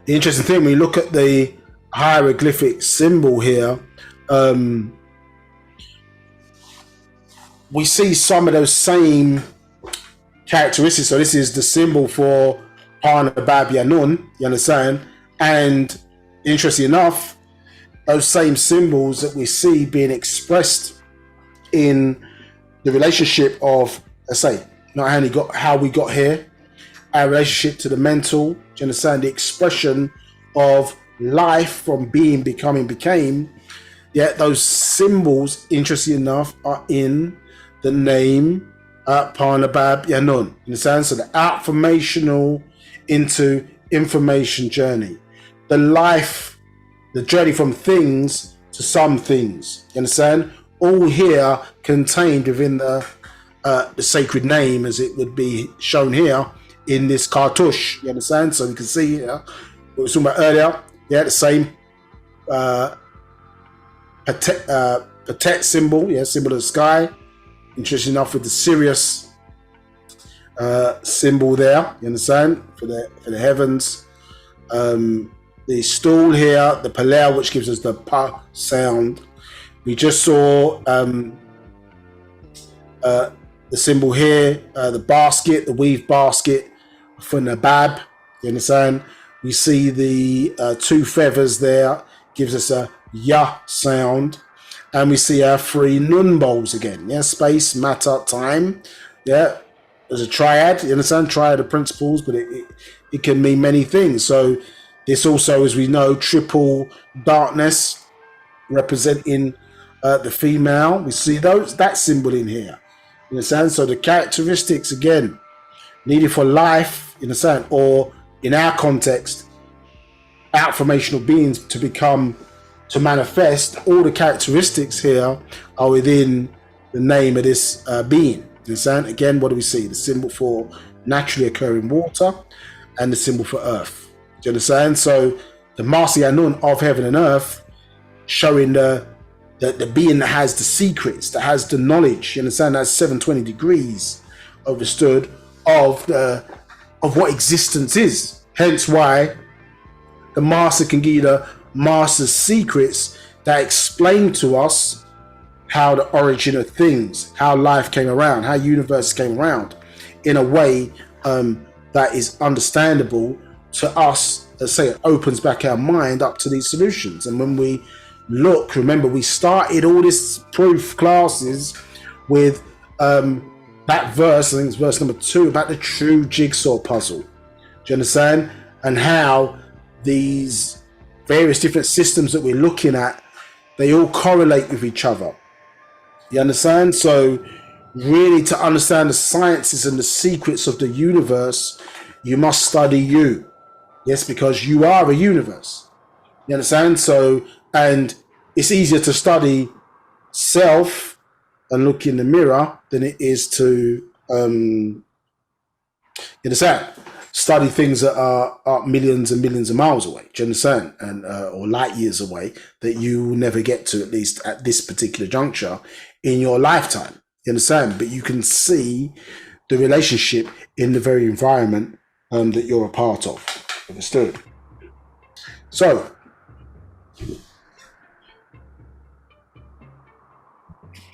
the interesting thing, when you look at the hieroglyphic symbol here, we see some of those same characteristics. So this is the symbol for Nabab Yaanuwn, you understand? And interesting enough, those same symbols that we see being expressed in the relationship of let's say, not only got how we got here, our relationship to the mental, do you understand, the expression of life from being, becoming, became. Yet those symbols, interesting enough, are in the name Nabab Yaanuwn. You understand? So the outformational into information journey, the life, the journey from things to some things. You understand? All here contained within the sacred name, as it would be shown here in this cartouche. You understand? So you can see here what we were talking about earlier. Yeah, the same Patet symbol, yeah, symbol of the sky. Interesting enough with the Sirius symbol there. You understand? For the heavens. The stool here, the paleo, which gives us the pa sound. We just saw the symbol here, the basket, the weave basket for Nabab. You understand? We see the two feathers there, gives us a ya sound. And we see our three nun bowls again. Yeah, space, matter, time. Yeah, there's a triad. You understand? Triad of principles, but it can mean many things. So this also, as we know, triple darkness representing the female. We see that symbol in here. You understand? So the characteristics, again, needed for life, you understand, or in our context, outformational beings to become, to manifest. All the characteristics here are within the name of this being. You understand? Again, what do we see? The symbol for naturally occurring water and the symbol for earth. Do you understand? So the Master Yaanuwn of heaven and earth, showing the being that has the secrets, that has the knowledge. You understand? That's 720 degrees understood of what existence is. Hence why the master can give you the master's secrets that explain to us how the origin of things, how life came around, how universe came around, in a way that is understandable to us. Let's say it opens back our mind up to these solutions. And when we look, remember, we started all this proof classes with that verse, I think it's verse number 2, about the true jigsaw puzzle. Do you understand? And how these various different systems that we're looking at, they all correlate with each other. You understand? So really, to understand the sciences and the secrets of the universe, you must study you. Yes, because you are a universe. You understand? So, and it's easier to study self and look in the mirror than it is to, you understand, study things that are millions and millions of miles away. Do you understand? And or light years away, that you will never get to, at least at this particular juncture in your lifetime. You understand? But you can see the relationship in the very environment that you're a part of. Understood? So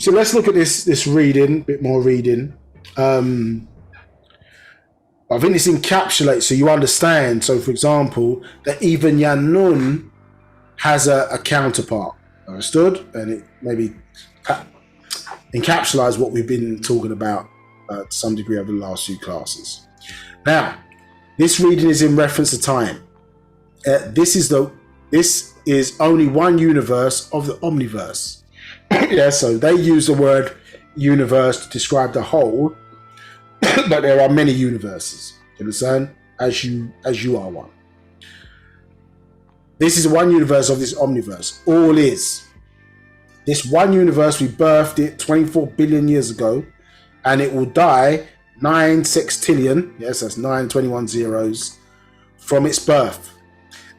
let's look at this reading, a bit more reading. I think this encapsulates, so you understand. So, for example, that even Yaanuwn has a counterpart. Understood? And it maybe encapsulates what we've been talking about to some degree over the last few classes. Now, this reading is in reference to time. This is only one universe of the omniverse. Yeah, so they use the word universe to describe the whole, but there are many universes. You understand? As you are one. This is one universe of this omniverse. All is. This one universe, we birthed it 24 billion years ago, and it will die 9 sextillion, yes, that's 921 zeros, from its birth.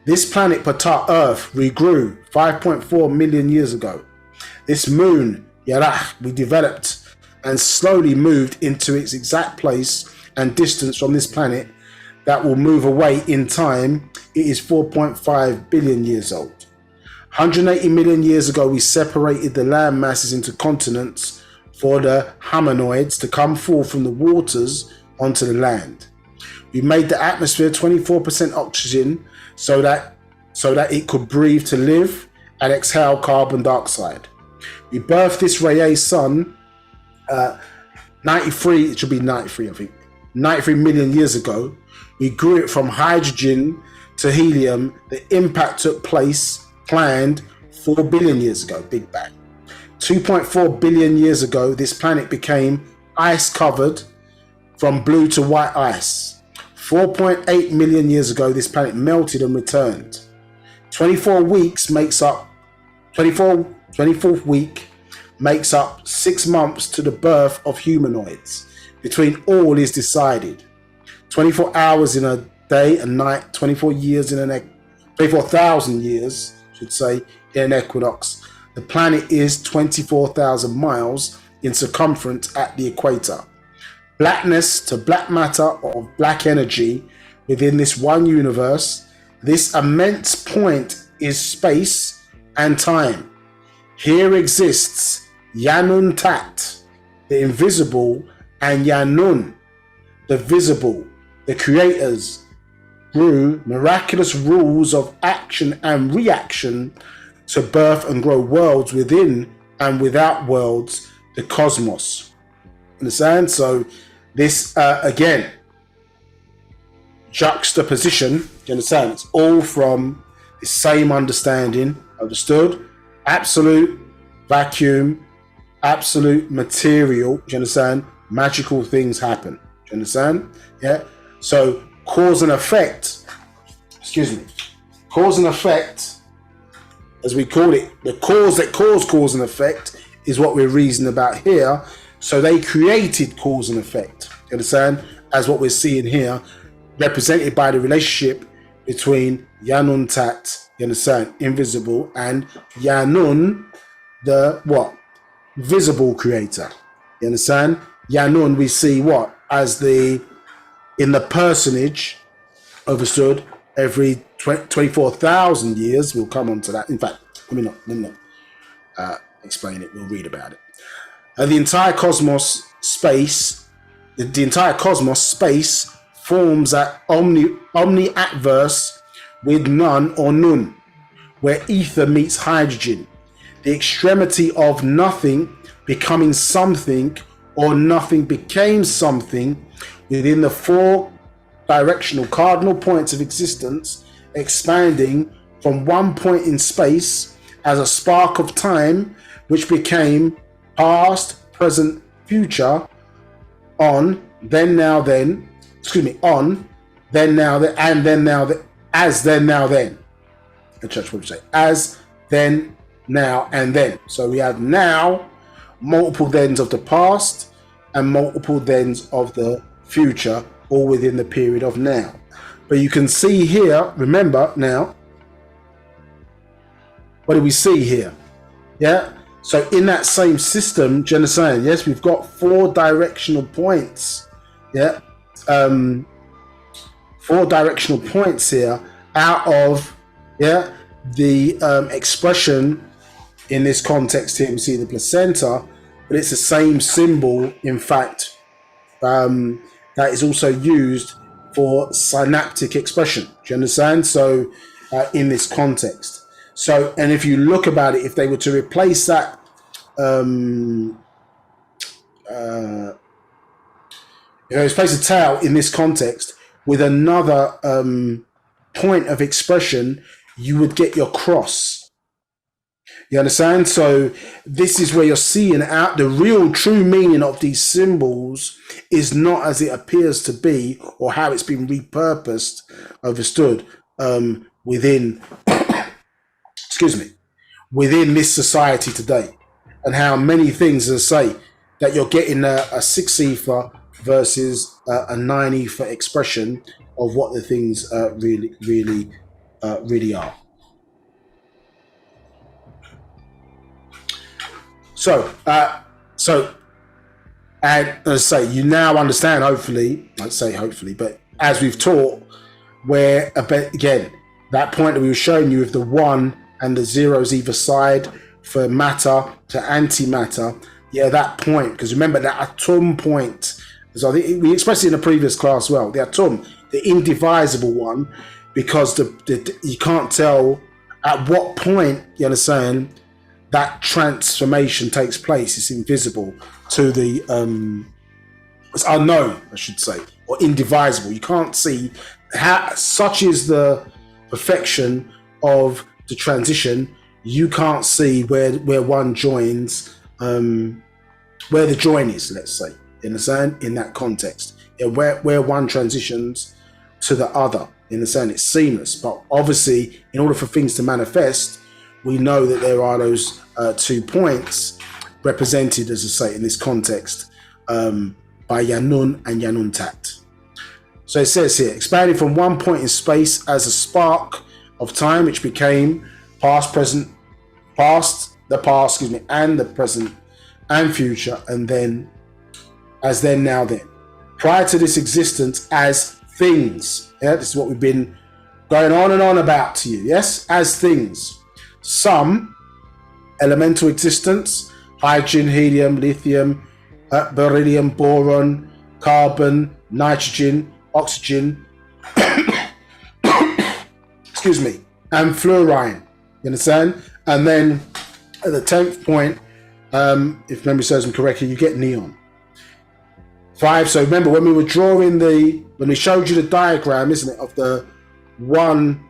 This planet, Ptah, Earth, regrew 5.4 million years ago. This moon, Yarah, we developed and slowly moved into its exact place and distance from this planet that will move away in time. It is 4.5 billion years old. 180 million years ago, we separated the land masses into continents for the hominoids to come forth from the waters onto the land. We made the atmosphere 24% oxygen so that it could breathe to live and exhale carbon dioxide. We birthed this Reye sun 9 93, it should be 93, I think. 93 million years ago, we grew it from hydrogen to helium. The impact took place, planned 4 billion years ago, Big Bang. 2.4 billion years ago, this planet became ice covered from blue to white ice. 4.8 million years ago, this planet melted and returned. 24th week makes up 6 months to the birth of humanoids. Between all is decided. 24 hours in a day and night, 24 years in 24,000 years, should say, in an equinox. The planet is 24,000 miles in circumference at the equator. Blackness to black matter or black energy within this one universe. This immense point is space and time. Here exists Yaanuwn Tat, the invisible, and Yaanuwn, the visible. The creators grew miraculous rules of action and reaction to birth and grow worlds within and without worlds, the cosmos. Understand? So this, again, juxtaposition, you understand? It's all from the same understanding, understood? Absolute vacuum, absolute material, do you understand? Magical things happen, do you understand? Yeah? So cause and effect, cause and effect, as we call it, the cause that caused cause and effect is what we're reasoning about here. So they created cause and effect, you understand? As what we're seeing here, represented by the relationship between Yaanuwn Tat, you understand, invisible, and Yaanuwn, the what? Visible creator. You understand? Yaanuwn we see what? As the, in the personage, understood, every 24,000 years, we'll come on to that. In fact, let me not explain it, we'll read about it. The entire cosmos space, the entire cosmos space forms that omni-adverse with none or none, where ether meets hydrogen, the extremity of nothing becoming something, or nothing became something within the 4 directional cardinal points of existence, expanding from one point in space as a spark of time, which became past, present, future, on, then, now, then, on, then, now, then, and then, now, then, as, then, now, then. The church would say, as, then, now, and then. So we have now, multiple thens of the past, and multiple thens of the future, all within the period of now. But you can see here, remember now, what do we see here? Yeah. So in that same system, do you understand? Yes, we've got 4 directional points. Yeah. 4 directional points here out of, yeah, the expression in this context here. We see the placenta, but it's the same symbol, in fact, that is also used for synaptic expression. Do you understand? So in this context. So, and if you look about it, if they were to replace that, if they replace a tail in this context with another point of expression, you would get your cross. You understand? So this is where you're seeing out the real true meaning of these symbols is not as it appears to be, or how it's been repurposed, understood, within within this society today, and how many things, as I say, that you're getting a 6 ether versus a 9 ether expression of what the things really are. So, and as I say, you now understand, hopefully, I'd say hopefully, but as we've taught, where, again, that point that we were showing you with the 1 and the zeros either side for matter to antimatter, yeah, that point, because remember that atom point, so I think we expressed it in a previous class as well, the atom, the indivisible one, because you can't tell at what point, you understand, that transformation takes place. It's invisible to the it's unknown, I should say, or indivisible. You can't see how, such is the perfection of the transition. You can't see where one joins, where the join is, let's say, you understand, in that context. Yeah, where one transitions to the other, in the sense it's seamless. But obviously, in order for things to manifest, we know that there are those 2 points represented, as I say, in this context, by Yaanuwn and Yaanuwn tat. So it says here, expanding from one point in space as a spark of time, which became past, the past, and the present and future, and then as then, now, then. Prior to this existence as things. Yeah, this is what we've been going on and on about to you. Yes, as things. Some elemental existence, hydrogen, helium, lithium, beryllium, boron, carbon, nitrogen, oxygen, excuse me, and fluorine. You understand? And then at the 10th point, if memory serves me correctly, you get neon. 5. So remember when we were drawing when we showed you the diagram, isn't it, of the one,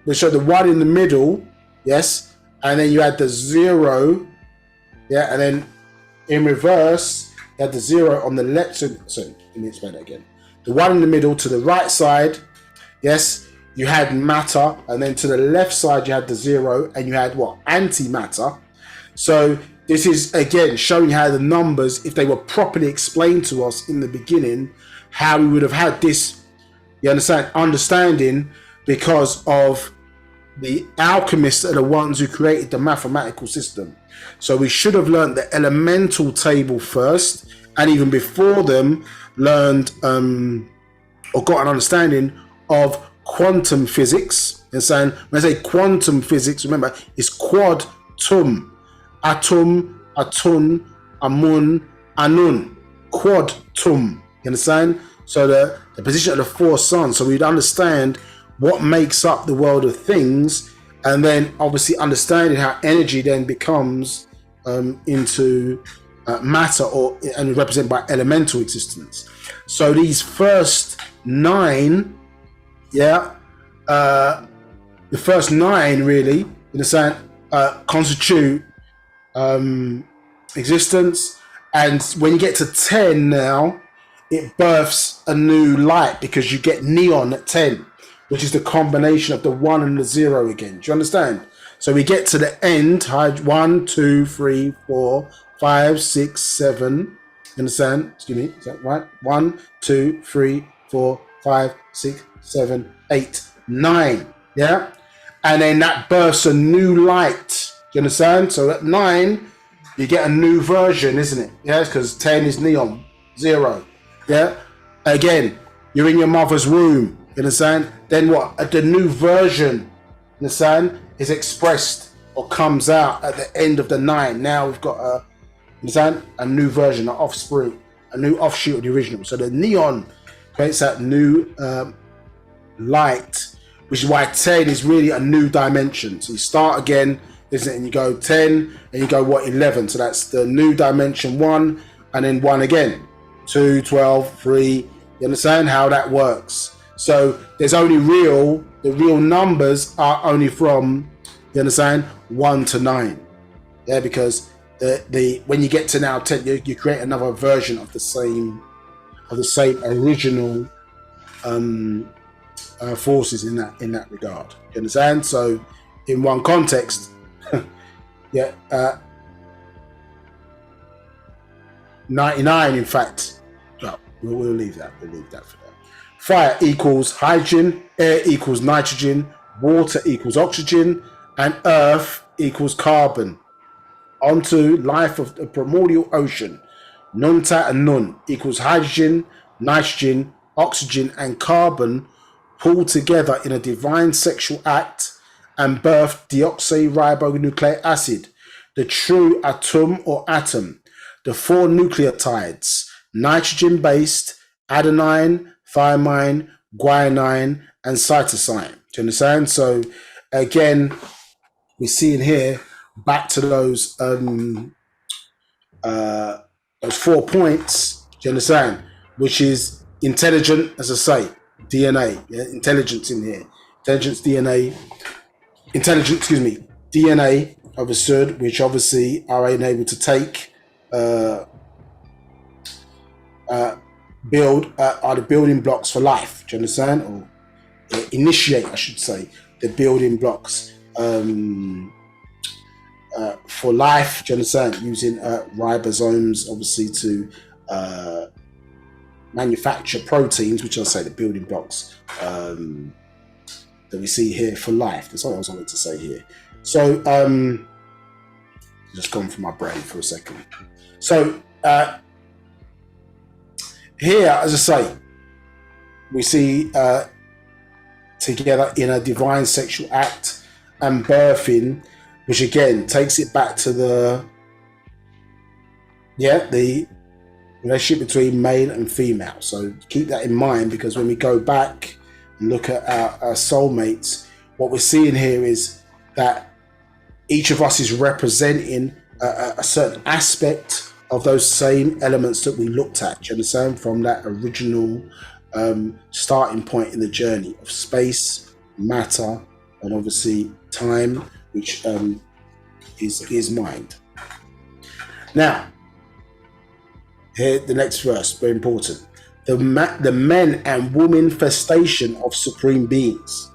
we showed the 1 in the middle, yes, and then you had the 0, yeah, and then in reverse, you had the 0 on the left. So let me explain that again. The 1 in the middle to the right side, yes, you had matter, and then to the left side you had the 0, and you had what? Antimatter. So this is again showing how the numbers, if they were properly explained to us in the beginning, how we would have had this, you understand, understanding, because of the alchemists are the ones who created the mathematical system. So we should have learned the elemental table first, and even before them learned or got an understanding of quantum physics. And saying, when I say quantum physics, remember it's quad-tum. Atum, atun, amun, anun. Quad-tum. You understand? So the position of the 4 suns. So we'd understand what makes up the world of things, and then obviously understanding how energy then becomes into matter, and represented by elemental existence. So these first 9, yeah, the first 9 really, you understand, constitute existence. And when you get to 10 now, it births a new light, because you get neon at 10, which is the combination of the 1 and the 0 again. Do you understand? So we get to the end, 1, 2, 3, 4, 5, 6, 7. You understand? Excuse me, is that right? 1, 2, 3, 4, 5, 6, 7, 8, 9. Yeah? And then that births a new light. Do you understand? So at 9, you get a new version, isn't it? Yeah, because 10 is neon, 0. Yeah? Again, you're in your mother's womb. You understand? Then what? The new version, you understand, is expressed or comes out at the end of the 9. Now we've got a new version, an offspring, a new offshoot of the original. So the neon creates that new light, which is why 10 is really a new dimension. So you start again, isn't it? And you go 10, and you go 11. So that's the new dimension 1, and then 1 again. 2, 12, 3. You understand how that works? So there's only the real numbers are only from, you understand, 1 to 9. Yeah, because when you get to now 10, you create another version of the same original forces in that regard. You understand? So in one context, yeah, 99 in fact. Well, we'll leave that. We'll leave that for that. Fire equals hydrogen, air equals nitrogen, water equals oxygen, and earth equals carbon. Onto life of the primordial ocean. Nunta and Nun equals hydrogen, nitrogen, oxygen, and carbon pulled together in a divine sexual act and birth deoxyribonucleic acid, the true atom or atom, the 4 nucleotides, nitrogen-based, adenine, thymine, guanine, and cytosine. Do you understand? So again, we see in here back to those 4 points. Do you understand? Which is intelligent, as I say, DNA, yeah? Intelligence in here. DNA of a Sud, which obviously are able to take, build, are the building blocks for life. Do you understand? Or initiate, I should say, the building blocks for life. Do you understand? Using ribosomes, obviously, to manufacture proteins, which I'll say the building blocks that we see here for life. There's something else I wanted to say here. So, just gone from my brain for a second. So, here, as I say, we see together in a divine sexual act and birthing, which again takes it back to the relationship between male and female. So keep that in mind, because when we go back and look at our soulmates, what we're seeing here is that each of us is representing a certain aspect of those same elements that we looked at. Do you understand? From that original starting point in the journey of space, matter, and obviously time, which is mind. Now, here the next verse, very important. The men and women manifestation of supreme beings.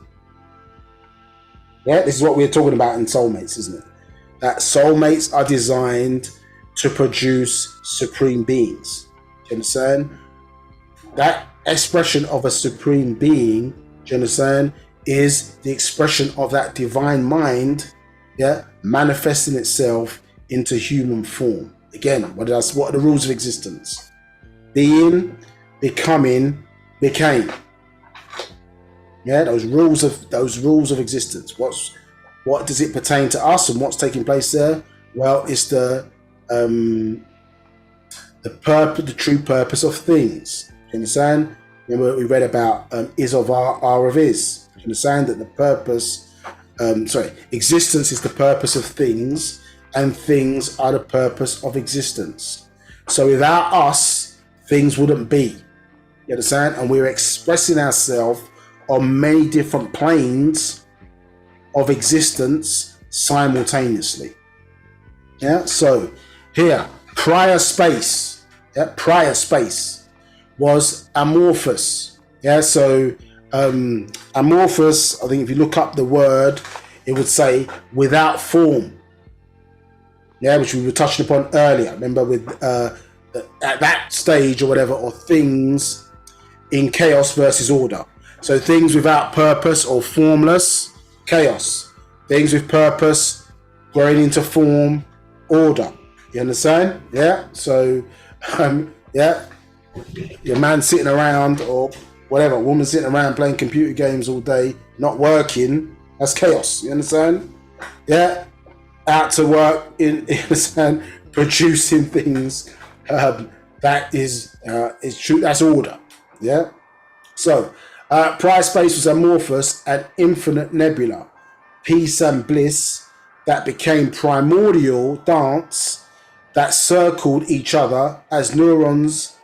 Yeah, this is what we're talking about in soulmates, isn't it? That soulmates are designed to produce supreme beings. Do you understand? That expression of a supreme being, do you understand, is the expression of that divine mind, yeah, manifesting itself into human form. Again, what are the rules of existence? Being, becoming, became. Yeah, those rules of existence. What does it pertain to us, and what's taking place there? Well, it's the purpose, the true purpose of things. Do you understand? Remember we read about is of are of is. Do you understand that the purpose, existence is the purpose of things, and things are the purpose of existence. So without us, things wouldn't be. You understand? And we're expressing ourselves on many different planes of existence simultaneously. Yeah. So here, prior space was amorphous. Yeah. So amorphous, I think if you look up the word, it would say without form. Yeah, which we were touching upon earlier. Remember, with at that stage or whatever, or things in chaos versus order. So things without purpose or formless, chaos. Things with purpose, growing into form, order. You understand? Yeah. So, yeah, your man sitting around, or whatever, woman sitting around playing computer games all day, not working. That's chaos. You understand? Yeah. Out to work in understand, producing things. That is true. That's order. Yeah. So, prior space was amorphous and infinite nebula, peace and bliss that became primordial dance that circled each other as neurons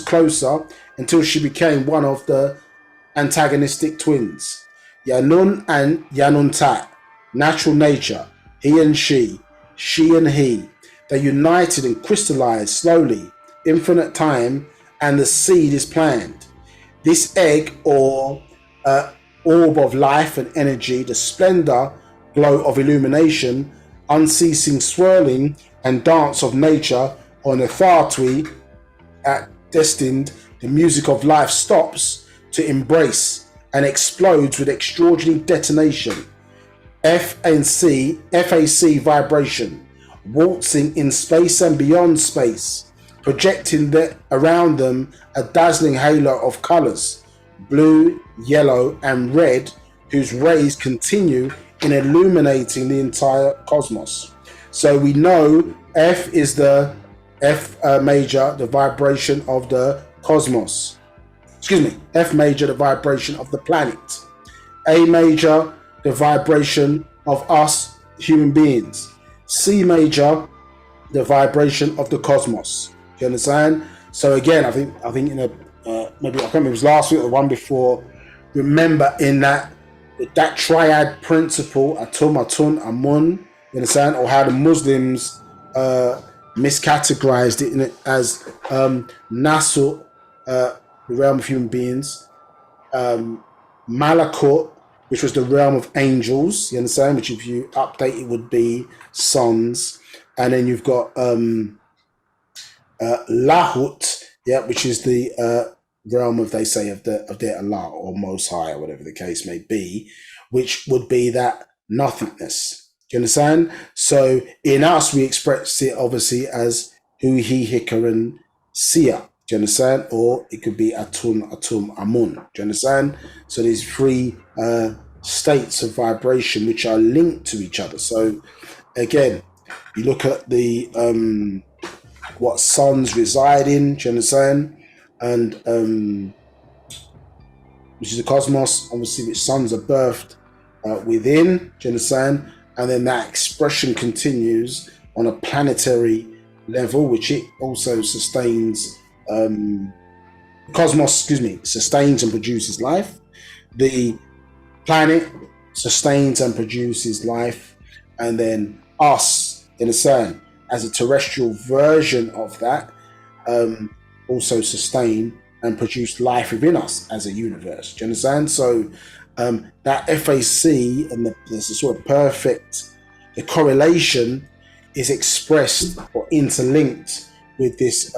closer until she became one of the antagonistic twins, Yaanuwn and Yaanuwn, natural nature, he and she and he. They united and crystallized slowly, infinite time, and the seed is planned. This egg or orb of life and energy, the splendor, glow of illumination, unceasing swirling and dance of nature on a Thartwi at destined, the music of life stops to embrace and explodes with extraordinary detonation. FAC vibration, waltzing in space and beyond space, projecting around them a dazzling halo of colors, blue, yellow, and red, whose rays continue in illuminating the entire cosmos. So we know F is the F major, the vibration of the cosmos. F major, the vibration of the planet. A major, the vibration of us human beings. C major, the vibration of the cosmos. Do you understand? So again, I think in a maybe I can't remember, it was last week or the one before. Remember in that triad principle, Atum, Atun, Amun. You understand, or how the Muslims miscategorized it in it as Nasu, the realm of human beings, Malakut, which was the realm of angels. You understand, which if you update it would be sons, and then you've got Lahut, yeah, which is the realm of, they say, of their Allah or Most High or whatever the case may be, which would be that nothingness. Do you understand? So in us, we express it obviously as Hu, He, Hikaran, Sia. Do you understand? Or it could be Atun, Atum, Amun. Do you understand? So these three states of vibration which are linked to each other. So again, you look at the what suns reside in, do you understand? And which is the cosmos, obviously, which suns are birthed within, do you understand? And then that expression continues on a planetary level, which it also sustains. Cosmos, sustains and produces life. The planet sustains and produces life, and then us, in a sense, as a terrestrial version of that, also sustain and produce life within us as a universe. Do you understand? So that FAC and the sort of the correlation is expressed or interlinked with this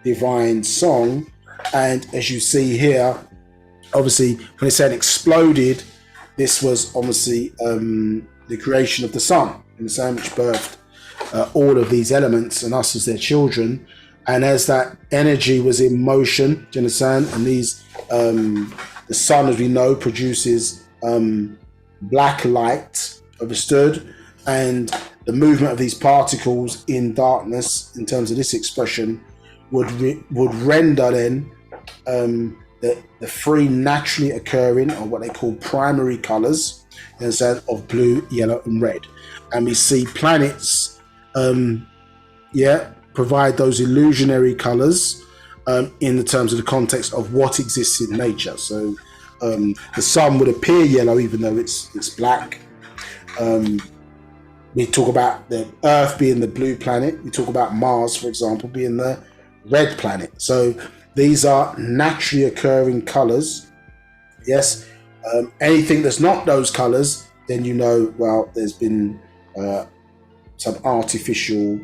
divine song. And as you see here, obviously, when it said exploded, this was obviously the creation of the sun, in the sun which birthed all of these elements and us as their children. And as that energy was in motion, do you understand? And these, the sun, as we know, produces black light, understood? And the movement of these particles in darkness, in terms of this expression, would render then the three naturally occurring, or what they call primary colors, you understand, of blue, yellow, and red. And we see planets, provide those illusionary colors in the terms of the context of what exists in nature. So the sun would appear yellow even though it's black. We talk about the Earth being the blue planet. We talk about Mars, for example, being the red planet. So these are naturally occurring colors. Yes. Anything that's not those colors, then you know, well, there's been some artificial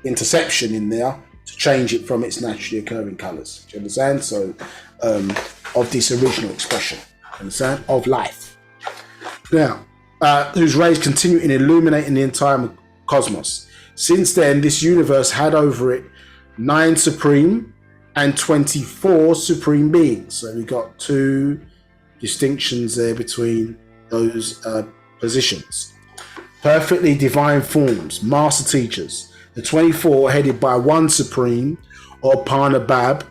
interception in there to change it from its naturally occurring colors. Do you understand? So of this original expression, understand, of life. Now, whose rays continue in illuminating the entire cosmos. Since then, this universe had over it 9 supreme and 24 supreme beings. So we got 2 distinctions there between those positions. Perfectly divine forms, master teachers. The 24 headed by 1 supreme, or Nabab,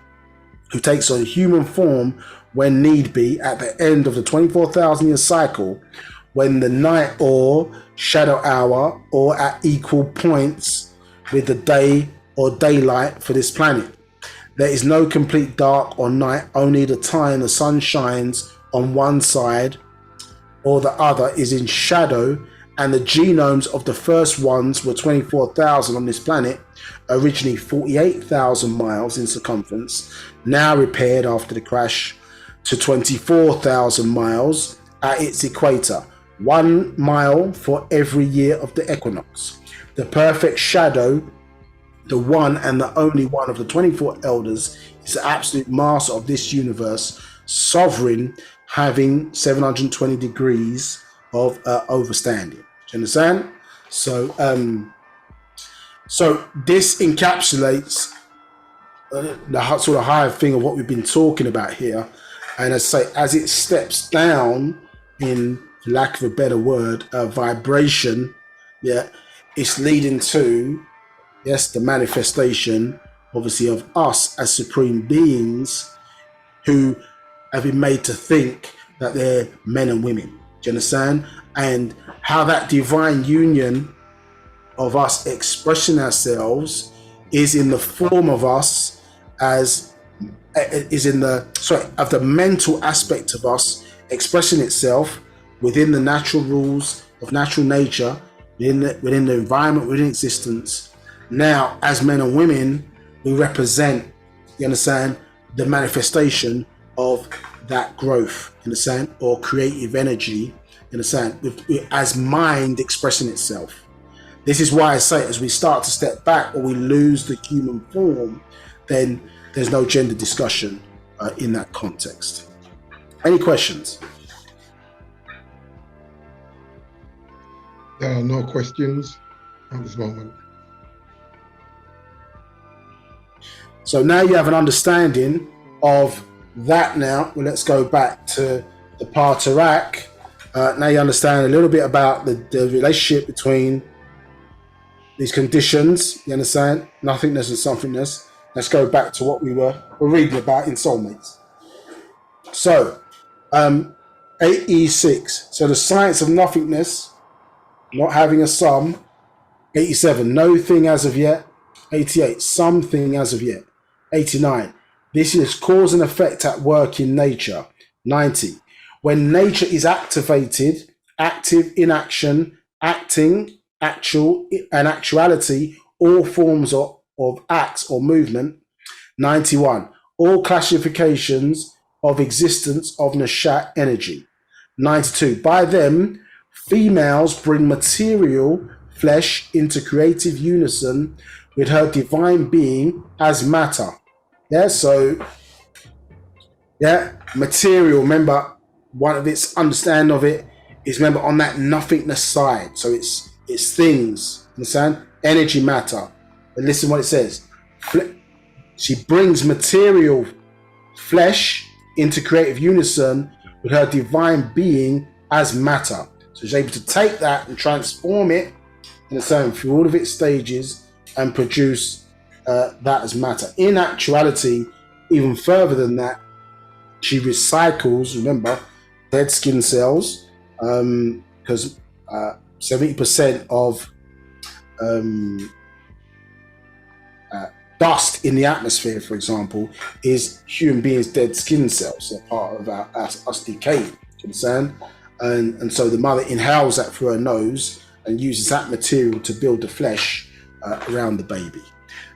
who takes on human form when need be at the end of the 24,000 year cycle, when the night or shadow hour or at equal points with the day or daylight for this planet. There is no complete dark or night, only the time the sun shines on one side or the other is in shadow, and the genomes of the first ones were 24,000 on this planet, originally 48,000 miles in circumference, now repaired after the crash to 24,000 miles at its equator, 1 mile for every year of the equinox. The perfect shadow, the one and the only one of the 24 elders, is the absolute master of this universe, sovereign, having 720 degrees of overstanding. Do you understand? So, so this encapsulates the sort of higher thing of what we've been talking about here. And as it steps down, in lack of a better word, vibration, it's leading to, the manifestation, obviously, of us as supreme beings who have been made to think that they're men and women. Do you understand? And how that divine union of us expressing ourselves is in the form of us as of the mental aspect of us expressing itself within the natural rules of natural nature, within the environment, within existence. Now, as men and women, we represent, you understand, the manifestation of that growth, you understand, or creative energy, you understand, as mind expressing itself. This is why I say, as we start to step back or we lose the human form, then there's no gender discussion in that context. Any questions? There are no questions at this moment. So now you have an understanding of that. Now, well, let's go back to the Patarak. Now you understand a little bit about the relationship between these conditions, you understand? Nothingness and somethingness. Let's go back to what we were reading about in Soulmates. So, 86. So the science of nothingness, not having a sum. 87. No thing as of yet. 88. Something as of yet. 89. This is cause and effect at work in nature. 90. When nature is activated, active, inaction, acting, actual, and actuality, all forms of acts or movement. 91. All classifications of existence of Nashat energy. 92. By them, females bring material flesh into creative unison with her divine being as matter. Yeah, so, yeah, material, remember, one of its understanding of it is, remember, on that nothingness side. So it's things, understand? Energy, matter. And listen what it says. She brings material flesh into creative unison with her divine being as matter. So she's able to take that and transform it, understand, through all of its stages and produce that as matter. In actuality, even further than that, she recycles, remember, dead skin cells, because 70% of dust in the atmosphere, for example, is human beings' dead skin cells. They're part of us decaying, you understand? And so the mother inhales that through her nose and uses that material to build the flesh around the baby.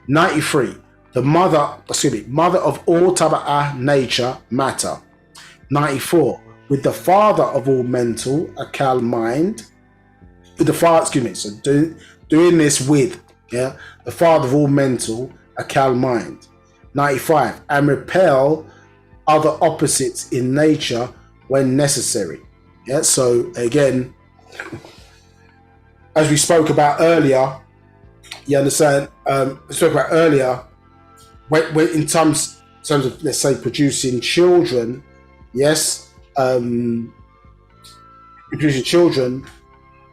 93. The mother of all taba'ah, nature, matter. 94. With the father of all mental, akal, mind. With the father, so doing this with, yeah, the father of all mental, akal, mind. 95. And repel other opposites in nature when necessary. Yeah, so again, as we spoke about earlier, you understand, we spoke about earlier, when in terms of, let's say, producing children, yes, producing children,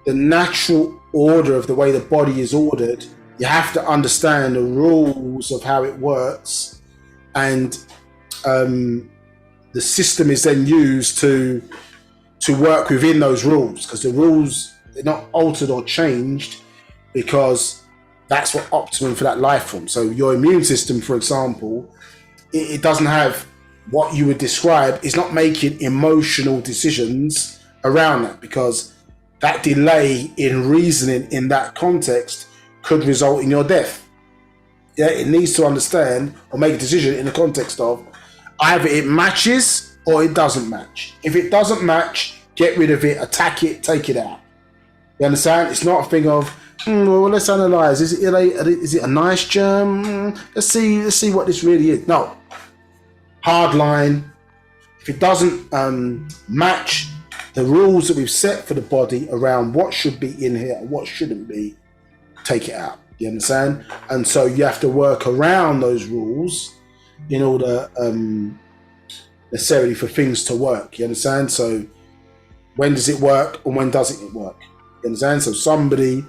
the natural order of the way the body is ordered, you have to understand the rules of how it works, and the system is then used to work within those rules, because the rules, they're not altered or changed, because that's what optimum for that life form. So your immune system, for example, it doesn't have what you would describe, it's not making emotional decisions around that, because that delay in reasoning in that context could result in your death. Yeah, it needs to understand or make a decision in the context of either it matches or it doesn't match. If it doesn't match, get rid of it, attack it, take it out. You understand? It's not a thing of, well, let's analyze. Is it a nice germ? Let's see what this really is. No. Hard line. If it doesn't match the rules that we've set for the body around what should be in here and what shouldn't be, take it out. You understand? And so you have to work around those rules in order necessarily for things to work. You understand? So when does it work and when doesn't it work? You understand? So somebody,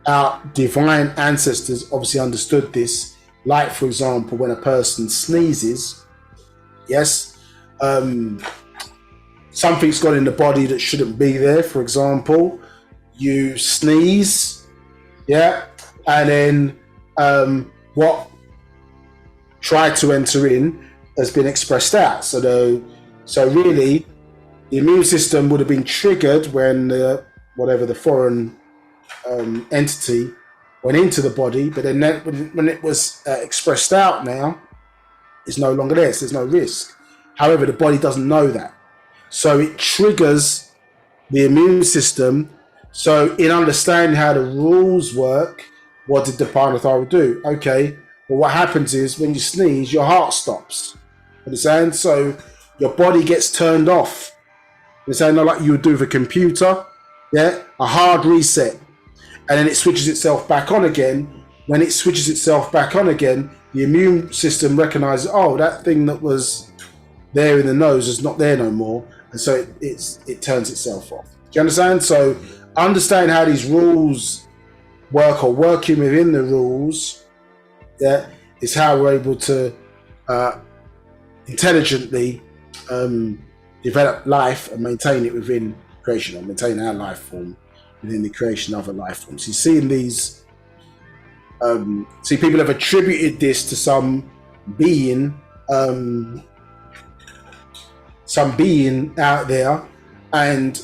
our divine ancestors obviously understood this. Like, for example, when a person sneezes, yes, something's got in the body that shouldn't be there. For example, you sneeze, yeah, and then what tried to enter in has been expressed out. So really, the immune system would have been triggered when whatever the foreign entity went into the body, but then when it was expressed out now, it's no longer there, so there's no risk. However, the body doesn't know that. So it triggers the immune system. So in understanding how the rules work, what did the Parnatharu do? Okay, well, what happens is when you sneeze, your heart stops. Understand? So your body gets turned off. Understand? Not like you would do with a computer. Yeah, a hard reset. And then it switches itself back on again. When it switches itself back on again, the immune system recognizes, oh, that thing that was there in the nose is not there no more. And so it turns itself off. Do you understand? So understanding how these rules work, or working within the rules, yeah, is how we're able to intelligently develop life and maintain it within creation, or maintain our life form within the creation of a life form. So you see in these, people have attributed this to some being out there, and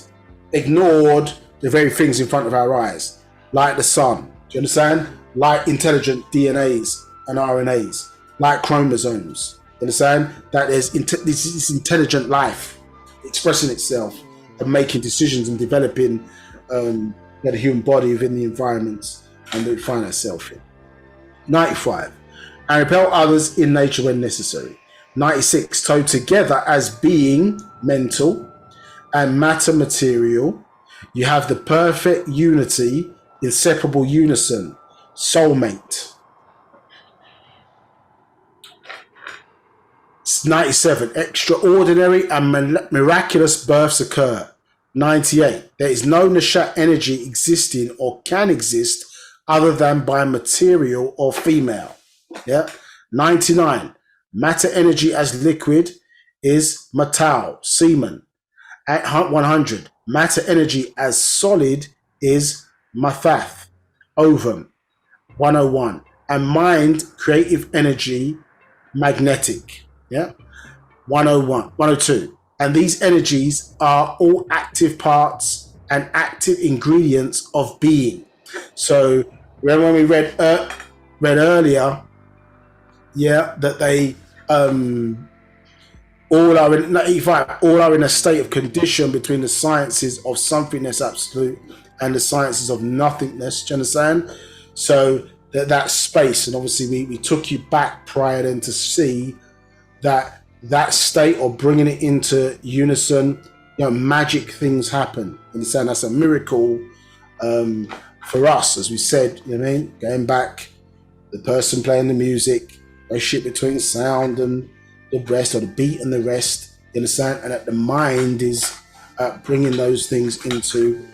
ignored the very things in front of our eyes, like the sun. Do you understand? Like intelligent DNAs and RNAs, like chromosomes. You understand? That there's this intelligent life expressing itself and making decisions and developing the human body within the environment and that we find ourselves in. 95. And repel others in nature when necessary. 96. So together as being mental and matter material, you have the perfect unity, inseparable unison, soulmate. 97. Extraordinary and miraculous births occur. 98. There is no Nashat energy existing or can exist other than by material or female. Yeah. 99. Matter energy as liquid is Matau, semen. At 100. Matter energy as solid is Mathath, ovum. 101. And mind, creative energy, magnetic. Yeah. 101, 102. And these energies are all active parts and active ingredients of being. So remember when we read earlier, yeah, that they all are in 95, all are in a state of condition between the sciences of somethingness absolute and the sciences of nothingness. Do you understand? So that space, and obviously we took you back prior then to see that state, or bringing it into unison, magic things happen. Understand? That's a miracle for us, as we said. You know what I mean? Going back, the person playing the music, a shit between sound and the rest, or the beat and the rest. You understand? And that the mind is bringing those things into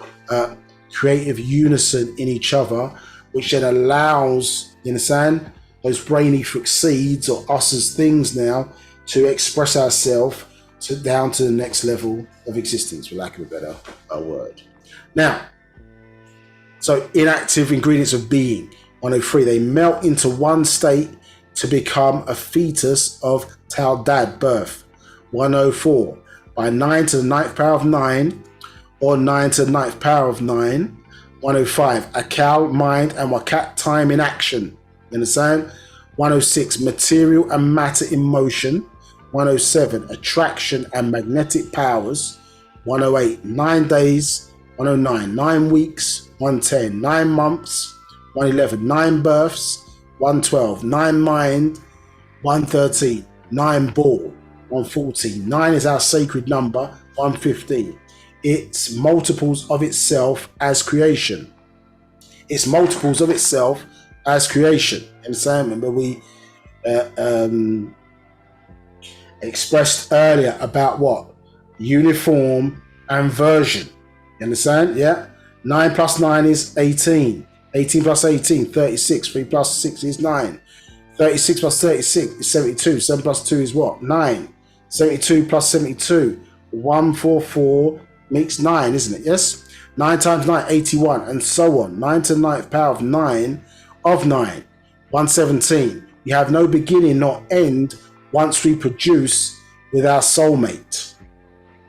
creative unison in each other, which then allows, you understand, those brain etheric seeds, or us as things now, to express ourselves down to the next level of existence, for lack of a better word. Now, so inactive ingredients of being. 103, they melt into one state to become a fetus of Taldad, birth. 104, by 9 to the 9th power of 9, or 9 to the 9th power of 9. 105, Akal, mind, and Wakat, time in action. You understand? 106, material and matter in motion. 107, attraction and magnetic powers. 108, 9 days. 109, 9 weeks. 110, 9 months. 111, 9 births. 112, 9 mind. 113, 9 ball. 114, 9 is our sacred number. 115, it's multiples of itself as creation. It's multiples of itself as creation. Understand? Remember we expressed earlier about what? Uniform and version. You understand? Yeah. 9 plus 9 is 18. 18 plus 18, 36. 3 plus 6 is 9. 36 plus 36 is 72. 7 plus 2 is what? 9. 72 plus 72. 144 makes 9, isn't it? Yes? 9 times 9, 81, and so on. 9 to the 9th power of 9 of 9. 117. We have no beginning nor end once we produce with our soulmate.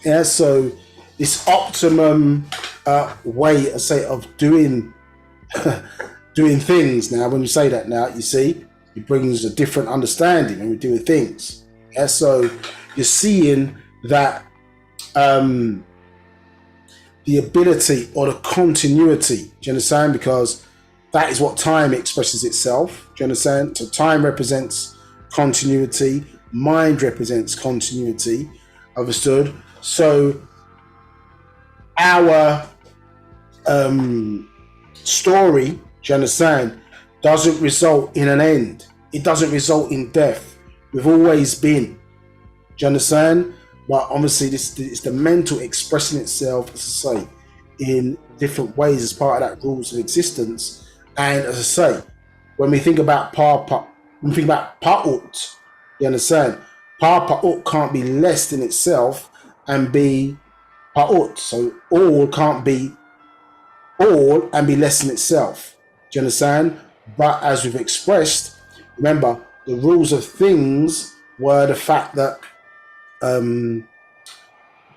Yeah, so this optimum way, I say, of doing doing things. Now, when you say that, now you see it brings a different understanding when we do things. Yeah, so you're seeing that the ability or the continuity. Do you understand? Because that is what time expresses itself. Do you understand? So time represents continuity. Mind represents continuity. Understood? So our story, do you understand, doesn't result in an end. It doesn't result in death. We've always been. Do you understand? But obviously this is the mental expressing itself, as I say, in different ways as part of that rules of existence. And as I say, when we think about when we think about pa'ut, you understand? Pa'ut can't be less than itself and be pa'ut. So all can't be all and be less than itself. Do you understand? But as we've expressed, remember, the rules of things were the fact that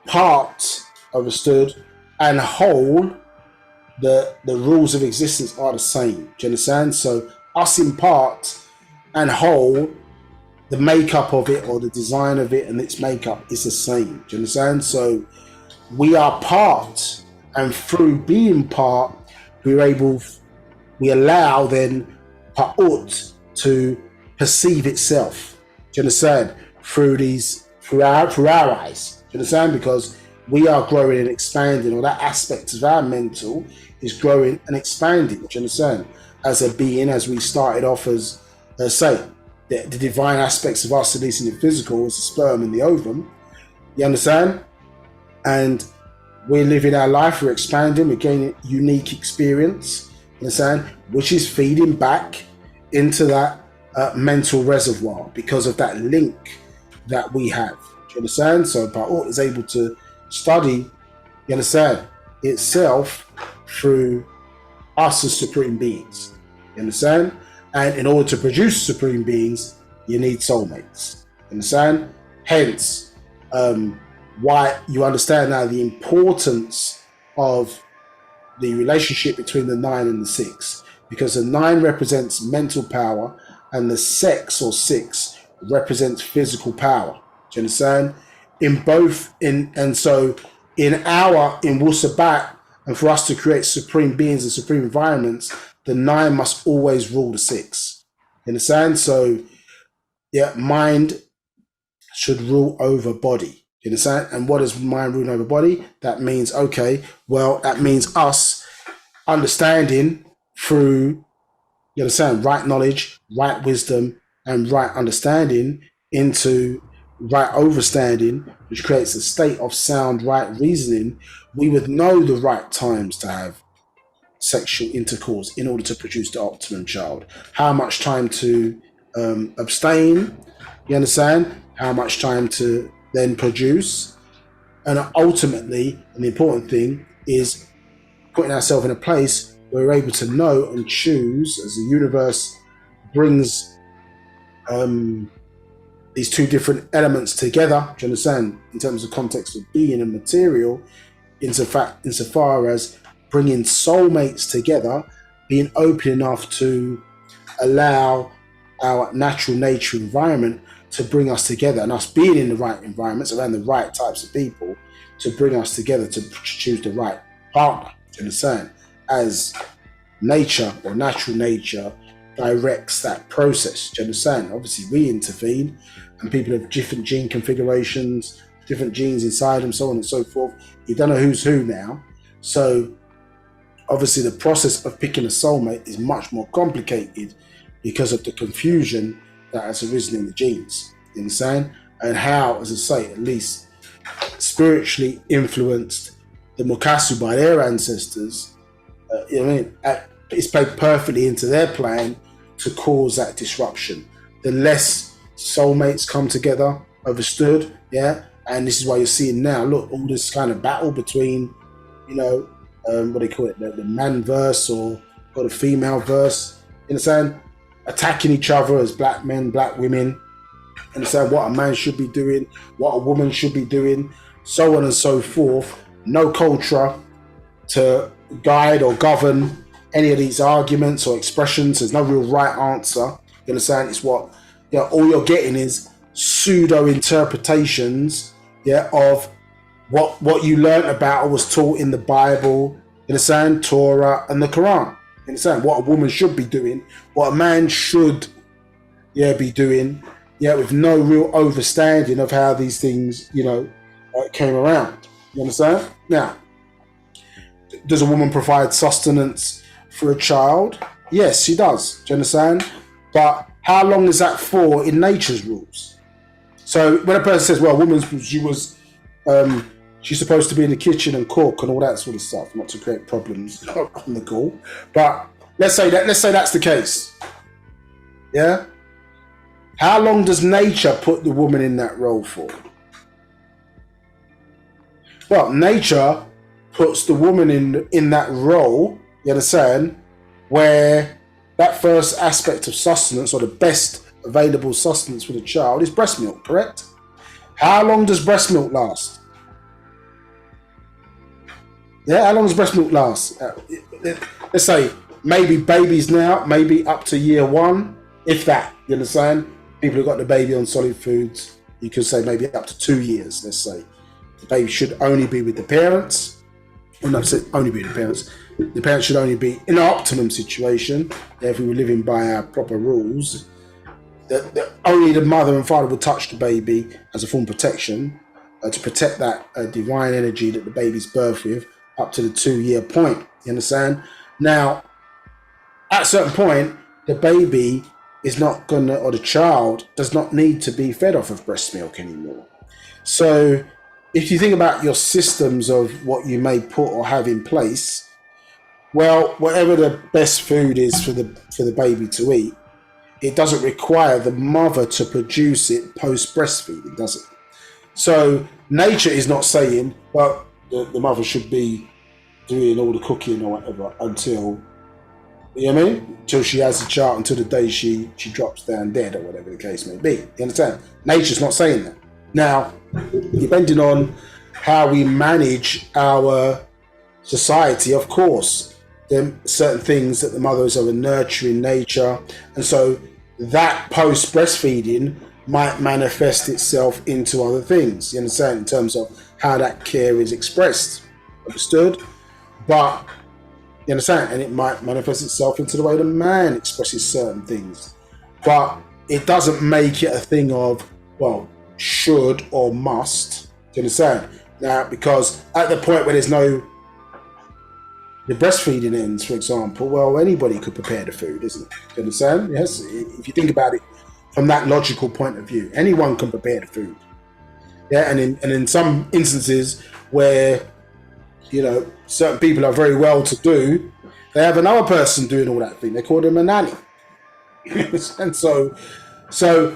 part, understood, and whole, the rules of existence are the same. Do you understand? So us in part and whole, the makeup of it or the design of it and its makeup is the same. Do you understand? So we are part, and through being part, we allow then pa'ut to perceive itself. Do you understand? Through our eyes. Do you understand? Because we are growing and expanding, or that aspect of our mental is growing and expanding. Do you understand? As a being, as we started off as say, the divine aspects of us, at least in the physical, as the sperm and the ovum. You understand? And we're living our life, we're expanding, we're gaining unique experience, you understand? Which is feeding back into that mental reservoir because of that link that we have. Do you understand? So Pa'ut is able to study, you understand, itself through us as supreme beings. You understand? And in order to produce supreme beings, you need soulmates. You understand? Hence, why you understand now the importance of the relationship between the 9 and the 6, because the 9 represents mental power and the sex or 6 represents physical power. Do you understand? So in Wu-Sabat, and for us to create supreme beings and supreme environments, the 9 must always rule the 6. You understand? So yeah, mind should rule over body. You understand? And what is mind ruling over body? That means, okay, well, that means us understanding through, you understand, right knowledge, right wisdom, and right understanding into right overstanding, which creates a state of sound right reasoning. We would know the right times to have sexual intercourse in order to produce the optimum child. How much time to abstain, you understand? How much time to then produce. And ultimately, and the important thing is putting ourselves in a place where we're able to know and choose as the universe brings these two different elements together, do you understand, in terms of context of being and material, insofar as bringing soulmates together, being open enough to allow our natural nature environment to bring us together, and us being in the right environments around the right types of people to bring us together to choose the right partner. Do you understand? As nature or natural nature directs that process. Do you understand? Obviously, we intervene, and people have different gene configurations, different genes inside them, so on and so forth. You don't know who's who now. So obviously, the process of picking a soulmate is much more complicated because of the confusion that has arisen in the genes, you understand? And how, as I say, at least spiritually influenced the Mukasu by their ancestors, you know what I mean? It's played perfectly into their plan to cause that disruption. The less soulmates come together, understood, yeah? And this is why you're seeing now, look, all this kind of battle between, you know, what do they call it, the man verse or the female verse, you understand? attacking each other as black men, black women, and say what a man should be doing, what a woman should be doing, so on and so forth. No culture to guide or govern any of these arguments or expressions. There's no real right answer. You understand? It's what, all you're getting is pseudo interpretations, of what you learned about or was taught in the Bible, you understand, Torah and the Quran. You understand what a woman should be doing, what a man should be doing, with no real understanding of how these things, came around. You understand? Now, does a woman provide sustenance for a child? Yes, she does. Do you understand? But how long is that for in nature's rules? So when a person says, well, a woman's, she's supposed to be in the kitchen and cook and all that sort of stuff, not to create problems on the call. But let's say that's the case. Yeah? How long does nature put the woman in that role for? Well, nature puts the woman in that role, you understand, where that first aspect of sustenance, or the best available sustenance for the child, is breast milk, correct? How long does breast milk last? Yeah, how long does breast milk last? Let's say maybe babies now, maybe up to year 1, if that, you understand? People who got the baby on solid foods, you could say maybe up to 2 years, let's say. The baby should only be with the parents. Well, no, only be with the parents. The parents should only be in an optimum situation. If we were living by our proper rules, that only the mother and father would touch the baby as a form of protection, to protect that divine energy that the baby's birthed with up to the 2-year point. You understand? Now, at a certain point, the baby is not gonna, or the child does not need to be fed off of breast milk anymore. So if you think about your systems of what you may put or have in place, well, whatever the best food is for the baby to eat, it doesn't require the mother to produce it post breastfeeding, does it? So nature is not saying, well, the mother should be doing all the cooking or whatever until, you know what I mean? Until she has a child, until the day she drops down dead, or whatever the case may be. You understand? Nature's not saying that. Now, depending on how we manage our society, of course, there are certain things that the mothers are nurturing nature, and so that post breastfeeding might manifest itself into other things. You understand? In terms of how that care is expressed. Understood? But you understand? And it might manifest itself into the way the man expresses certain things. But it doesn't make it a thing of, well, should or must. Do you understand? Now, because at the point where the breastfeeding ends, for example, well, anybody could prepare the food, isn't it? Do you understand? Yes. If you think about it from that logical point of view, anyone can prepare the food. Yeah, and in some instances where, certain people are very well to do, they have another person doing all that thing. They call them a nanny. And so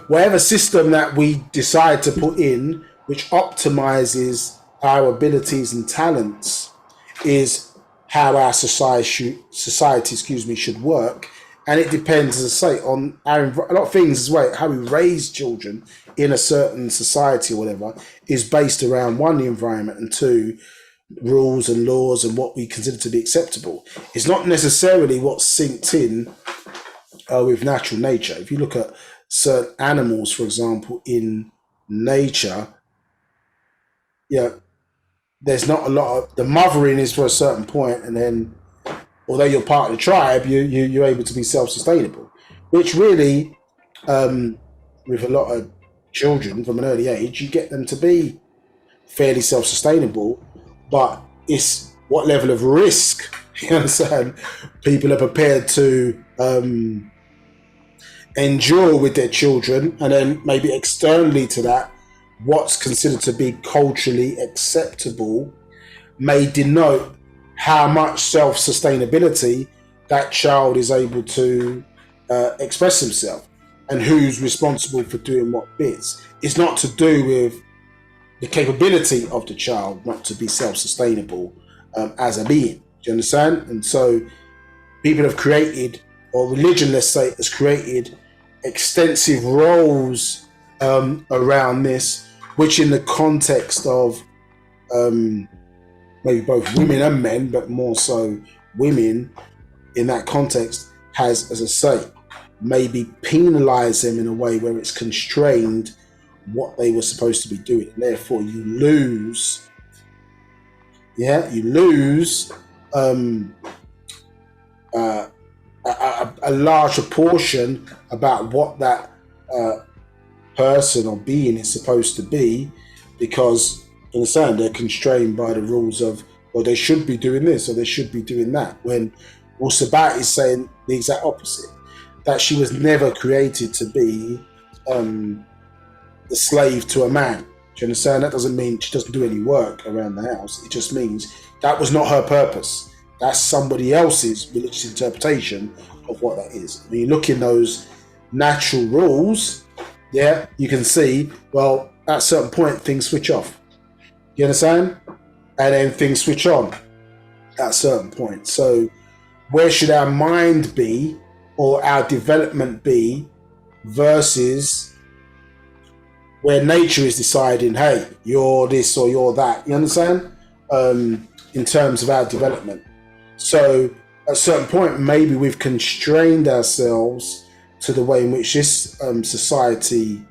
whatever system that we decide to put in, which optimizes our abilities and talents, is how our society should work. And it depends, as I say, on a lot of things as well. How we raise children in a certain society or whatever is based around, 1, the environment, and 2, rules and laws and what we consider to be acceptable. It's not necessarily what's synced in with natural nature. If you look at certain animals, for example, in nature, there's not a lot of, the mothering is for a certain point, and then although you're part of the tribe, you're able to be self-sustainable, which really, with a lot of children from an early age, you get them to be fairly self-sustainable, but it's what level of risk, you understand, people are prepared to endure with their children, and then maybe externally to that, what's considered to be culturally acceptable may denote how much self-sustainability that child is able to express himself, and who's responsible for doing what bits. It's not to do with the capability of the child not to be self-sustainable as a being. Do you understand? And so people have created or religion, let's say, has created extensive roles around this, which in the context of maybe both women and men, but more so women in that context, has, as I say, maybe penalize them in a way where it's constrained what they were supposed to be doing. And therefore, you lose, a larger portion about what that person or being is supposed to be, because you understand they're constrained by the rules of, well, they should be doing this or they should be doing that, when Wu-Sabat is saying the exact opposite, that she was never created to be the slave to a man. Do you understand? That doesn't mean she doesn't do any work around the house. It just means that was not her purpose. That's somebody else's religious interpretation of what that is. When you look in those natural rules, you can see, well, at a certain point, things switch off. You understand? And then things switch on at a certain point. So where should our mind be, or our development be, versus where nature is deciding, hey, you're this or you're that. You understand? In terms of our development. So at a certain point, maybe we've constrained ourselves to the way in which this society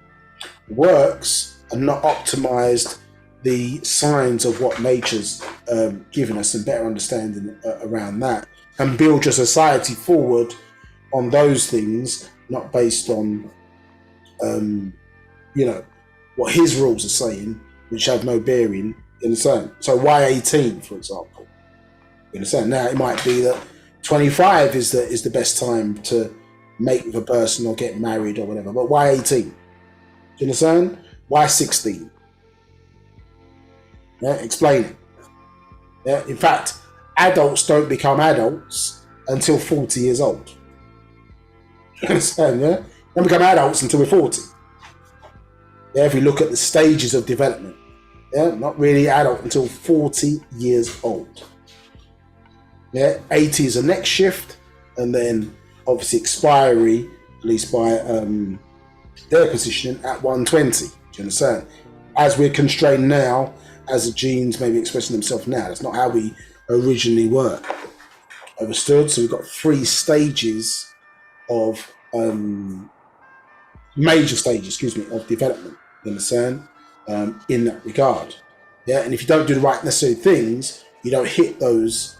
works and not optimized the signs of what nature's given us, and better understanding around that, and build your society forward on those things, not based on what his rules are saying, which have no bearing. You understand? So why 18, for example? You understand? Now it might be that 25 is the best time to mate with a person or get married or whatever, but why 18? Do you understand? Why 16? Yeah, explain it. Yeah, in fact, adults don't become adults until 40 years old. You understand? Yeah, don't become adults until we're 40. Yeah, if we look at the stages of development, not really adult until 40 years old. Yeah, 80 is the next shift, and then obviously expiry, at least by their positioning, at 120. Do you understand? As we're constrained now, as the genes maybe expressing themselves now, that's not how we originally were. Understood? So we've got 3 stages of major stages, of development. You understand? In that regard, yeah. And if you don't do the right necessary things, you don't hit those,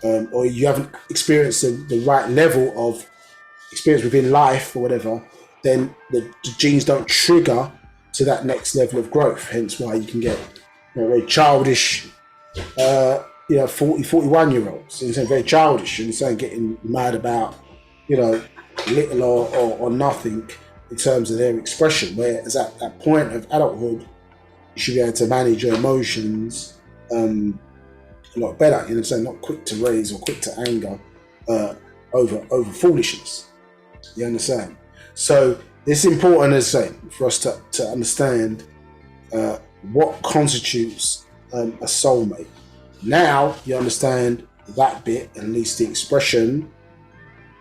or you haven't experienced the right level of experience within life or whatever, then the genes don't trigger to that next level of growth. Hence why you can get very childish, 40, 41-year-olds. You know, very childish, and saying getting mad about, little or nothing in terms of their expression. Whereas at that point of adulthood, you should be able to manage your emotions a lot better. You know what I'm saying? Not quick to raise or quick to anger over foolishness. You understand? So it's important, as I say, for us to understand what constitutes a soulmate. Now you understand that bit, at least the expression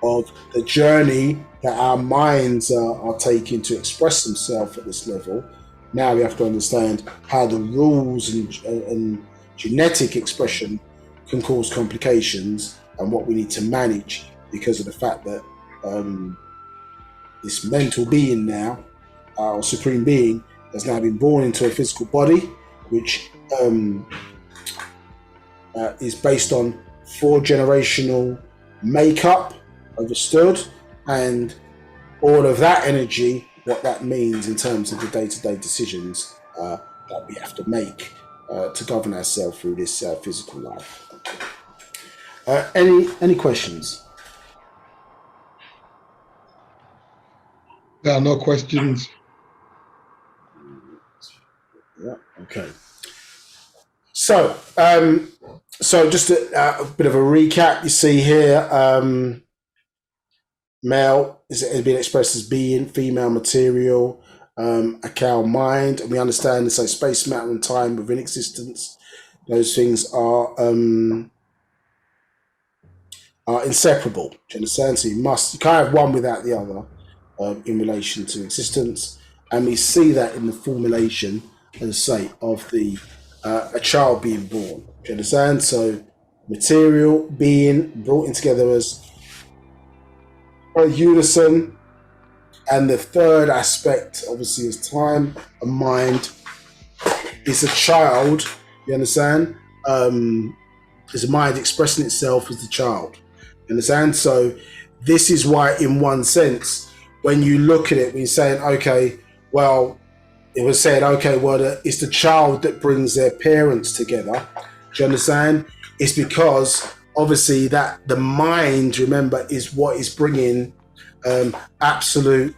of the journey that our minds are taking to express themselves at this level. Now we have to understand how the rules and genetic expression can cause complications, and what we need to manage because of the fact that this mental being now, our supreme being, has now been born into a physical body, which is based on 4 generational makeup, understood, and all of that energy, what that means in terms of the day-to-day decisions that we have to make to govern ourselves through this physical life. Any questions? There are no questions. Yeah. Okay. So, just a bit of a recap. You see here, male is being expressed as being, female material, a cow mind, and we understand this as space, matter, and time within existence. Those things are are inseparable. Do you understand? So you can't have one without the other in relation to existence. And we see that in the formulation, as I say, of the a child being born. Do you understand? So material being brought in together as a unison. And the third aspect, obviously, is time and mind. It's a child, you understand? Is a mind expressing itself as the child. You understand? So this is why, in one sense, when you look at it, we're saying, okay, well, it was said, okay, well, it's the child that brings their parents together. Do you understand? It's because, obviously, that the mind, remember, is what is bringing absolute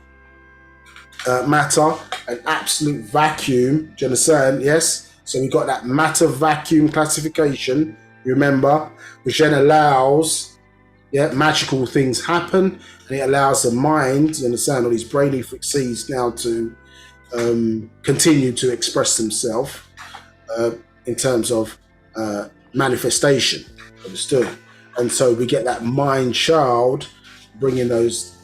matter, an absolute vacuum. Do you understand? Yes. So we got that matter vacuum classification. You remember, which then allows, magical things happen, and it allows the mind, you understand, all these brainly seeds now to continue to express themselves in terms of manifestation. Understood? And so we get that mind child bringing those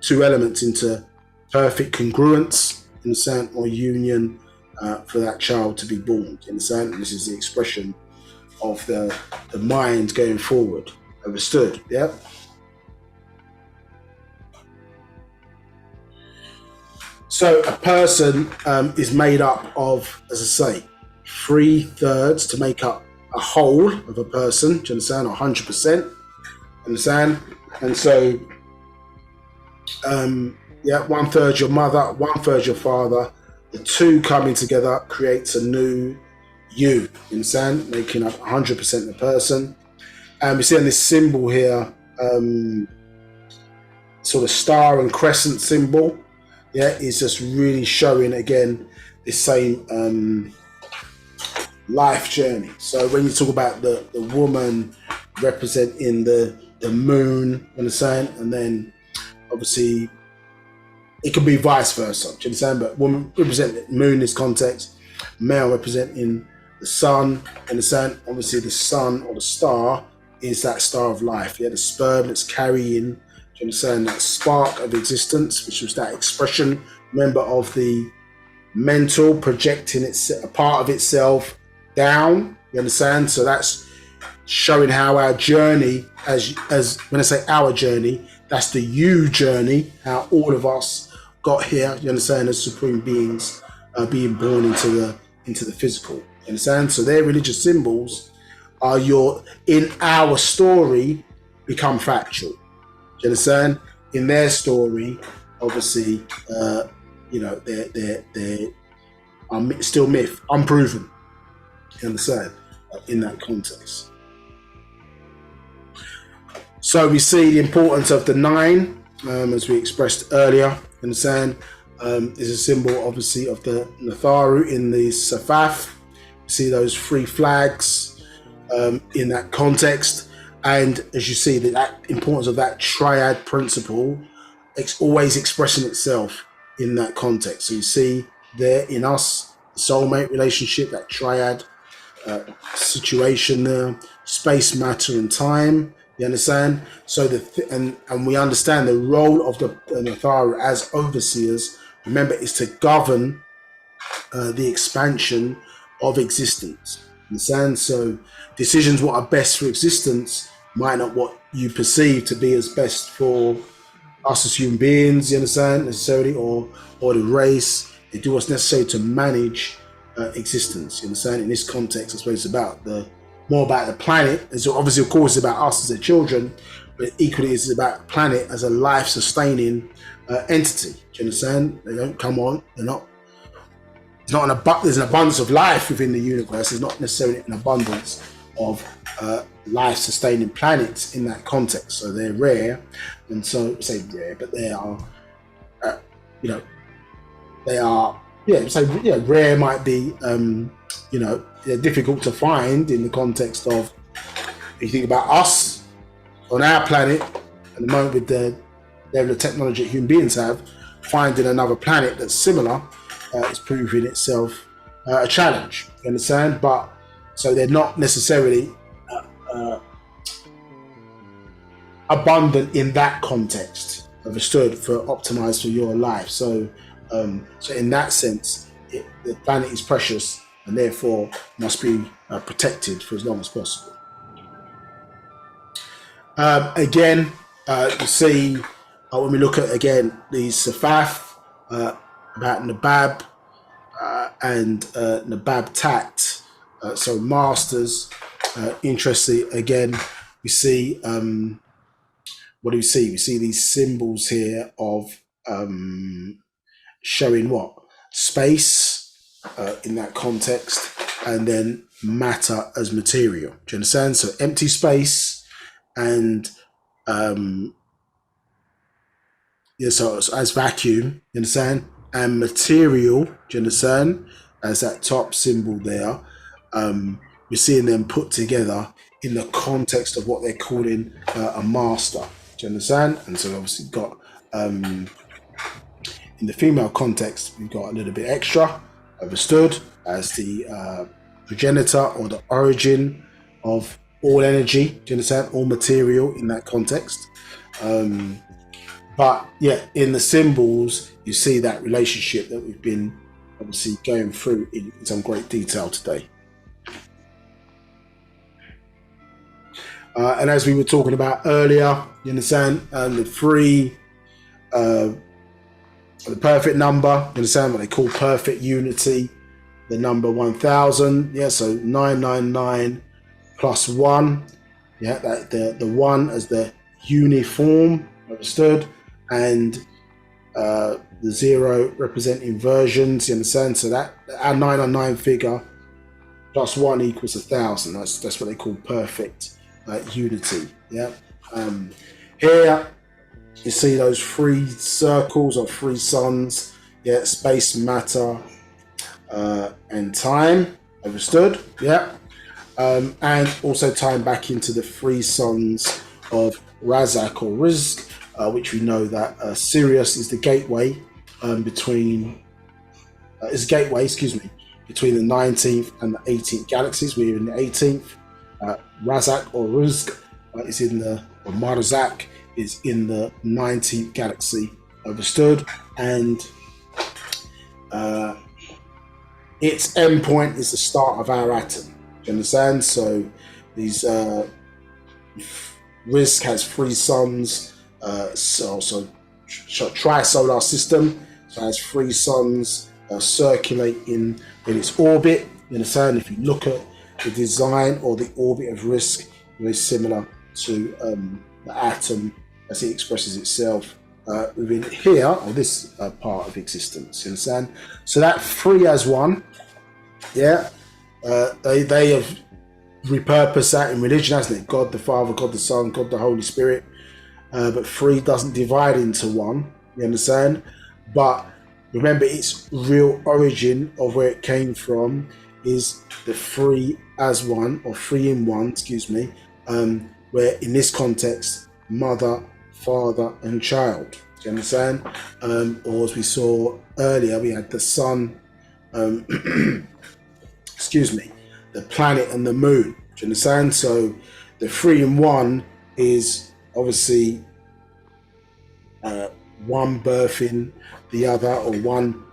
two elements into perfect congruence, in the sense, or union for that child to be born. In the sense, this is the expression of the mind going forward. Understood? Yeah. So a person is made up of, as I say, 3/3 to make up a whole of a person. Do you understand? 100%. Understand? And so, 1/3 your mother, 1/3 your father. The two coming together creates a new you. You understand? Making up 100% the person. And we see on this symbol here, sort of star and crescent symbol. Is just really showing again the same life journey. So when you talk about the woman representing the moon, you understand, and then obviously it can be vice versa. Do you understand? But woman representing the moon in this context, male representing the sun. Understand? Obviously the sun or the star is that star of life. The sperm that's carrying. Do you understand? That spark of existence, which was that expression, remember, of the mental projecting a part of itself down. You understand? So that's showing how our journey, as when I say our journey, that's the you journey, how all of us got here. You understand? As supreme beings being born into the physical. You understand? So their religious symbols are in our story become factual. Do you understand? In their story, obviously, they are still myth, unproven. You understand? In that context. So we see the importance of the 9, as we expressed earlier. You understand? Is a symbol, obviously, of the Natharu in the Safaf. You see those 3 flags in that context. And as you see, that importance of that triad principle, it's always expressing itself in that context. So you see there in us, the soulmate relationship, that triad situation there, space, matter, and time. You understand? So and we understand the role of the Natharu as overseers. Remember, is to govern the expansion of existence. Understand? So decisions what are best for existence might not what you perceive to be as best for us as human beings, you understand, necessarily, or the race. They do what's necessary to manage existence, you understand. In this context, I suppose it's more about the planet. And so obviously, of course, it's about us as their children, but equally it's about the planet as a life-sustaining entity. Do you understand? They don't come on, they're not. There's an abundance of life within the universe. There's not necessarily an abundance of life-sustaining planets in that context. So they're rare, and so say rare, but they are, rare might be, they're difficult to find in the context of, if you think about us on our planet at the moment with the level of technology that human beings have, finding another planet that's similar is proving itself a challenge. You understand? But so they're not necessarily abundant in that context, understood, for optimized for your life. So so in that sense, the planet is precious and therefore must be protected for as long as possible. Again, you see when we look at again the Safaf about Nabab and Nabab Tat, so masters. Interesting. Again, we see what do we see? We see these symbols here of showing what? Space in that context, and then matter as material. Do you understand? So empty space and so as vacuum, you understand? And material, do you understand? As that top symbol there. We're seeing them put together in the context of what they're calling a master. Do you understand? And so obviously got in the female context, we've got a little bit extra, understood, as the progenitor or the origin of all energy. Do you understand? All material in that context. But yeah, in the symbols, you see that relationship that we've been obviously going through in some great detail today. And as we were talking about earlier, you understand, the perfect number, you understand what they call perfect unity, the number 1000, yeah, so 999 plus 1, yeah, that the 1 as the uniform, understood, and the 0 representing versions, you understand, so that our 999 figure plus 1 equals 1000, that's what they call perfect unity. Yeah. Here you see those 3 circles or 3 suns. Yeah, space, matter, and time. Understood? Yeah. And also tying back into the 3 suns of Razak or Rizq, which we know that Sirius is the gateway between between the 19th and the 18th galaxies. We're in the 18th. Razak or Rizq is in the, or Marzak is in the 19th galaxy, understood, and its endpoint is the start of our atom. Do you understand? So these Rizq has 3 suns, so tri-solar system, so it has 3 suns circulating in its orbit. You understand? If you look at the design or the orbit of Rizq, very similar to the atom as it expresses itself within here, or this part of existence. You understand? So that 3 as 1, yeah, they have repurposed that in religion, hasn't it? God the Father, God the Son, God the Holy Spirit. But 3 doesn't divide into 1. You understand? But remember, its real origin of where it came from is the 3 as 1, or 3 in 1, excuse me, where in this context, mother, father, and child. Do you understand? Or as we saw earlier, we had the sun, excuse me, the planet and the moon. Do you understand? So the 3 in 1 is obviously one birthing the other, or one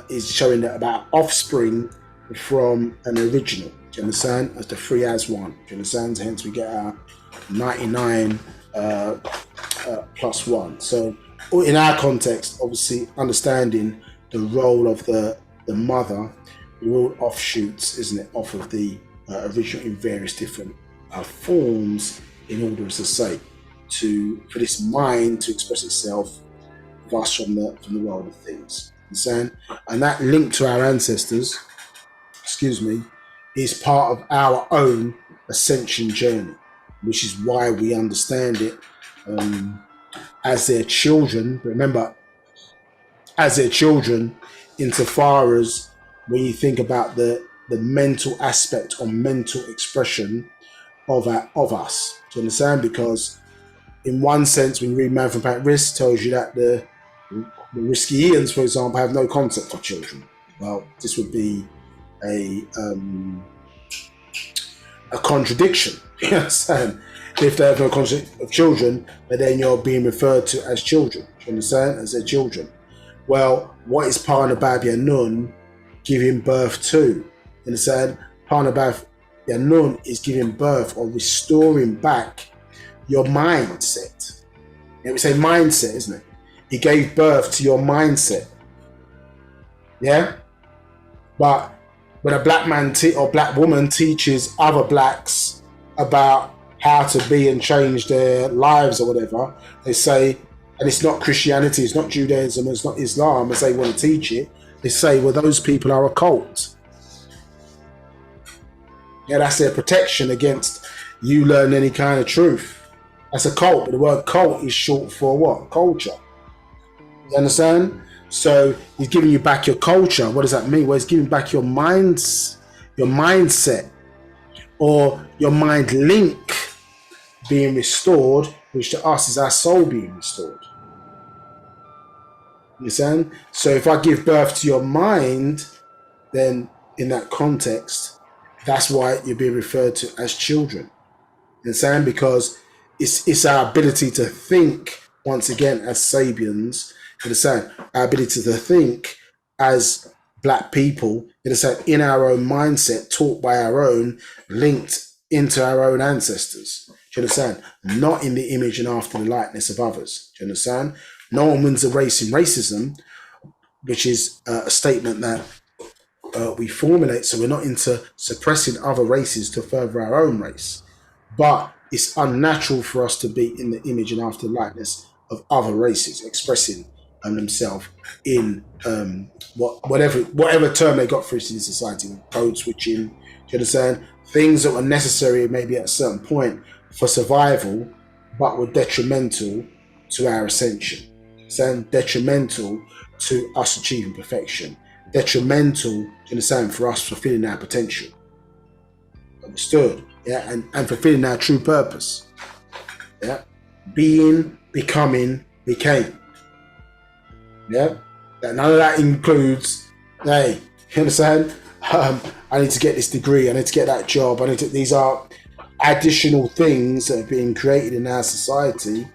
is showing that about offspring from an original. Do you understand? As the 3 as 1. Do you understand? Hence we get our 99 plus 1. So in our context, obviously understanding the role of the mother, we're all offshoots, isn't it, off of the original in various different forms, in order, as I say, for this mind to express itself thus from the world of things. Understand? And that link to our ancestors, excuse me, is part of our own ascension journey, which is why we understand it as their children. Remember, as their children, insofar as when you think about the mental aspect or mental expression of us. Do you understand? Because in one sense, when you read Man from Planet Risk, tells you that the Riskians, for example, have no concept of children. Well, this would be a contradiction. You understand? if they have no conscience of children, but then you're being referred to as children. Do you understand? As their children. Well, what is Pa Nabab Yaanuwn giving birth to? You understand? Pa Nabab Yaanuwn is giving birth or restoring back your mindset. We say mindset, isn't it? He gave birth to your mindset. Yeah? But when a black man or black woman teaches other blacks about how to be and change their lives or whatever, they say, and it's not Christianity, it's not Judaism, it's not Islam, as they want to teach it, they say, well, those people are a cult. Yeah, that's their protection against you learn any kind of truth. That's a cult, but the word cult is short for what? Culture. You understand? So he's giving you back your culture. What does that mean? Well, he's giving back your mindset, or your mind link being restored, which to us is our soul being restored. You understand? So if I give birth to your mind, then in that context, that's why you're being referred to as children. You understand? Because it's our ability to think, once again, as Sabians. You understand? Our ability to think as black people, you understand, in our own mindset, taught by our own, linked into our own ancestors. Do you understand? Not in the image and after the likeness of others. Do you understand? No one wins a race in racism, which is a statement that we formulate. So we're not into suppressing other races to further our own race. But it's unnatural for us to be in the image and after the likeness of other races, expressing themselves in whatever term they got for us in society, code switching. Do you understand? Things that were necessary maybe at a certain point for survival, but were detrimental to our ascension. Detrimental to us achieving perfection. Detrimental, you understand, for us fulfilling our potential. Understood? Yeah, and fulfilling our true purpose. Yeah, being, becoming, became. Yeah, none of that includes, hey, you understand? I need to get this degree. I need to get that job. These are additional things that are being created in our society.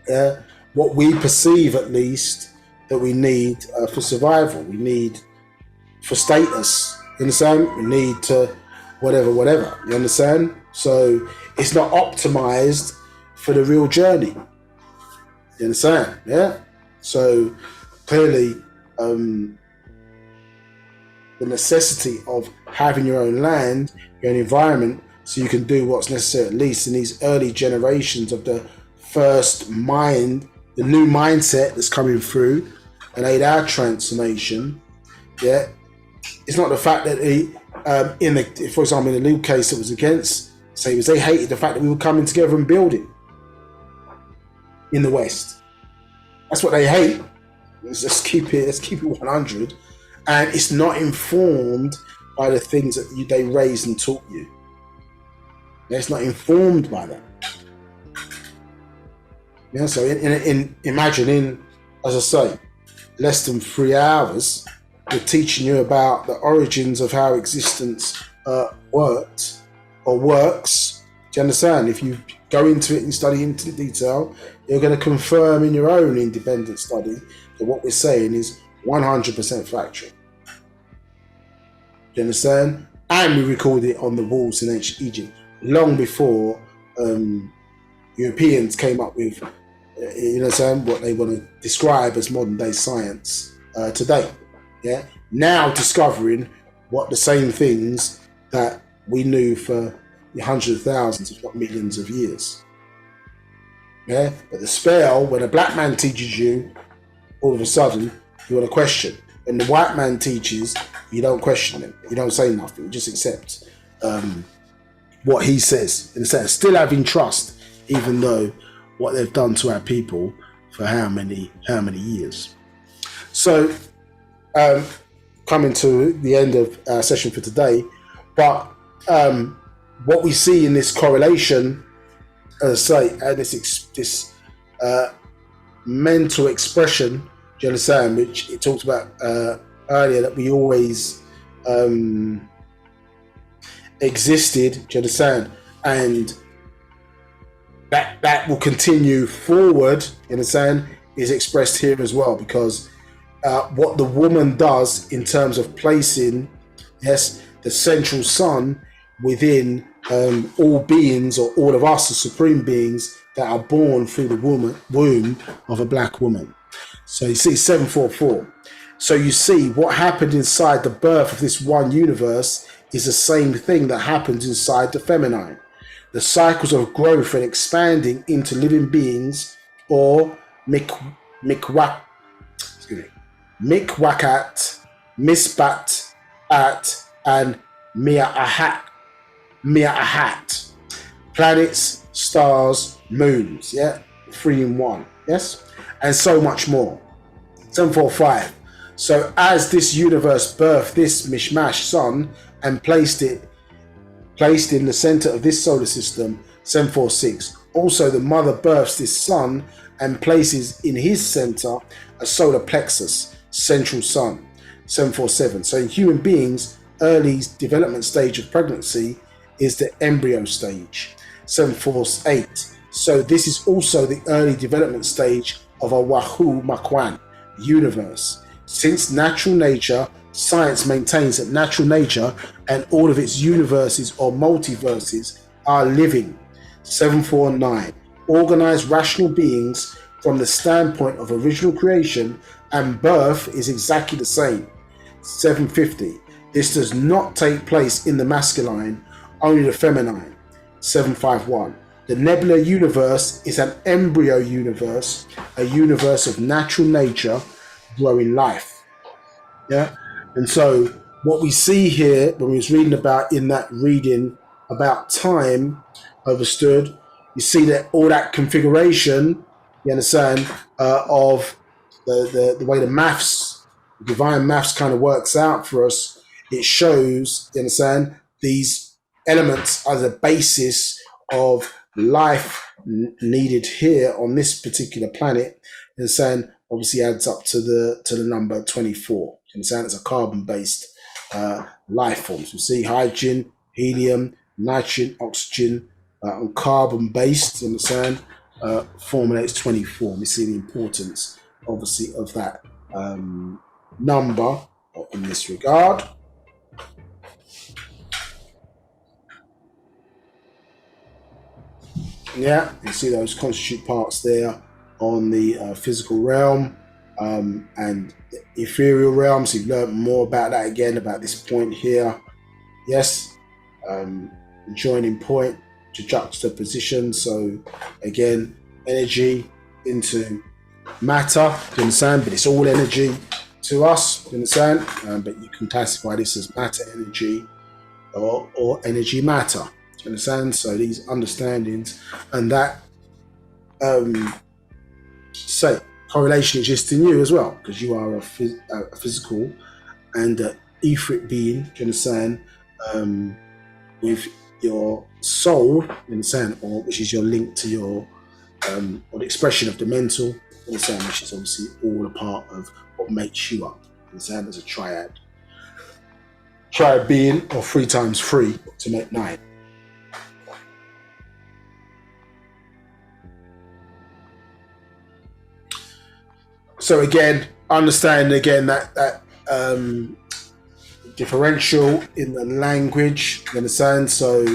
Yeah, what we perceive, at least, that we need for survival. We need for status. You understand? We need to whatever. You understand? So it's not optimized for the real journey. You understand? Yeah. So clearly, the necessity of having your own land, your own environment, so you can do what's necessary, at least in these early generations of the first mind, the new mindset that's coming through and aid our transformation. Yeah, it's not the fact that for example, in the legal case that was against, they hated the fact that we were coming together and building in the West. That's what they hate. Let's keep it 100, and it's not informed by the things that they raised and taught you. It's not informed by that. Yeah, so imagine, as I say, less than 3 hours, we're teaching you about the origins of how existence worked or works. Do you understand? If you go into it and study into detail, you're going to confirm in your own independent study that what we're saying is 100% factual. Do you understand? And we recorded it on the walls in ancient Egypt long before Europeans came up with, what they want to describe as modern day science today. Yeah. Now discovering what the same things that we knew for hundreds of thousands, if not millions of years. Yeah. But the spell, when a black man teaches you, all of a sudden you want to question. When the white man teaches, you don't question him. You don't say nothing. You just accept what he says. Instead, still having trust, even though what they've done to our people for how many years. So, coming to the end of our session for today, but what we see in this correlation, as I say, and this mental expression, do you understand, which it talked about earlier, that we always existed, do you understand, and that will continue forward, you understand, is expressed here as well, because what the woman does in terms of placing, yes, the central sun within all beings, or all of us as supreme beings that are born through the womb of a black woman. So you see 744. So you see what happened inside the birth of this one universe is the same thing that happens inside the feminine. The cycles of growth and expanding into living beings, or mikwakat, misbat at, and mia'ahat. Planets, stars, moons, yeah? 3 in 1, yes? And so much more. 745. So as this universe birthed this mishmash sun and placed in the center of this solar system, 746. Also the mother births this sun and places in his center a solar plexus, central sun, 747. So in human beings, early development stage of pregnancy is the embryo stage, 748. So this is also the early development stage of a Wahu Makwan universe. Since natural nature, science maintains that natural nature and all of its universes or multiverses are living. 749. Organized rational beings from the standpoint of original creation and birth is exactly the same. 750. This does not take place in the masculine, only the feminine. 751. The nebula universe is an embryo universe, a universe of natural nature growing life. Yeah. And so what we see here when we was reading about in that reading about time overstood, you see that all that configuration, you understand, of the way the maths, the divine maths kind of works out for us. It shows, you understand, these elements are the basis of life needed here on this particular planet. You understand, obviously adds up to the number 24. You understand, it's a carbon-based life forms. We see hydrogen, helium, nitrogen, oxygen, on carbon-based. You understand, formulates 24. We see the importance, obviously, of that number in this regard. Yeah, you see those constitute parts there on the physical realm and the ethereal realm. So you've learned more about that again, about this point here. Yes, joining point to juxtaposition. So again, energy into matter, you understand? But it's all energy to us, you understand? But you can classify this as matter energy or energy matter. You understand? So these understandings and that say correlation exists in you as well, because you are a physical and etheric being, you understand, with your soul, you understand, or which is your link to your or the expression of the mental, you understand, which is obviously all a part of what makes you up, you understand, as a triad being, or 3 times 3 to make 9. So again, understand again that differential in the language, you understand? So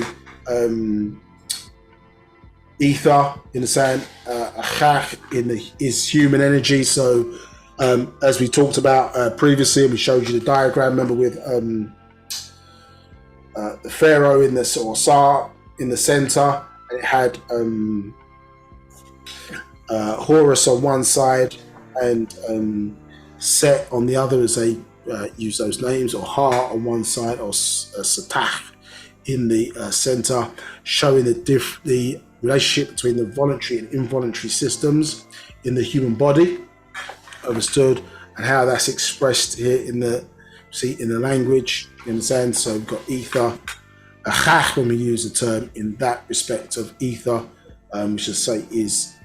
ether, you understand? Is human energy. So as we talked about previously, we showed you the diagram. Remember with the pharaoh in the or Sa in the center, and it had Horus on one side and Set on the other, as they use those names, or Ha on one side, or Satah in the center, showing the relationship between the voluntary and involuntary systems in the human body, understood, and how that's expressed here in the language, you understand? So we've got ether, achach, when we use the term in that respect of ether, we should say is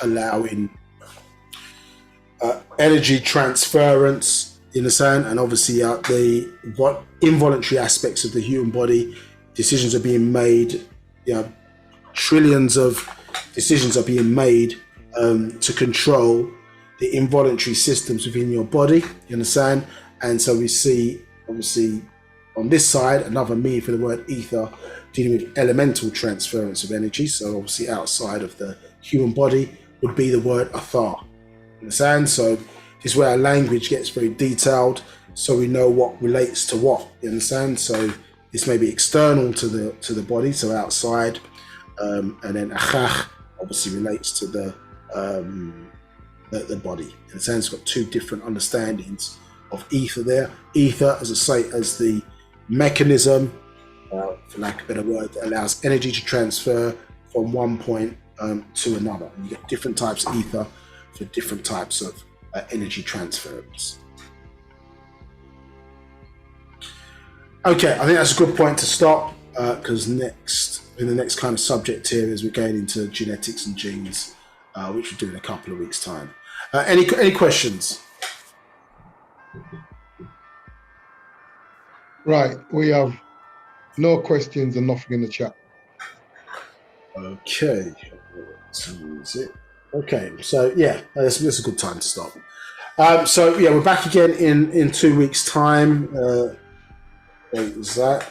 allowing energy transference, you understand? And obviously the involuntary aspects of the human body, decisions are being made, you know, trillions of decisions are being made to control the involuntary systems within your body. You understand? And so we see, obviously, on this side, another meaning for the word ether, dealing with elemental transference of energy. So obviously outside of the human body would be the word athar. You understand? So this is where our language gets very detailed, so we know what relates to what. You understand? So this may be external to the body, so outside, and then achach obviously relates to the body. In a sense, it's got two different understandings of ether there. Ether, as I say, as the mechanism, for lack of a better word, that allows energy to transfer from one point to another. And you get different types of ether for different types of energy transference. Okay, I think that's a good point to stop, because the next kind of subject here is we're going into genetics and genes, which we'll do in a couple of weeks' time. Any questions? Right, we have no questions and nothing in the chat. Okay, okay, so yeah, this is a good time to stop. So yeah, we're back again in 2 weeks' time. What is that?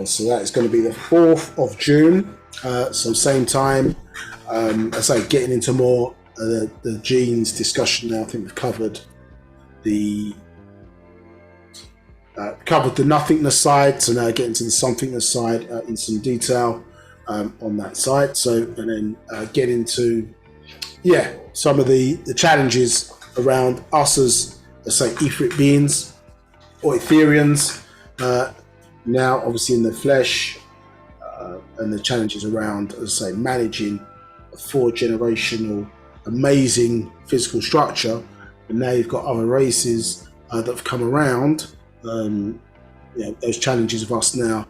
So that is going to be the 4th of June. So same time. As I say, getting into more the genes discussion now. I think we've covered the nothingness side. So now getting to the somethingness side in some detail on that side. So and then get into some of the challenges around us as say etheric beings or Etherians. Now, obviously, in the flesh, and the challenges around, as I say, managing a 4-generational, amazing physical structure. And now you've got other races that have come around. Those challenges of us now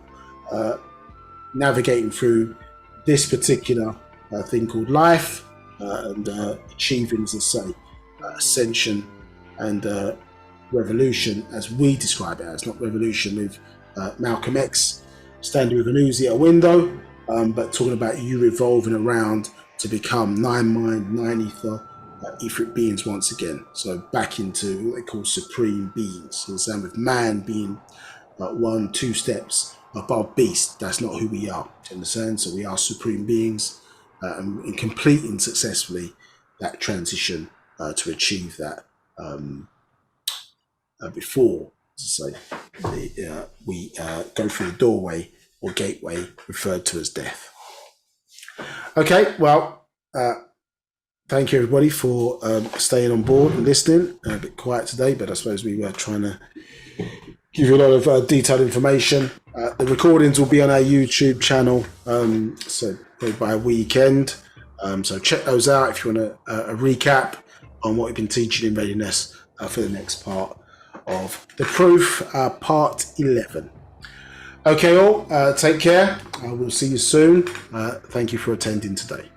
navigating through this particular thing called life and achieving, as I say, ascension and revolution, as we describe it as, not revolution with Malcolm X standing with an Uzi at a window, but talking about you revolving around to become 9 mind, 9 ether, etheric beings once again. So back into what they call supreme beings. So the same with man being 1-2 steps above beast. That's not who we are. Do you understand? So we are supreme beings, and in completing successfully that transition to achieve that before, as I say, we go through the doorway or gateway referred to as death. Okay, well, thank you everybody for staying on board and listening. A bit quiet today, but I suppose we were trying to give you a lot of detailed information. The recordings will be on our YouTube channel, so by weekend. So check those out if you want a recap on what we've been teaching in readiness for the next part of the proof, part 11. Okay, all, take care. I will see you soon. Thank you for attending today.